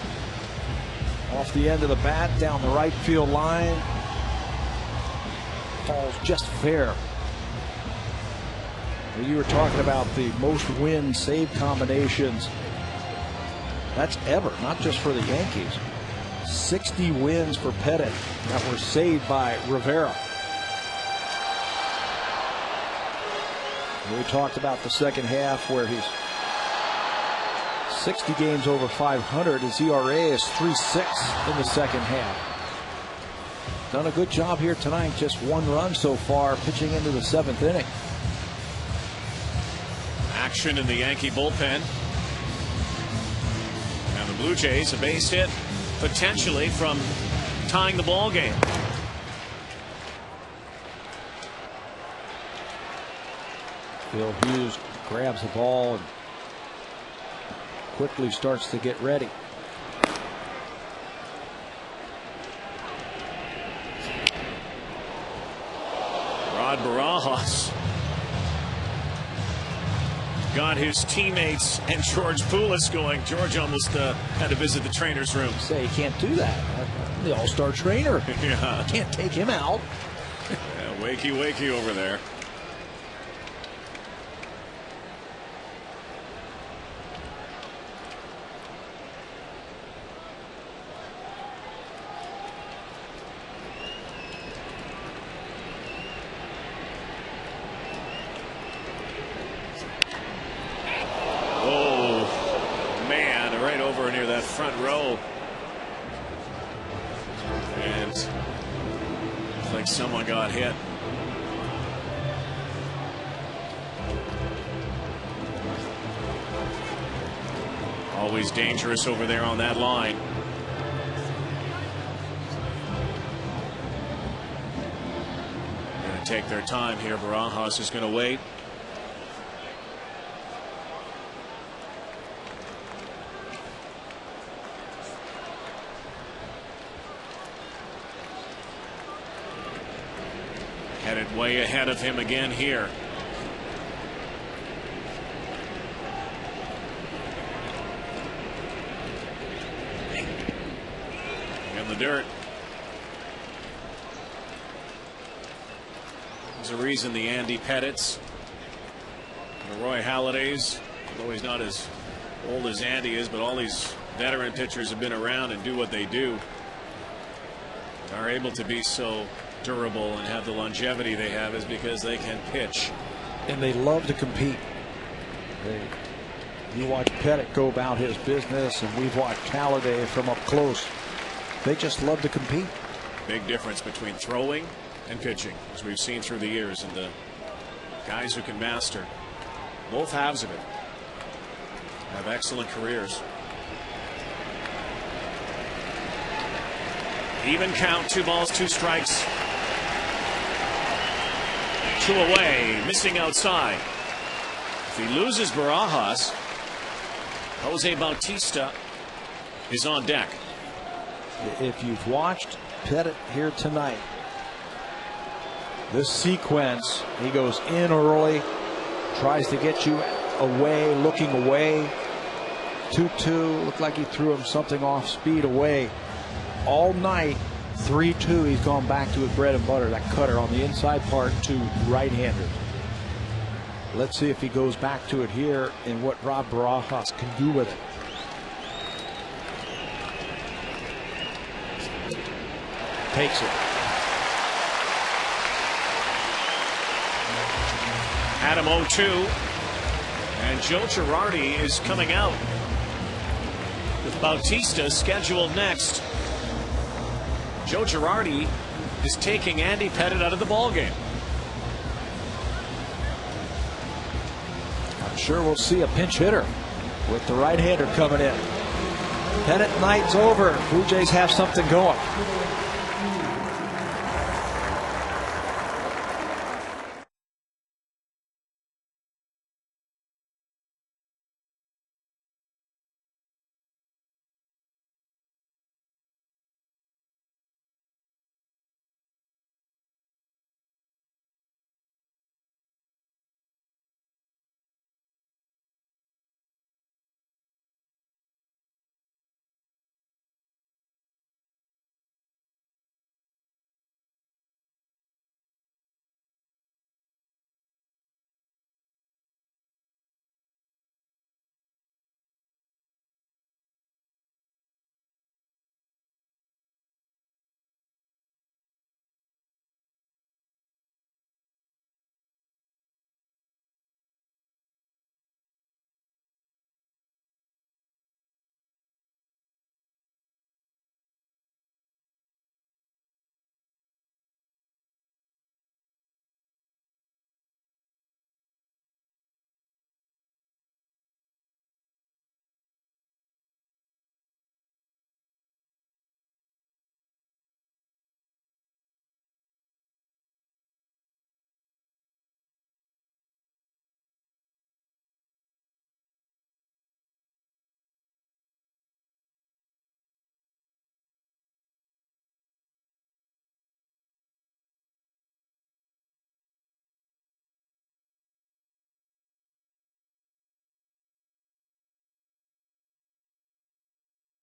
off the end of the bat down the right field line. Falls just fair. You were talking about the most win save combinations. That's ever, not just for the Yankees. 60 wins for Pettit that were saved by Rivera. We talked about the second half where he's 60 games over 500. His ERA is 3.6 in the second half. Done a good job here tonight. Just 1 run so far, pitching into the 7th inning. Action in the Yankee bullpen. And the Blue Jays, a base hit potentially from tying the ball game. Phil Hughes grabs the ball and quickly starts to get ready. Rod Barajas got his teammates and George Poulis going. George almost had to visit the trainer's room. Say you can't do that. The all-star trainer. Yeah. Can't take him out. Yeah, wakey over there. Right over near that front row, and it's like someone got hit. Always dangerous over there on that line. Going to take their time here. Barajas is going to wait. Headed way ahead of him again here. In the dirt. There's a reason the Andy Pettits, the Roy Halladay's, although he's not as old as Andy is, but all these veteran pitchers have been around and do what they do, are able to be so durable and have the longevity they have, is because they can pitch. And they love to compete. You watch Pettit go about his business, and we've watched Halladay from up close. They just love to compete. Big difference between throwing and pitching, as we've seen through the years, and the guys who can master both halves of it have excellent careers. Even count, 2 balls, 2 strikes. 2 away, missing outside. If he loses Barajas, Jose Bautista is on deck. If you've watched Pettit here tonight, this sequence, he goes in early, tries to get you away, looking away. 2-2, looked like he threw him something off speed away. All night, 3-2, he's gone back to his bread and butter, that cutter on the inside part to right-handers. Let's see if he goes back to it here and what Rob Barajas can do with it. Takes it. Adam 0-2, and Joe Girardi is coming out with Bautista scheduled next. Joe Girardi is taking Andy Pettit out of the ballgame. I'm sure we'll see a pinch hitter with the right-hander coming in. Pettit night's over. Blue Jays have something going.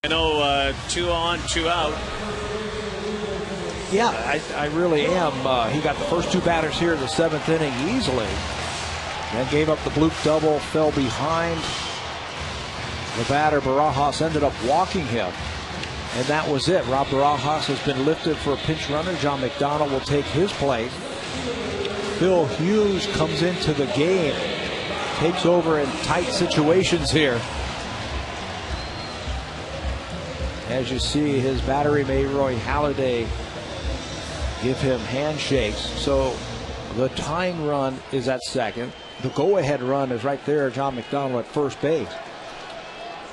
I know 2 on, 2 out. Yeah, I really am. He got the first 2 batters here in the 7th inning easily. Then gave up the bloop double, fell behind. The batter, Barajas, ended up walking him. And that was it. Rob Barajas has been lifted for a pinch runner. John McDonald will take his place. Phil Hughes comes into the game. Takes over in tight situations here. As you see, his battery mate, Roy Halladay, give him handshakes. So the tying run is at second. The go-ahead run is right there, John McDonald at first base.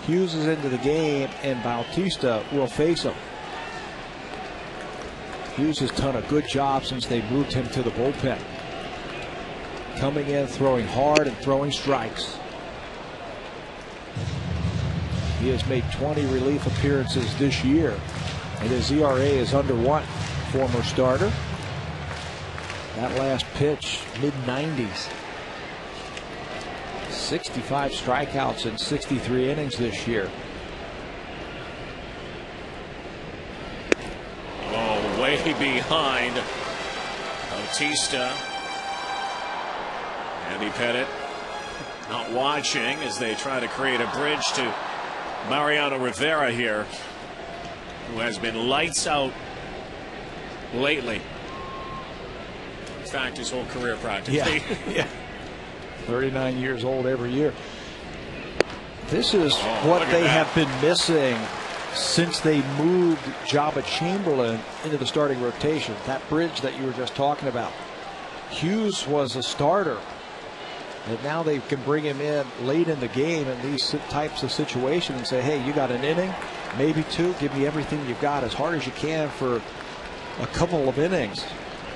Hughes is into the game, and Bautista will face him. Hughes has done a good job since they moved him to the bullpen. Coming in, throwing hard and throwing strikes. He has made 20 relief appearances this year, and his ERA is under 1. Former starter. That last pitch, mid-90s. 65 strikeouts in 63 innings this year. Oh, way behind Bautista. Andy Pettit not watching as they try to create a bridge to Mariano Rivera here, who has been lights out lately. In fact, his whole career practically. Yeah. 39 years old every year. This is what they have been missing since they moved Jabba Chamberlain into the starting rotation. That bridge that you were just talking about. Hughes was a starter, and now they can bring him in late in the game in these types of situations and say, hey, you got an inning, maybe 2, give me everything you've got as hard as you can for a couple of innings,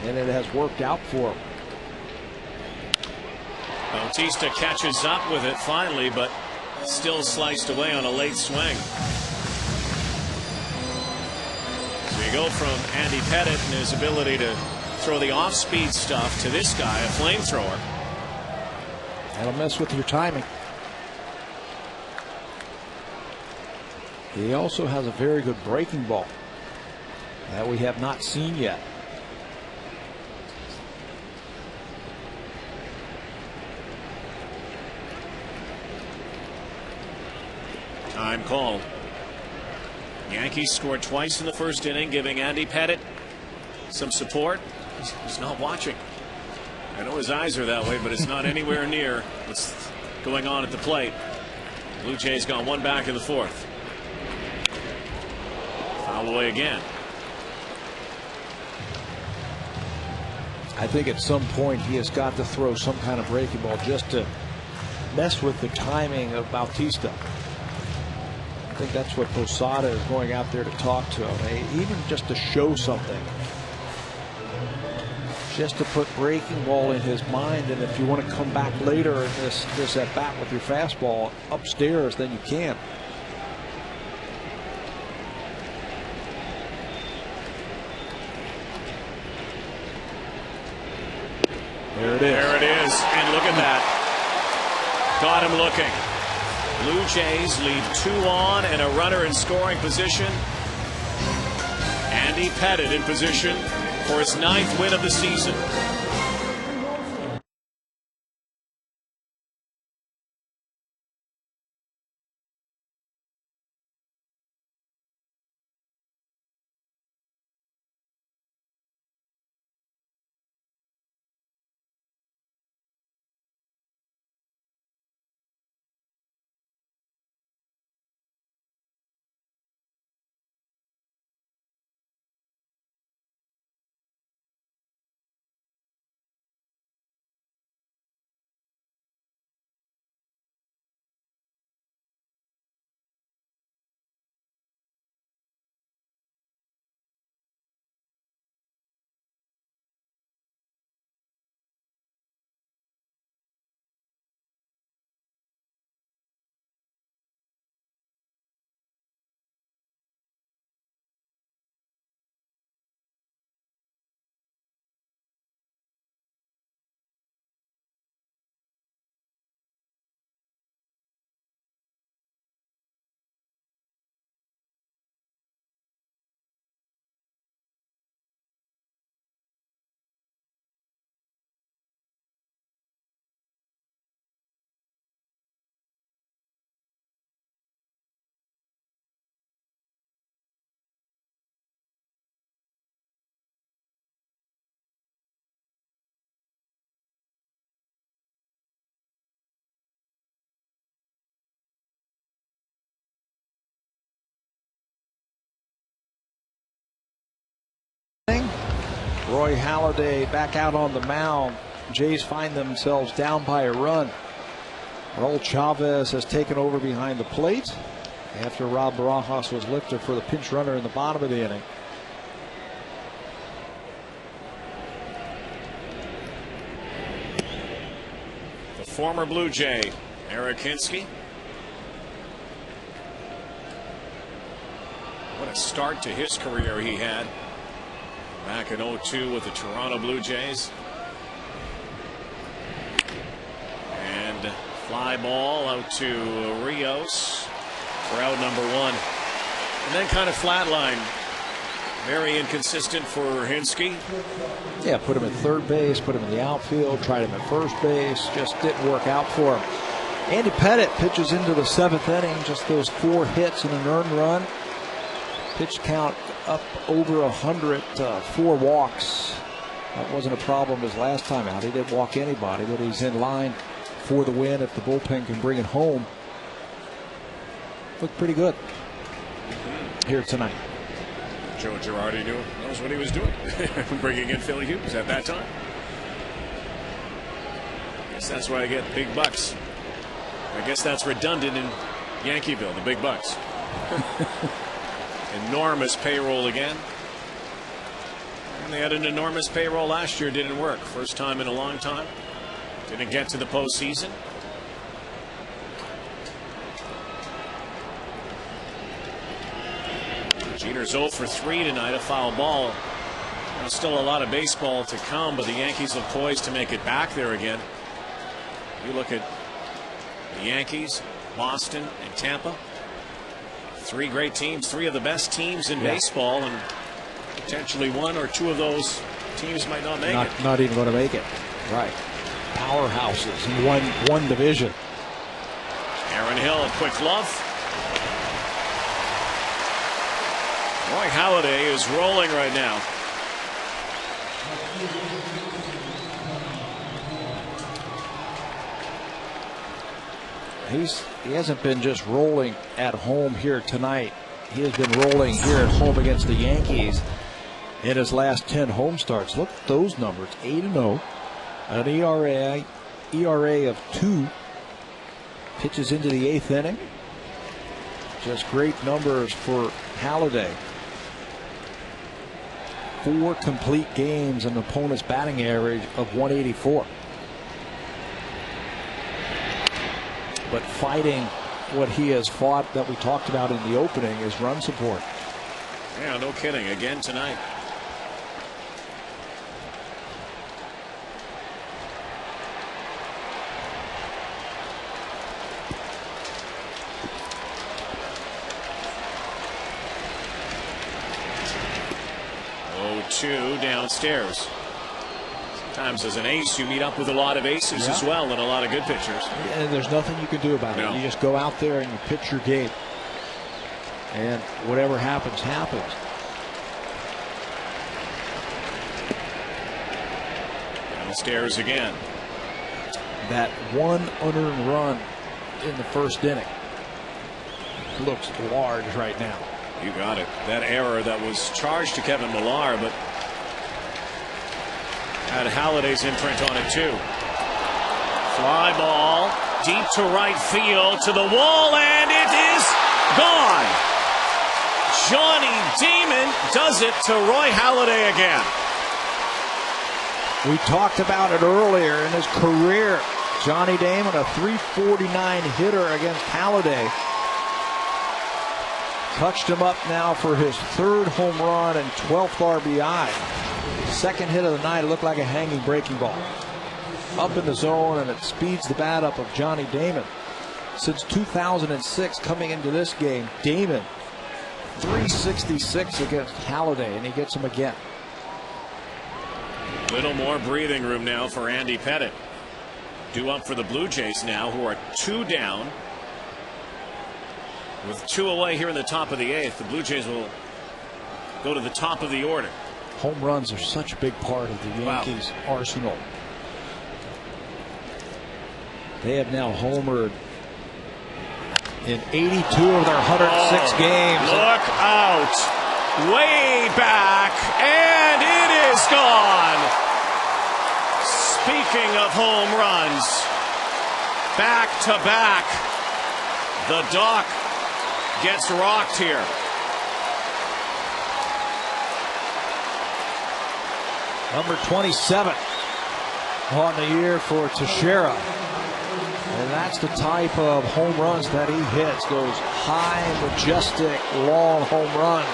and it has worked out for him. Bautista catches up with it finally, but still sliced away on a late swing. So you go from Andy Pettit and his ability to throw the off-speed stuff to this guy, a flamethrower. That'll mess with your timing. He also has a very good breaking ball that we have not seen yet. Time called. Yankees scored twice in the first inning, giving Andy Pettit some support. He's not watching. I know his eyes are that way, but it's not anywhere near what's going on at the plate. Blue Jays gone 1 back in the 4th. Foul away again. I think at some point he has got to throw some kind of breaking ball just to mess with the timing of Bautista. I think that's what Posada is going out there to talk to him, even just to show something, just to put breaking ball in his mind. And if you want to come back later in this at bat with your fastball upstairs, then you can. There it is. There it is, and look at that. Got him looking. Blue Jays leave 2 on and a runner in scoring position. Andy Pettit in position for his 9th win of the season. Roy Halladay back out on the mound. Jays find themselves down by a run. Raul Chavez has taken over behind the plate after Rob Barajas was lifted for the pinch runner in the bottom of the inning. The former Blue Jay, Eric Hinske. What a start to his career he had back in '02 with the Toronto Blue Jays. And fly ball out to Rios for out number 1. And then kind of flatline. Very inconsistent for Hinske. Yeah, put him at third base, put him in the outfield, tried him at first base, just didn't work out for him. Andy Pettitte pitches into the 7th inning, just those 4 hits and an earned run. Pitch count up over 100, 4 walks. That wasn't a problem his last time out. He didn't walk anybody, but he's in line for the win if the bullpen can bring it home. Looked pretty good here tonight. Joe Girardi knows what he was doing, bringing in Phil Hughes at that time. I guess that's why I get big bucks. I guess that's redundant in Yankeeville, the big bucks. Enormous payroll again. And they had an enormous payroll last year. Didn't work. First time in a long time. Didn't get to the postseason. Jeter's 0 for 3 tonight, a foul ball. There's still a lot of baseball to come, but the Yankees are poised to make it back there again. You look at the Yankees, Boston, and Tampa. 3 great teams, 3 of the best teams in baseball, and potentially 1 or 2 of those teams might not make it. Not even going to make it. Right. Powerhouses in one division. Aaron Hill, a quick glove. Roy Halladay is rolling right now. He hasn't been just rolling at home here tonight. He has been rolling here at home against the Yankees in his last 10 home starts. Look at those numbers: 8-0, an ERA of 2. Pitches into the 8th inning. Just great numbers for Halladay. 4 complete games, an opponent's batting average of 184. But fighting what he has fought that we talked about in the opening is run support. Yeah, no kidding. Again tonight. Two downstairs. Sometimes as an ace you meet up with a lot of aces as well, and a lot of good pitchers. And there's nothing you can do about it. You just go out there and you pitch your game, and whatever happens, happens. Downstairs again. That 1 unearned run in the 1st inning looks large right now. You got it. That error that was charged to Kevin Millar, but had Halladay's imprint on it too. Fly ball deep to right field, to the wall, and it is gone. Johnny Damon does it to Roy Halladay again. We talked about it earlier in his career. Johnny Damon, a .349 hitter against Halladay. Touched him up now for his 3rd home run and 12th RBI. 2nd hit of the night. It looked like a hanging breaking ball. Up in the zone, and it speeds the bat up of Johnny Damon. Since 2006, coming into this game, Damon .366 against Halladay, and he gets him again. Little more breathing room now for Andy Pettitte. Due up for the Blue Jays now, who are 2 down. With 2 away here in the top of the 8th, the Blue Jays will go to the top of the order. Home runs are such a big part of the Yankees' arsenal. They have now homered in 82 of their 106 games. Look out. Way back. And it is It's gone. Speaking of home runs, back to back. The Doc gets rocked here. Number 27 on the year for Teixeira. And that's the type of home runs that he hits. Those high, majestic, long home runs.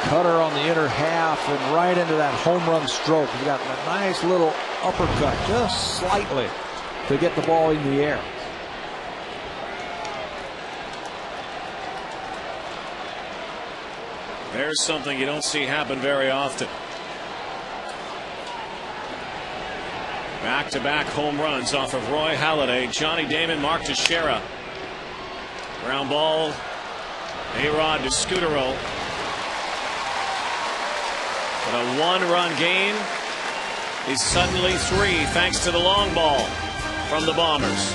Cutter on the inner half and right into that home run stroke. He's got a nice little uppercut, just slightly, to get the ball in the air. There's something you don't see happen very often. Back-to-back home runs off of Roy Halladay, Johnny Damon, Mark Teixeira. Ground ball, A-Rod to Scutaro. But a one-run game is suddenly 3 thanks to the long ball from the Bombers.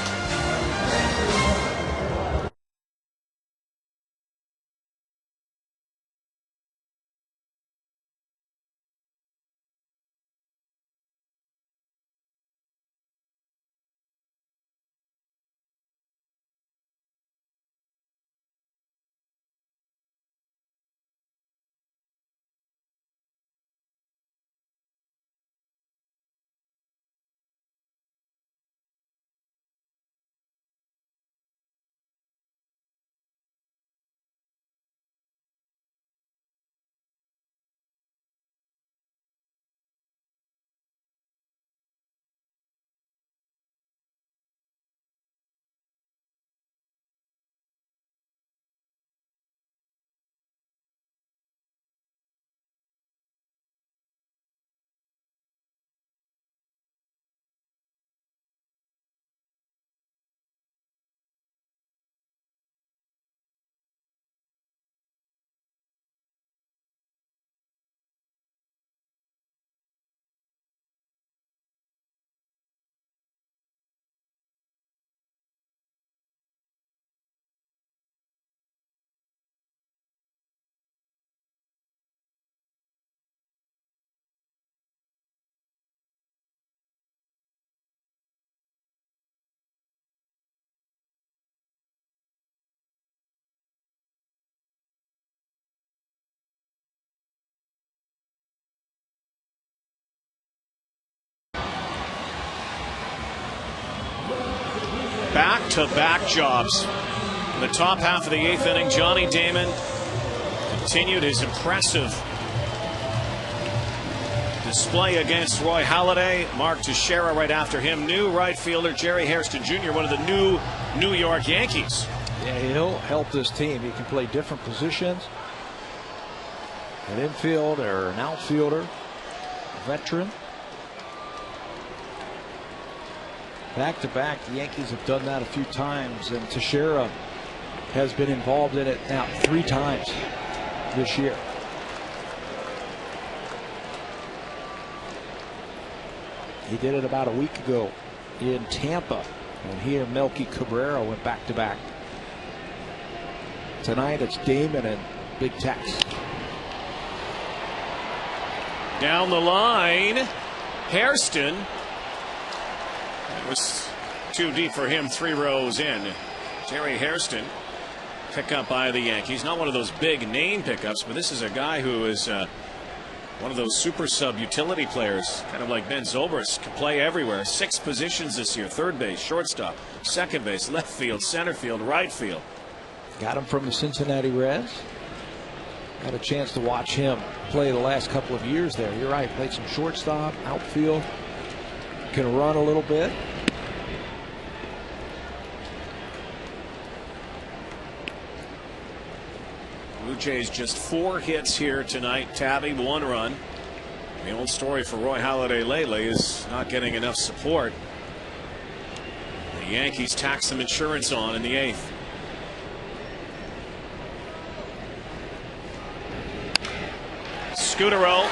Back-to-back jobs. In the top half of the 8th inning, Johnny Damon continued his impressive display against Roy Halladay. Mark Teixeira right after him. New right fielder Jerry Hairston Jr., one of the new New York Yankees. Yeah, he'll help this team. He can play different positions. An infield or an outfielder. A veteran. Back-to-back, the Yankees have done that a few times, and Teixeira has been involved in it now 3 times this year. He did it about a week ago in Tampa, and he and Melky Cabrera went back-to-back. Tonight it's Damon and Big Tex. Down the line, Hairston. It was too deep for him, 3 rows in. Jerry Hairston, pick up by the Yankees. Not one of those big name pickups, but this is a guy who is one of those super sub utility players, kind of like Ben Zobrist, can play everywhere. 6 positions this year: third base, shortstop, second base, left field, center field, right field. Got him from the Cincinnati Reds. Had a chance to watch him play the last couple of years there. You're right, played some shortstop, outfield, can run a little bit. Blue Jays just 4 hits here tonight. Tabby, 1 run. The old story for Roy Halladay lately is not getting enough support. The Yankees tack some insurance on in the 8th. Scutaro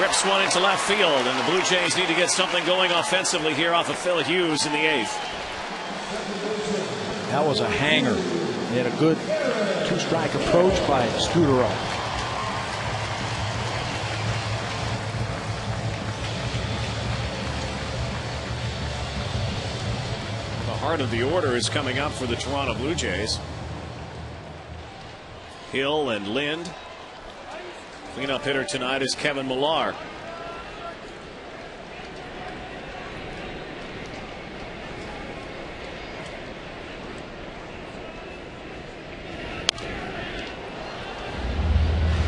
rips one into left field, and the Blue Jays need to get something going offensively here off of Phil Hughes in the 8th. That was a hanger. He had a good 2-strike approach by Scutaro. start of the order is coming up for the Toronto Blue Jays. Hill and Lind. Cleanup hitter tonight is Kevin Millar.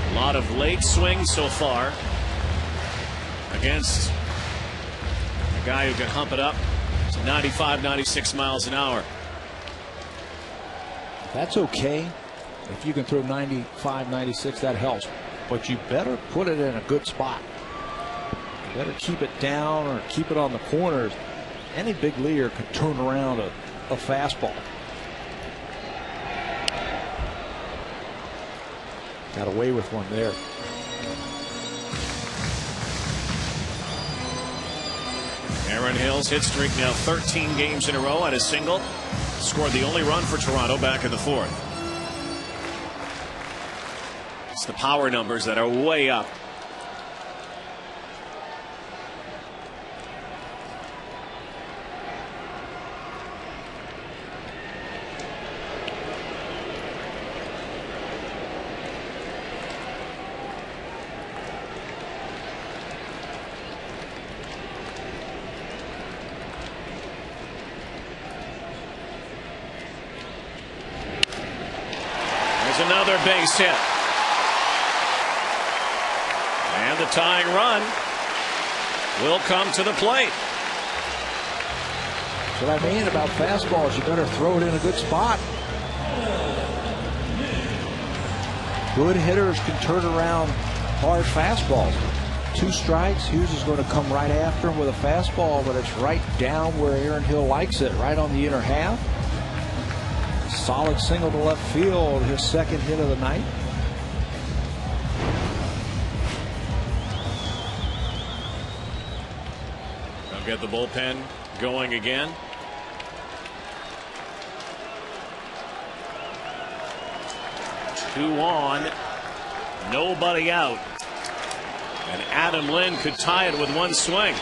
A lot of late swings so far against a guy who can hump it up to 95, 96 miles an hour. That's okay. If you can throw 95, 96, that helps. But you better put it in a good spot. You better keep it down or keep it on the corners. Any big leaguer can turn around a fastball. Got away with one there. Aaron Hill's hit streak now 13 games in a row at a single. Scored the only run for Toronto back in the fourth. It's the power numbers that are way up. There's another base hit. And the tying run will come to the plate. That's what I mean about fastballs. You better throw it in a good spot. Good hitters can turn around hard fastballs. 2 strikes. Hughes is going to come right after him with a fastball, but it's right down where Aaron Hill likes it, right on the inner half. Solid single to left field, his second hit of the night. They'll get the bullpen going again. Two on, nobody out. And Adam Lind could tie it with one swing.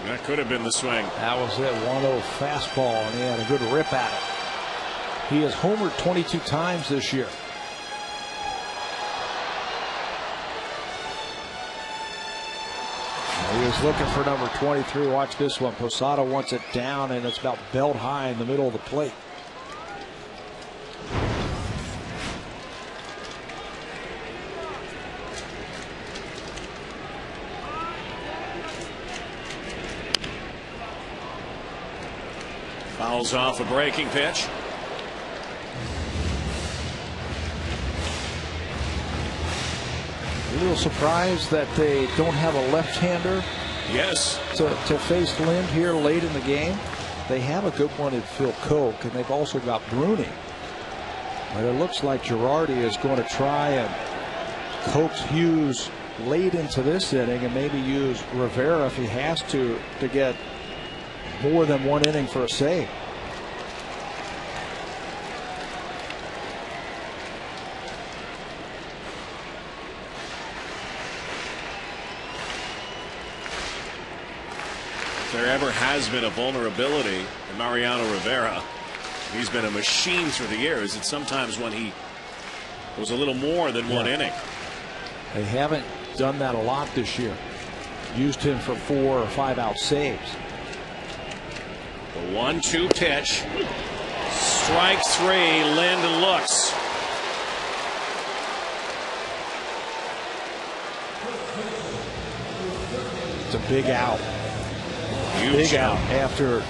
That could have been the swing. That was it. 1-0 fastball, and he had a good rip at it. He has homered 22 times this year. He was looking for number 23. Watch this one. Posada wants it down, and it's about belt high in the middle of the plate. Fouls off a breaking pitch. A little surprised that they don't have a left-hander. Yes. To face Lind here late in the game. They have a good one in Phil Koch, and they've also got Bruni. But it looks like Girardi is going to try and coax Hughes late into this inning, and maybe use Rivera if he has to get more than one inning for a save. If there ever has been a vulnerability in Mariano Rivera, he's been a machine through the years. It's sometimes when he was a little more than one inning. They haven't done that a lot this year. Used him for 4 or 5 out saves. The 1-2 pitch. Strike 3. Lind looks. It's a big out. Huge Big out after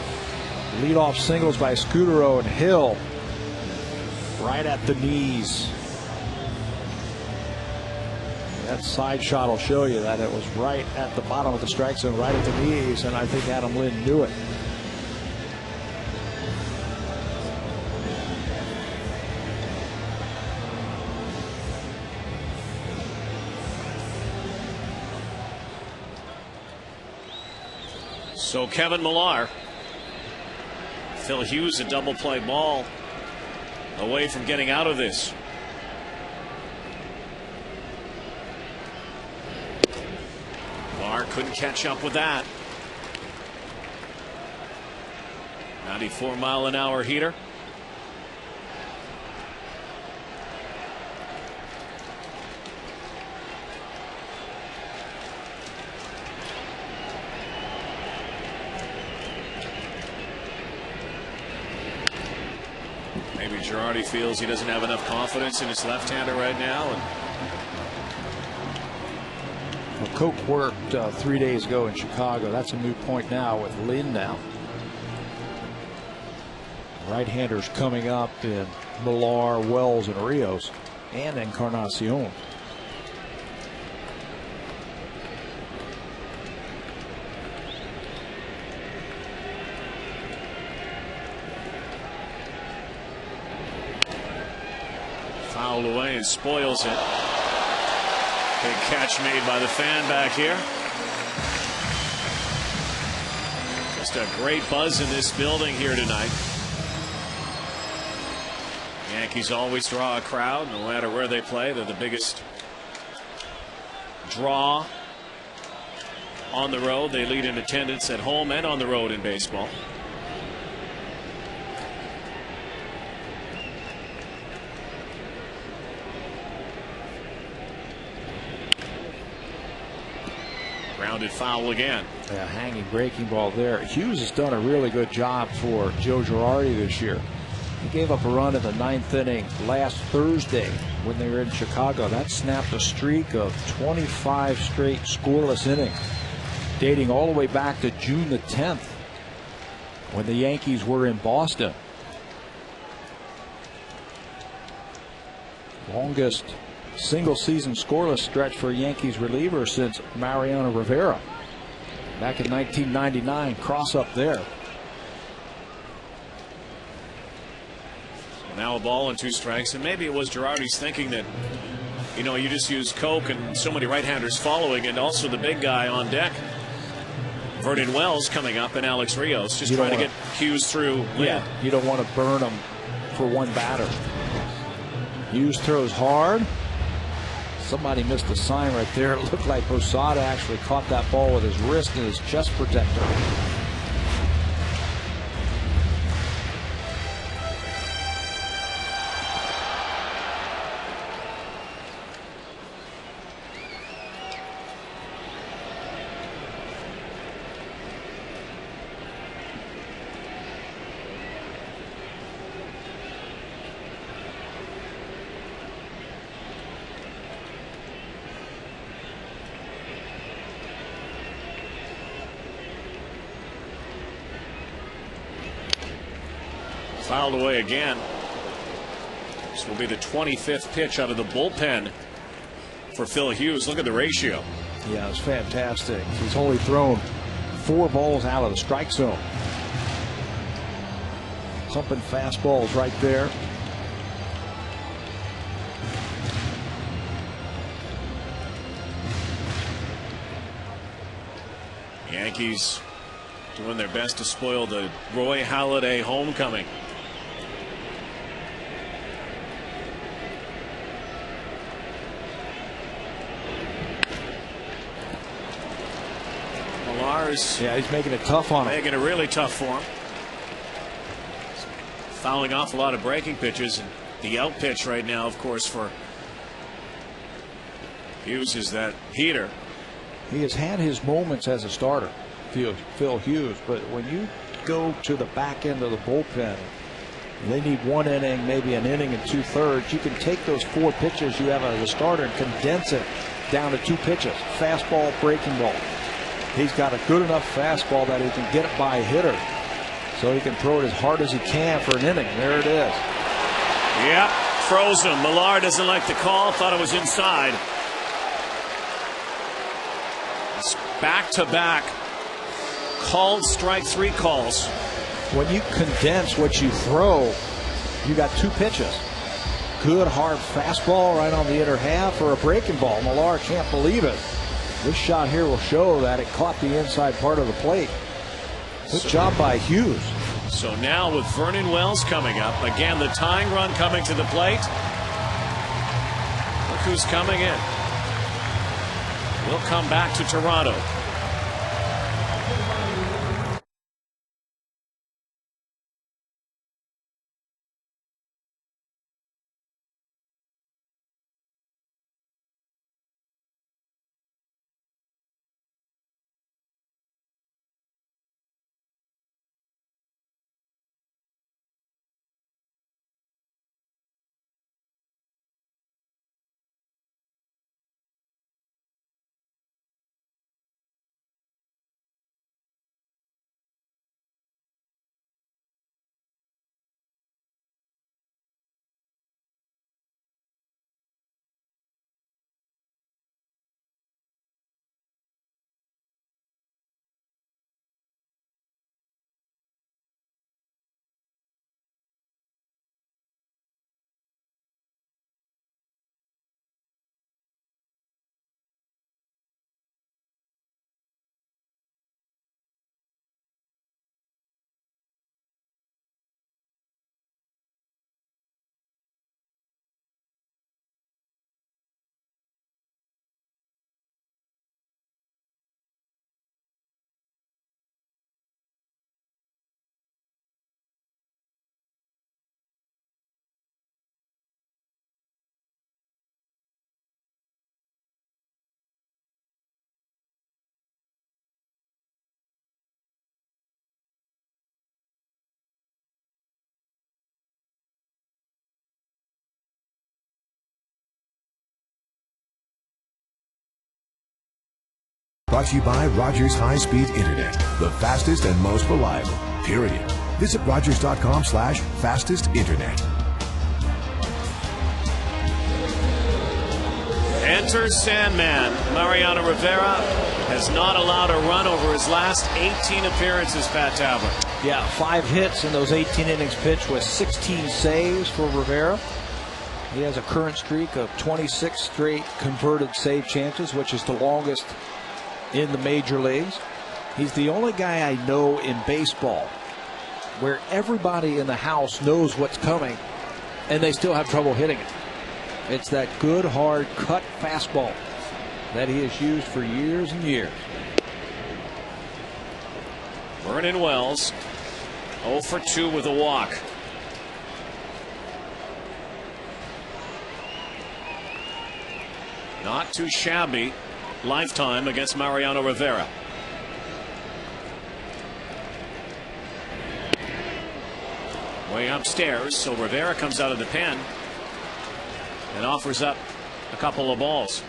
leadoff singles by Scudero and Hill. Right at the knees. That side shot will show you that it was right at the bottom of the strike zone, right at the knees, and I think Adam Lind knew it. So Kevin Millar. Phil Hughes, a double play ball away from getting out of this. Millar couldn't catch up with that. 94-mile-an-hour heater. Maybe Girardi feels he doesn't have enough confidence in his left-hander right now. Well, Coke worked 3 days ago in Chicago. That's a new point now with Lynn now. Right-handers coming up in Millar, Wells, and Rios, and Encarnacion. Fouled away and spoils it. Big catch made by the fan back here. Just a great buzz in this building here tonight. Yankees always draw a crowd no matter where they play. They're the biggest draw on the road. They lead in attendance at home and on the road in baseball. Grounded foul again. Yeah, hanging breaking ball there. Hughes has done a really good job for Joe Girardi this year. He gave up a run in the 9th inning last Thursday when they were in Chicago. That snapped a streak of 25 straight scoreless innings, dating all the way back to June the 10th when the Yankees were in Boston. Longest single season scoreless stretch for a Yankees reliever since Mariano Rivera back in 1999. Cross up there. Now a ball and 2 strikes, and maybe it was Girardi's thinking that, you know, you just use Coke and so many right-handers following, and also the big guy on deck, Vernon Wells, coming up, and Alex Rios, just trying to get Hughes through. Yeah, you don't want to burn them for one batter. Hughes throws hard. Somebody missed a sign right there. It looked like Posada actually caught that ball with his wrist and his chest protector. Fouled away again. This will be the 25th pitch out of the bullpen for Phil Hughes. Look at the ratio. Yeah, it's fantastic. He's only thrown 4 balls out of the strike zone. Pumping fastballs right there. Yankees doing their best to spoil the Roy Halladay homecoming. Millar's, yeah, he's making it tough on him. Making it really tough for him. Fouling off a lot of breaking pitches, and the out pitch right now, of course, for Hughes is that heater. He has had his moments as a starter, Phil Hughes, but when you go to the back end of the bullpen, they need 1 inning, maybe an inning and 2/3. You can take those 4 pitches you have as a starter and condense it down to 2 pitches. Fastball, breaking ball. He's got a good enough fastball that he can get it by a hitter, so he can throw it as hard as he can for an inning. There it is. Yep, froze him. Millar doesn't like the call. Thought it was inside. It's back-to-back called strike 3 calls. When you condense what you throw, you got 2 pitches. Good hard fastball right on the inner half or a breaking ball. Millar can't believe it. This shot here will show that it caught the inside part of the plate. Good job by Hughes. So now with Vernon Wells coming up, again the tying run coming to the plate. Look who's coming in. We'll come back to Toronto. Brought to you by Rogers High Speed Internet, the fastest and most reliable, period. Visit Rogers.com/fastest internet. Enter Sandman. Mariano Rivera has not allowed a run over his last 18 appearances, Pat Talbot. Yeah, 5 hits in those 18 innings pitched with 16 saves for Rivera. He has a current streak of 26 straight converted save chances, which is the longest in the major leagues. He's the only guy I know in baseball where everybody in the house knows what's coming and they still have trouble hitting it. It's that good, hard, cut fastball that he has used for years and years. Vernon Wells 0 for 2 with a walk. Not too shabby lifetime against Mariano Rivera. Way upstairs, so Rivera comes out of the pen and offers up a couple of balls.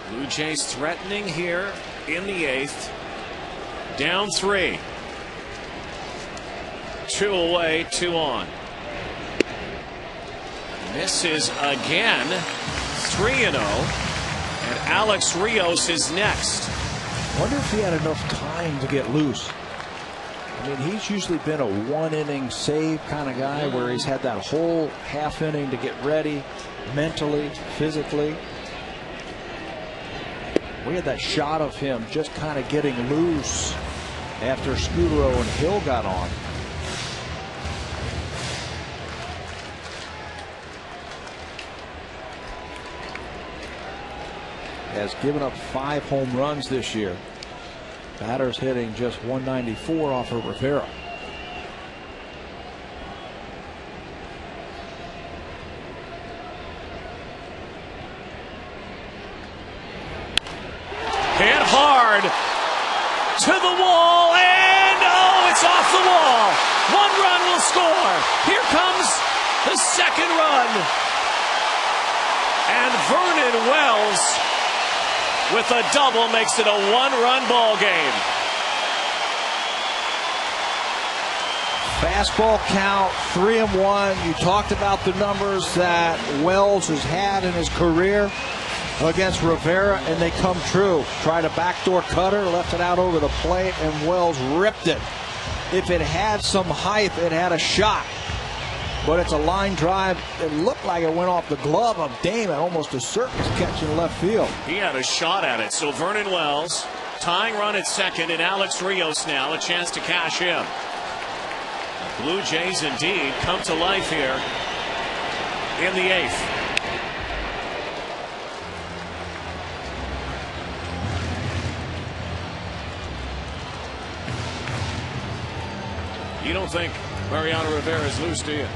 Blue Jays threatening here in the 8th. Down 3. 2 away, 2 on. Misses again. 3-0. And Alex Rios is next. Wonder if he had enough time to get loose. I mean, he's usually been a 1-inning save kind of guy where he's had that whole half inning to get ready mentally, physically. We had that shot of him just kind of getting loose after Scudero and Hill got on. Has given up 5 home runs this year. Batters hitting just 194 off of Rivera. Hit hard to the wall, and oh, it's off the wall. 1 run will score. Here comes the 2nd run. And Vernon Wells with a double makes it a 1-run ball game. Fastball count 3-1. You talked about the numbers that Wells has had in his career against Rivera, and they come true. Tried a backdoor cutter, left it out over the plate, and Wells ripped it. If it had some hype, it had a shot. but it's a line drive. It looked like it went off the glove of Damon, almost a circus catch in left field. He had a shot at it. So Vernon Wells, tying run at second, and Alex Rios now a chance to cash in. The Blue Jays indeed come to life here in the 8th. You don't think Mariano Rivera is loose, do you?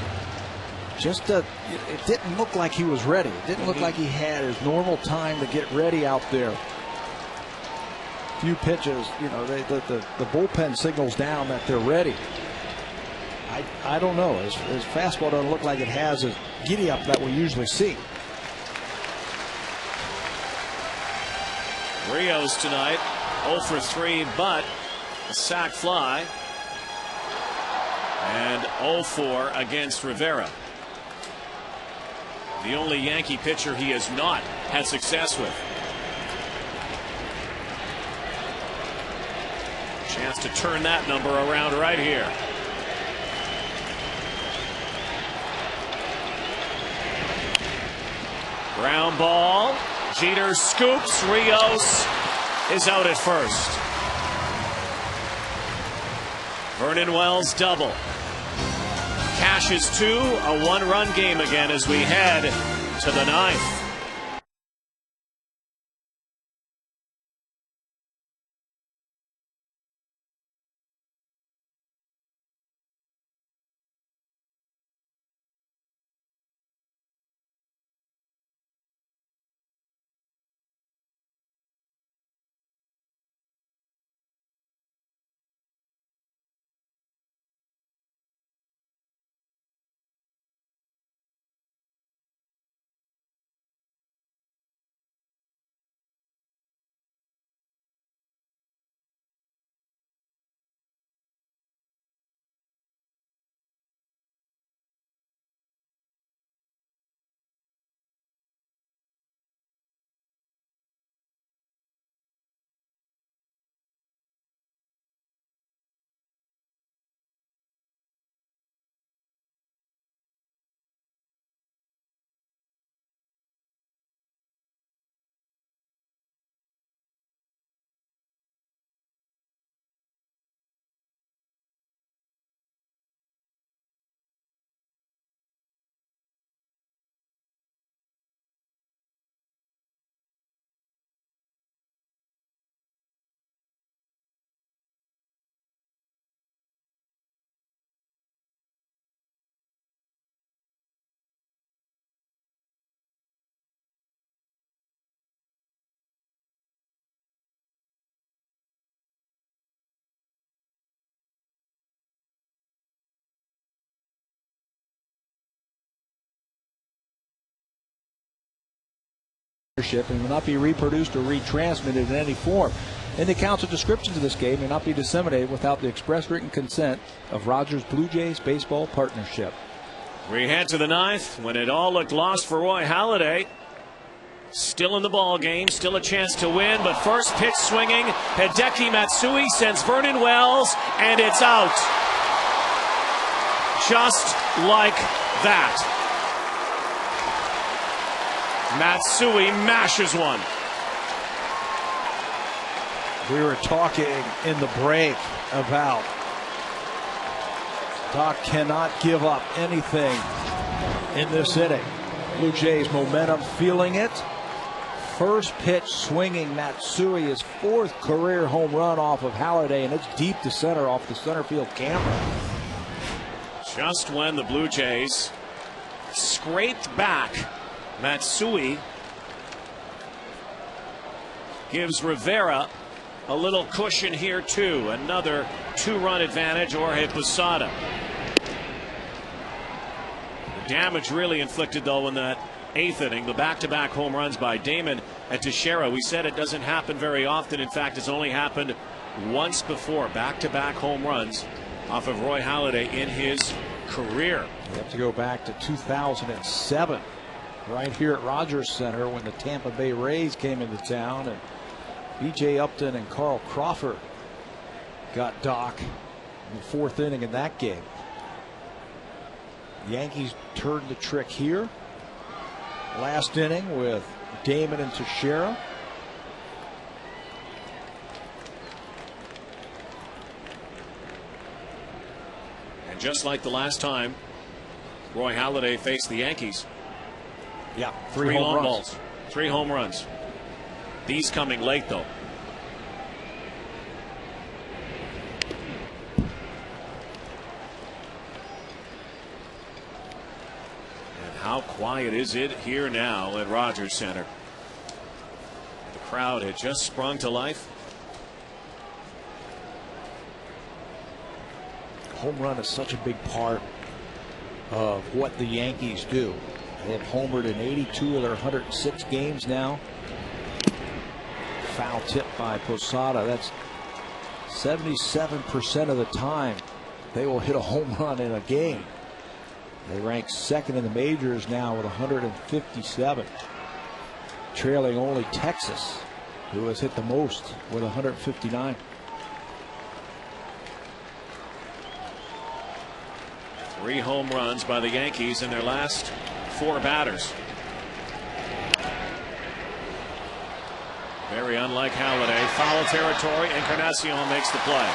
Just it didn't look like he was ready. It didn't look like he had his normal time to get ready out there. Few pitches, you know, the bullpen signals down that they're ready. I don't know. His fastball doesn't look like it has his giddy up that we usually see. Rios tonight 0 for 3, but a sac fly. And 0-4 against Rivera. The only Yankee pitcher he has not had success with. Chance to turn that number around right here. Ground ball. Jeter scoops. Rios is out at first. Vernon Wells double. Cashes 2, a 1-run game again as we head to the 9th. And will not be reproduced or retransmitted in any form. Any accounts or descriptions of this game may not be disseminated without the express written consent of Rogers Blue Jays Baseball Partnership. We head to the 9th when it all looked lost for Roy Halladay. Still in the ball game, still a chance to win, but first pitch swinging. Hideki Matsui sends Vernon Wells, and it's out. Just like that. Matsui mashes one. We were talking in the break about Doc cannot give up anything in this inning. Blue Jays momentum, feeling it. First pitch swinging Matsui, his 4th career home run off of Halladay, and it's deep to center off the center field camera. Just when the Blue Jays scraped back, Matsui gives Rivera a little cushion here too. Another 2-run advantage. Jorge Posada. The damage really inflicted though in that 8th inning. The back-to-back home runs by Damon and Teixeira. We said it doesn't happen very often. In fact, it's only happened once before. Back-to-back home runs off of Roy Halladay in his career. You have to go back to 2007. Right here at Rogers Center when the Tampa Bay Rays came into town, and B.J. Upton and Carl Crawford got Doc in the 4th inning in that game. Yankees turned the trick here. Last inning with Damon and Teixeira. And just like the last time Roy Halladay faced the Yankees. Yeah, three long balls, 3 home runs. These coming late, though. And how quiet is it here now at Rogers Center? The crowd had just sprung to life. Home run is such a big part of what the Yankees do. They have homered in 82 of their 106 games now. Foul tip by Posada. That's 77% of the time they will hit a home run in a game. They rank second in the majors now with 157, trailing only Texas, who has hit the most with 159. Three home runs by the Yankees in their last 4 batters. Very unlike Halladay. Foul territory. Encarnacion makes the play.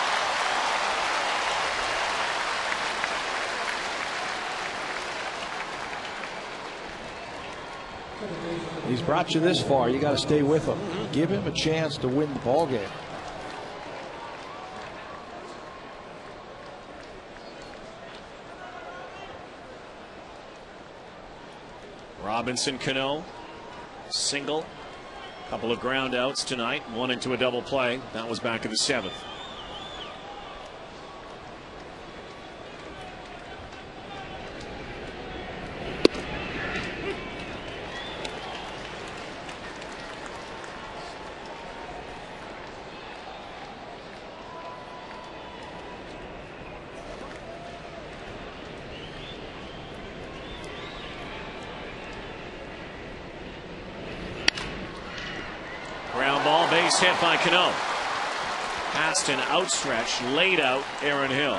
He's brought you this far. You got to stay with him. Give him a chance to win the ball game. Robinson Cano, single, couple of ground outs tonight, one into a double play. That was back in the 7th. Base hit by Cano. Past an outstretch, laid out Aaron Hill.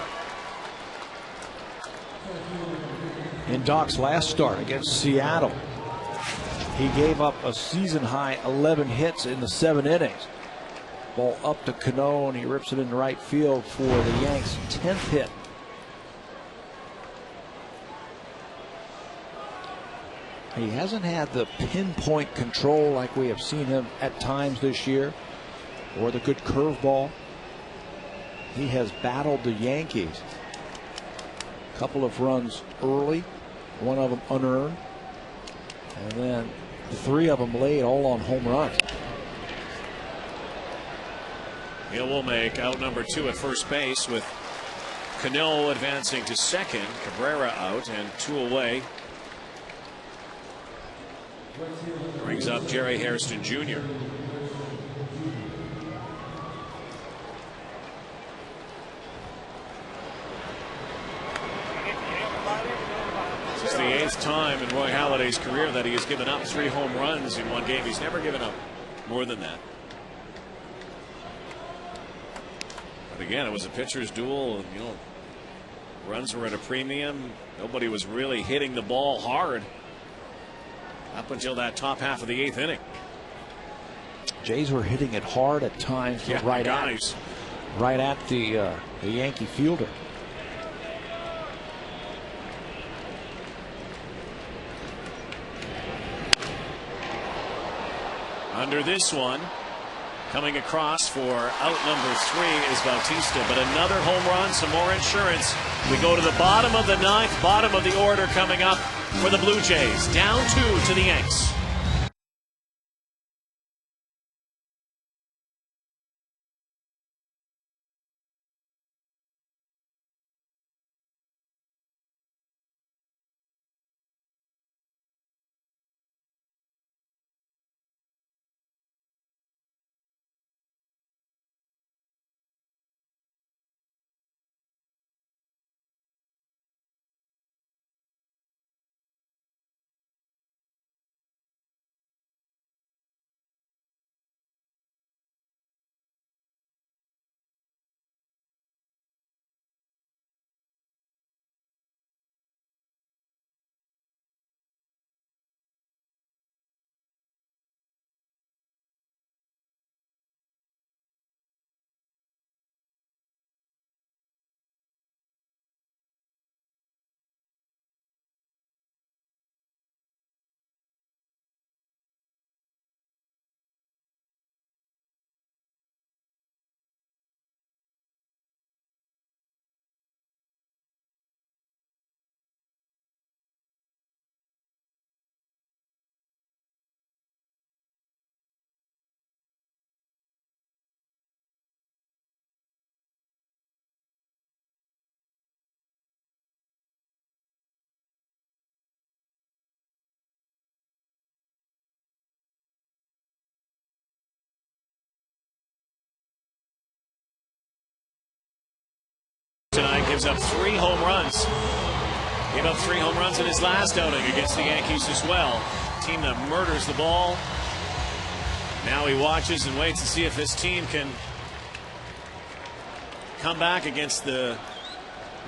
In Doc's last start against Seattle, he gave up a season high 11 hits in the 7 innings. Ball up to Cano, and he rips it into right field for the Yanks' 10th hit. He hasn't had the pinpoint control like we have seen him at times this year, or the good curveball. He has battled the Yankees. A couple of runs early, one of them unearned, and then 3 of them late, all on home runs. Hill will make out number 2 at first base with Cano advancing to second, Cabrera out, and 2 away. Brings up Jerry Hairston Jr. This is the 8th time in Roy Halladay's career that he has given up 3 home runs in one game. He's never given up more than that. But again, it was a pitcher's duel. You know, runs were at a premium. Nobody was really hitting the ball hard up until that top half of the 8th inning. Jays were hitting it hard at times, yeah, right at the Yankee fielder. Under this one, coming across for out number 3 is Bautista, but another home run, some more insurance. We go to the bottom of the 9th, bottom of the order coming up for the Blue Jays. Down 2 to the Yanks. gives up 3 home runs. Gave up 3 home runs in his last outing against the Yankees as well. A team that murders the ball. Now he watches and waits to see if his team can come back against the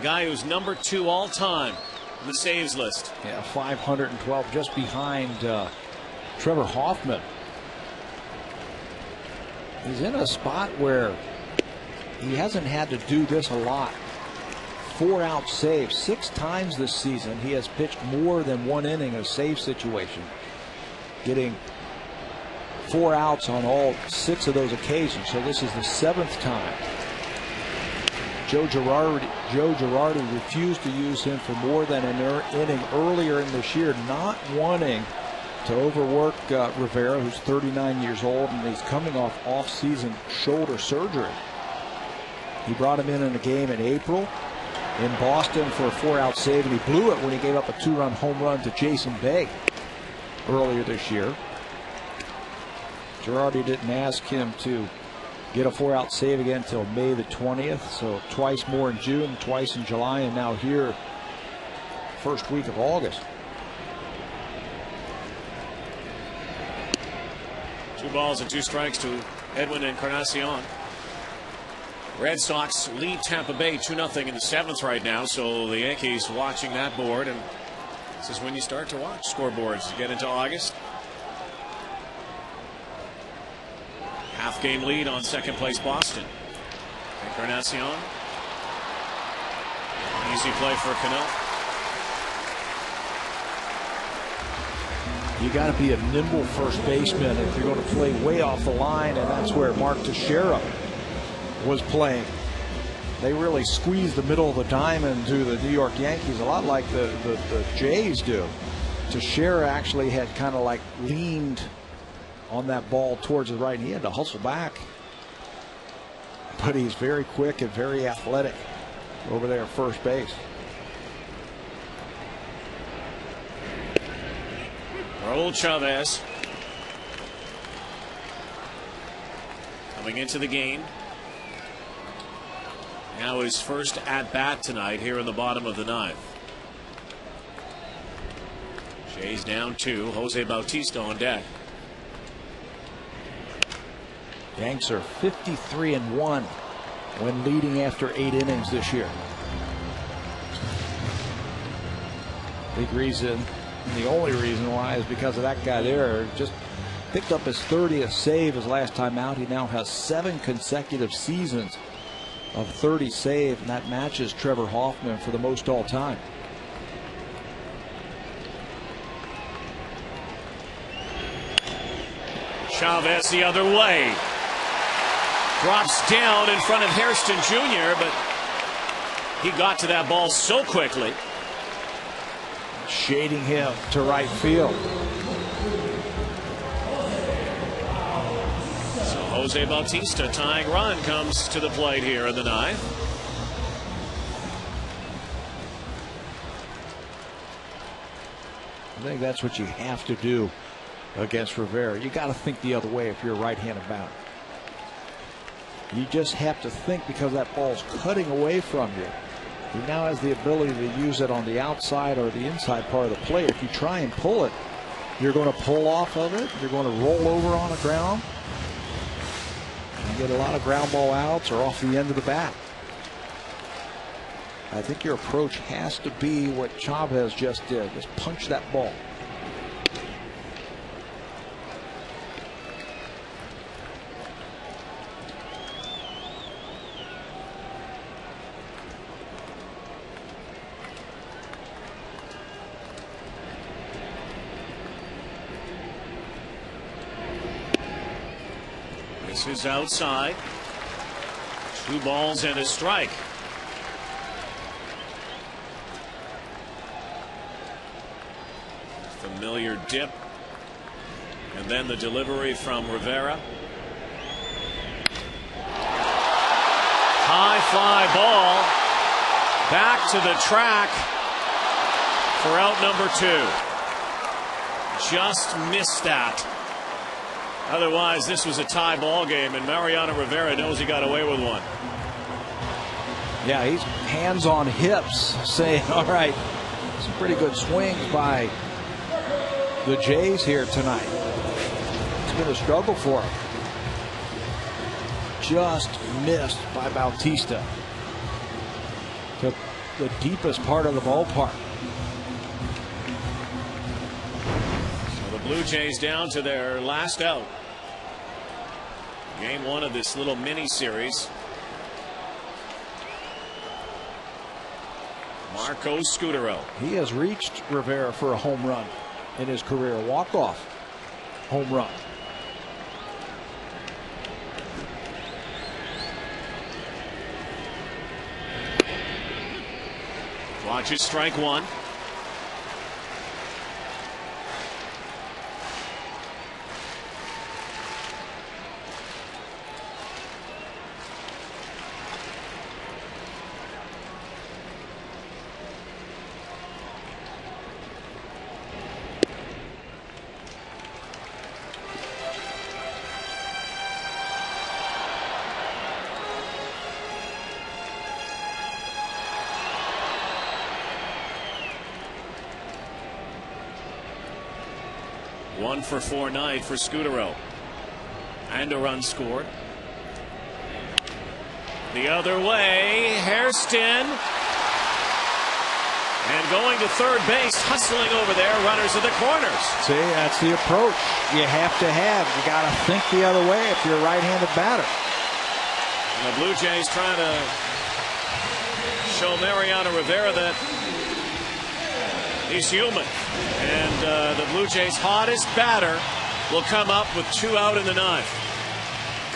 guy who's number 2 all time on the saves list. Yeah, 512, just behind Trevor Hoffman. He's in a spot where he hasn't had to do this a lot. 4-out saves 6 times this season. He has pitched more than 1 inning of save situation, getting 4 outs on all 6 of those occasions. So this is the 7th time. Joe Girardi refused to use him for more than an inning earlier in this year, not wanting to overwork Rivera, who's 39 years old, and he's coming off season shoulder surgery. He brought him in a game in April in Boston for a 4-out save, and he blew it when he gave up a 2-run home run to Jason Bay earlier this year. Girardi didn't ask him to get a 4-out save again until May the 20th, so twice more in June, twice in July, and now here first week of August. 2 balls and 2 strikes to Edwin Encarnacion. Red Sox lead Tampa Bay 2-0 in the 7th right now, so the Yankees watching that board, and this is when you start to watch scoreboards to get into August. Half-game lead on second place Boston. Encarnacion. Easy play for Cano. You got to be a nimble first baseman if you're going to play way off the line, and that's where Mark Teixeira was playing. They really squeeze the middle of the diamond to the New York Yankees, a lot like the Jays do. Teixeira actually had kind of like leaned on that ball towards the right, and he had to hustle back. But he's very quick and very athletic over there at first base. Raul Chavez coming into the game. Now his first at-bat tonight here in the bottom of the 9th. Jays down 2. Jose Bautista on deck. Yanks are 53-1 when leading after 8 innings this year. Big reason, and the only reason why, is because of that guy there. Just picked up his 30th save his last time out. He now has 7 consecutive seasons of 30 save, and that matches Trevor Hoffman for the most all time. Chavez the other way. Drops down in front of Hairston Jr., but he got to that ball so quickly. Shading him to right field. So Jose Bautista, tying run, comes to the plate here in the 9th. I think that's what you have to do against Rivera. You got to think the other way if you're a right-handed batter. You just have to think, because that ball's cutting away from you. He now has the ability to use it on the outside or the inside part of the plate. If you try and pull it, you're going to pull off of it. You're going to roll over on the ground. You get a lot of ground ball outs or off the end of the bat. I think your approach has to be what Chavez just did. Just punch that ball. This is outside. 2 balls and a strike. Familiar dip. And then the delivery from Rivera. High fly ball. Back to the track for out number 2. Just missed that. Otherwise, this was a tie ball game, and Mariano Rivera knows he got away with one. Yeah, he's hands on hips saying, all right, some pretty good swings by the Jays here tonight. It's been a struggle for him. Just missed by Bautista. Took the deepest part of the ballpark. So the Blue Jays down to their last out. Game 1 of this little mini series. Marco Scutaro. He has reached Rivera for a home run in his career. Walk-off home run. Watch it, strike one. One for 4 night for Scutaro. And a run scored. The other way, Hairston. And going to third base, hustling over there, runners at the corners. See, that's the approach you have to have. You got to think the other way if you're a right-handed batter. And the Blue Jays trying to show Mariano Rivera that he's human. And the Blue Jays' hottest batter will come up with 2 out in the 9th.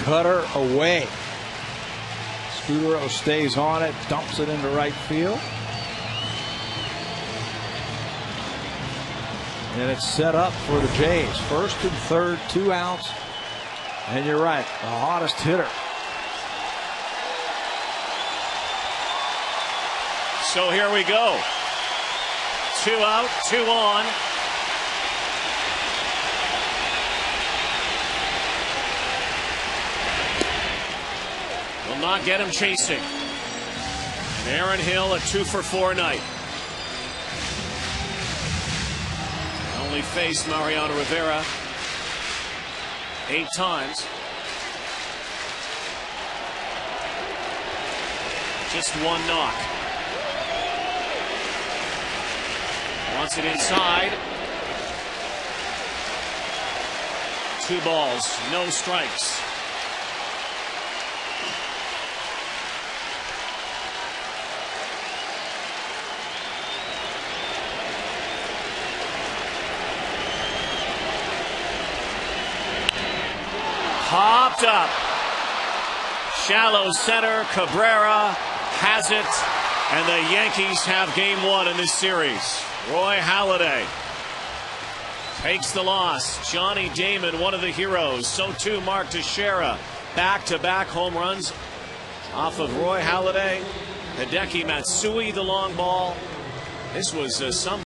Cutter away. Scutaro stays on it, dumps it into right field. And it's set up for the Jays. First and third, 2 outs. And you're right, the hottest hitter. So here we go. 2 out, 2 on. Will not get him chasing. And Aaron Hill a 2 for 4 night. Only faced Mariano Rivera 8 times. Just 1 knock. Wants it inside. 2 balls, no strikes. Popped up. Shallow center. Cabrera has it. And the Yankees have game 1 in this series. Roy Halladay takes the loss. Johnny Damon, one of the heroes. So too Mark Teixeira. Back-to-back home runs off of Roy Halladay. Hideki Matsui, the long ball. This was some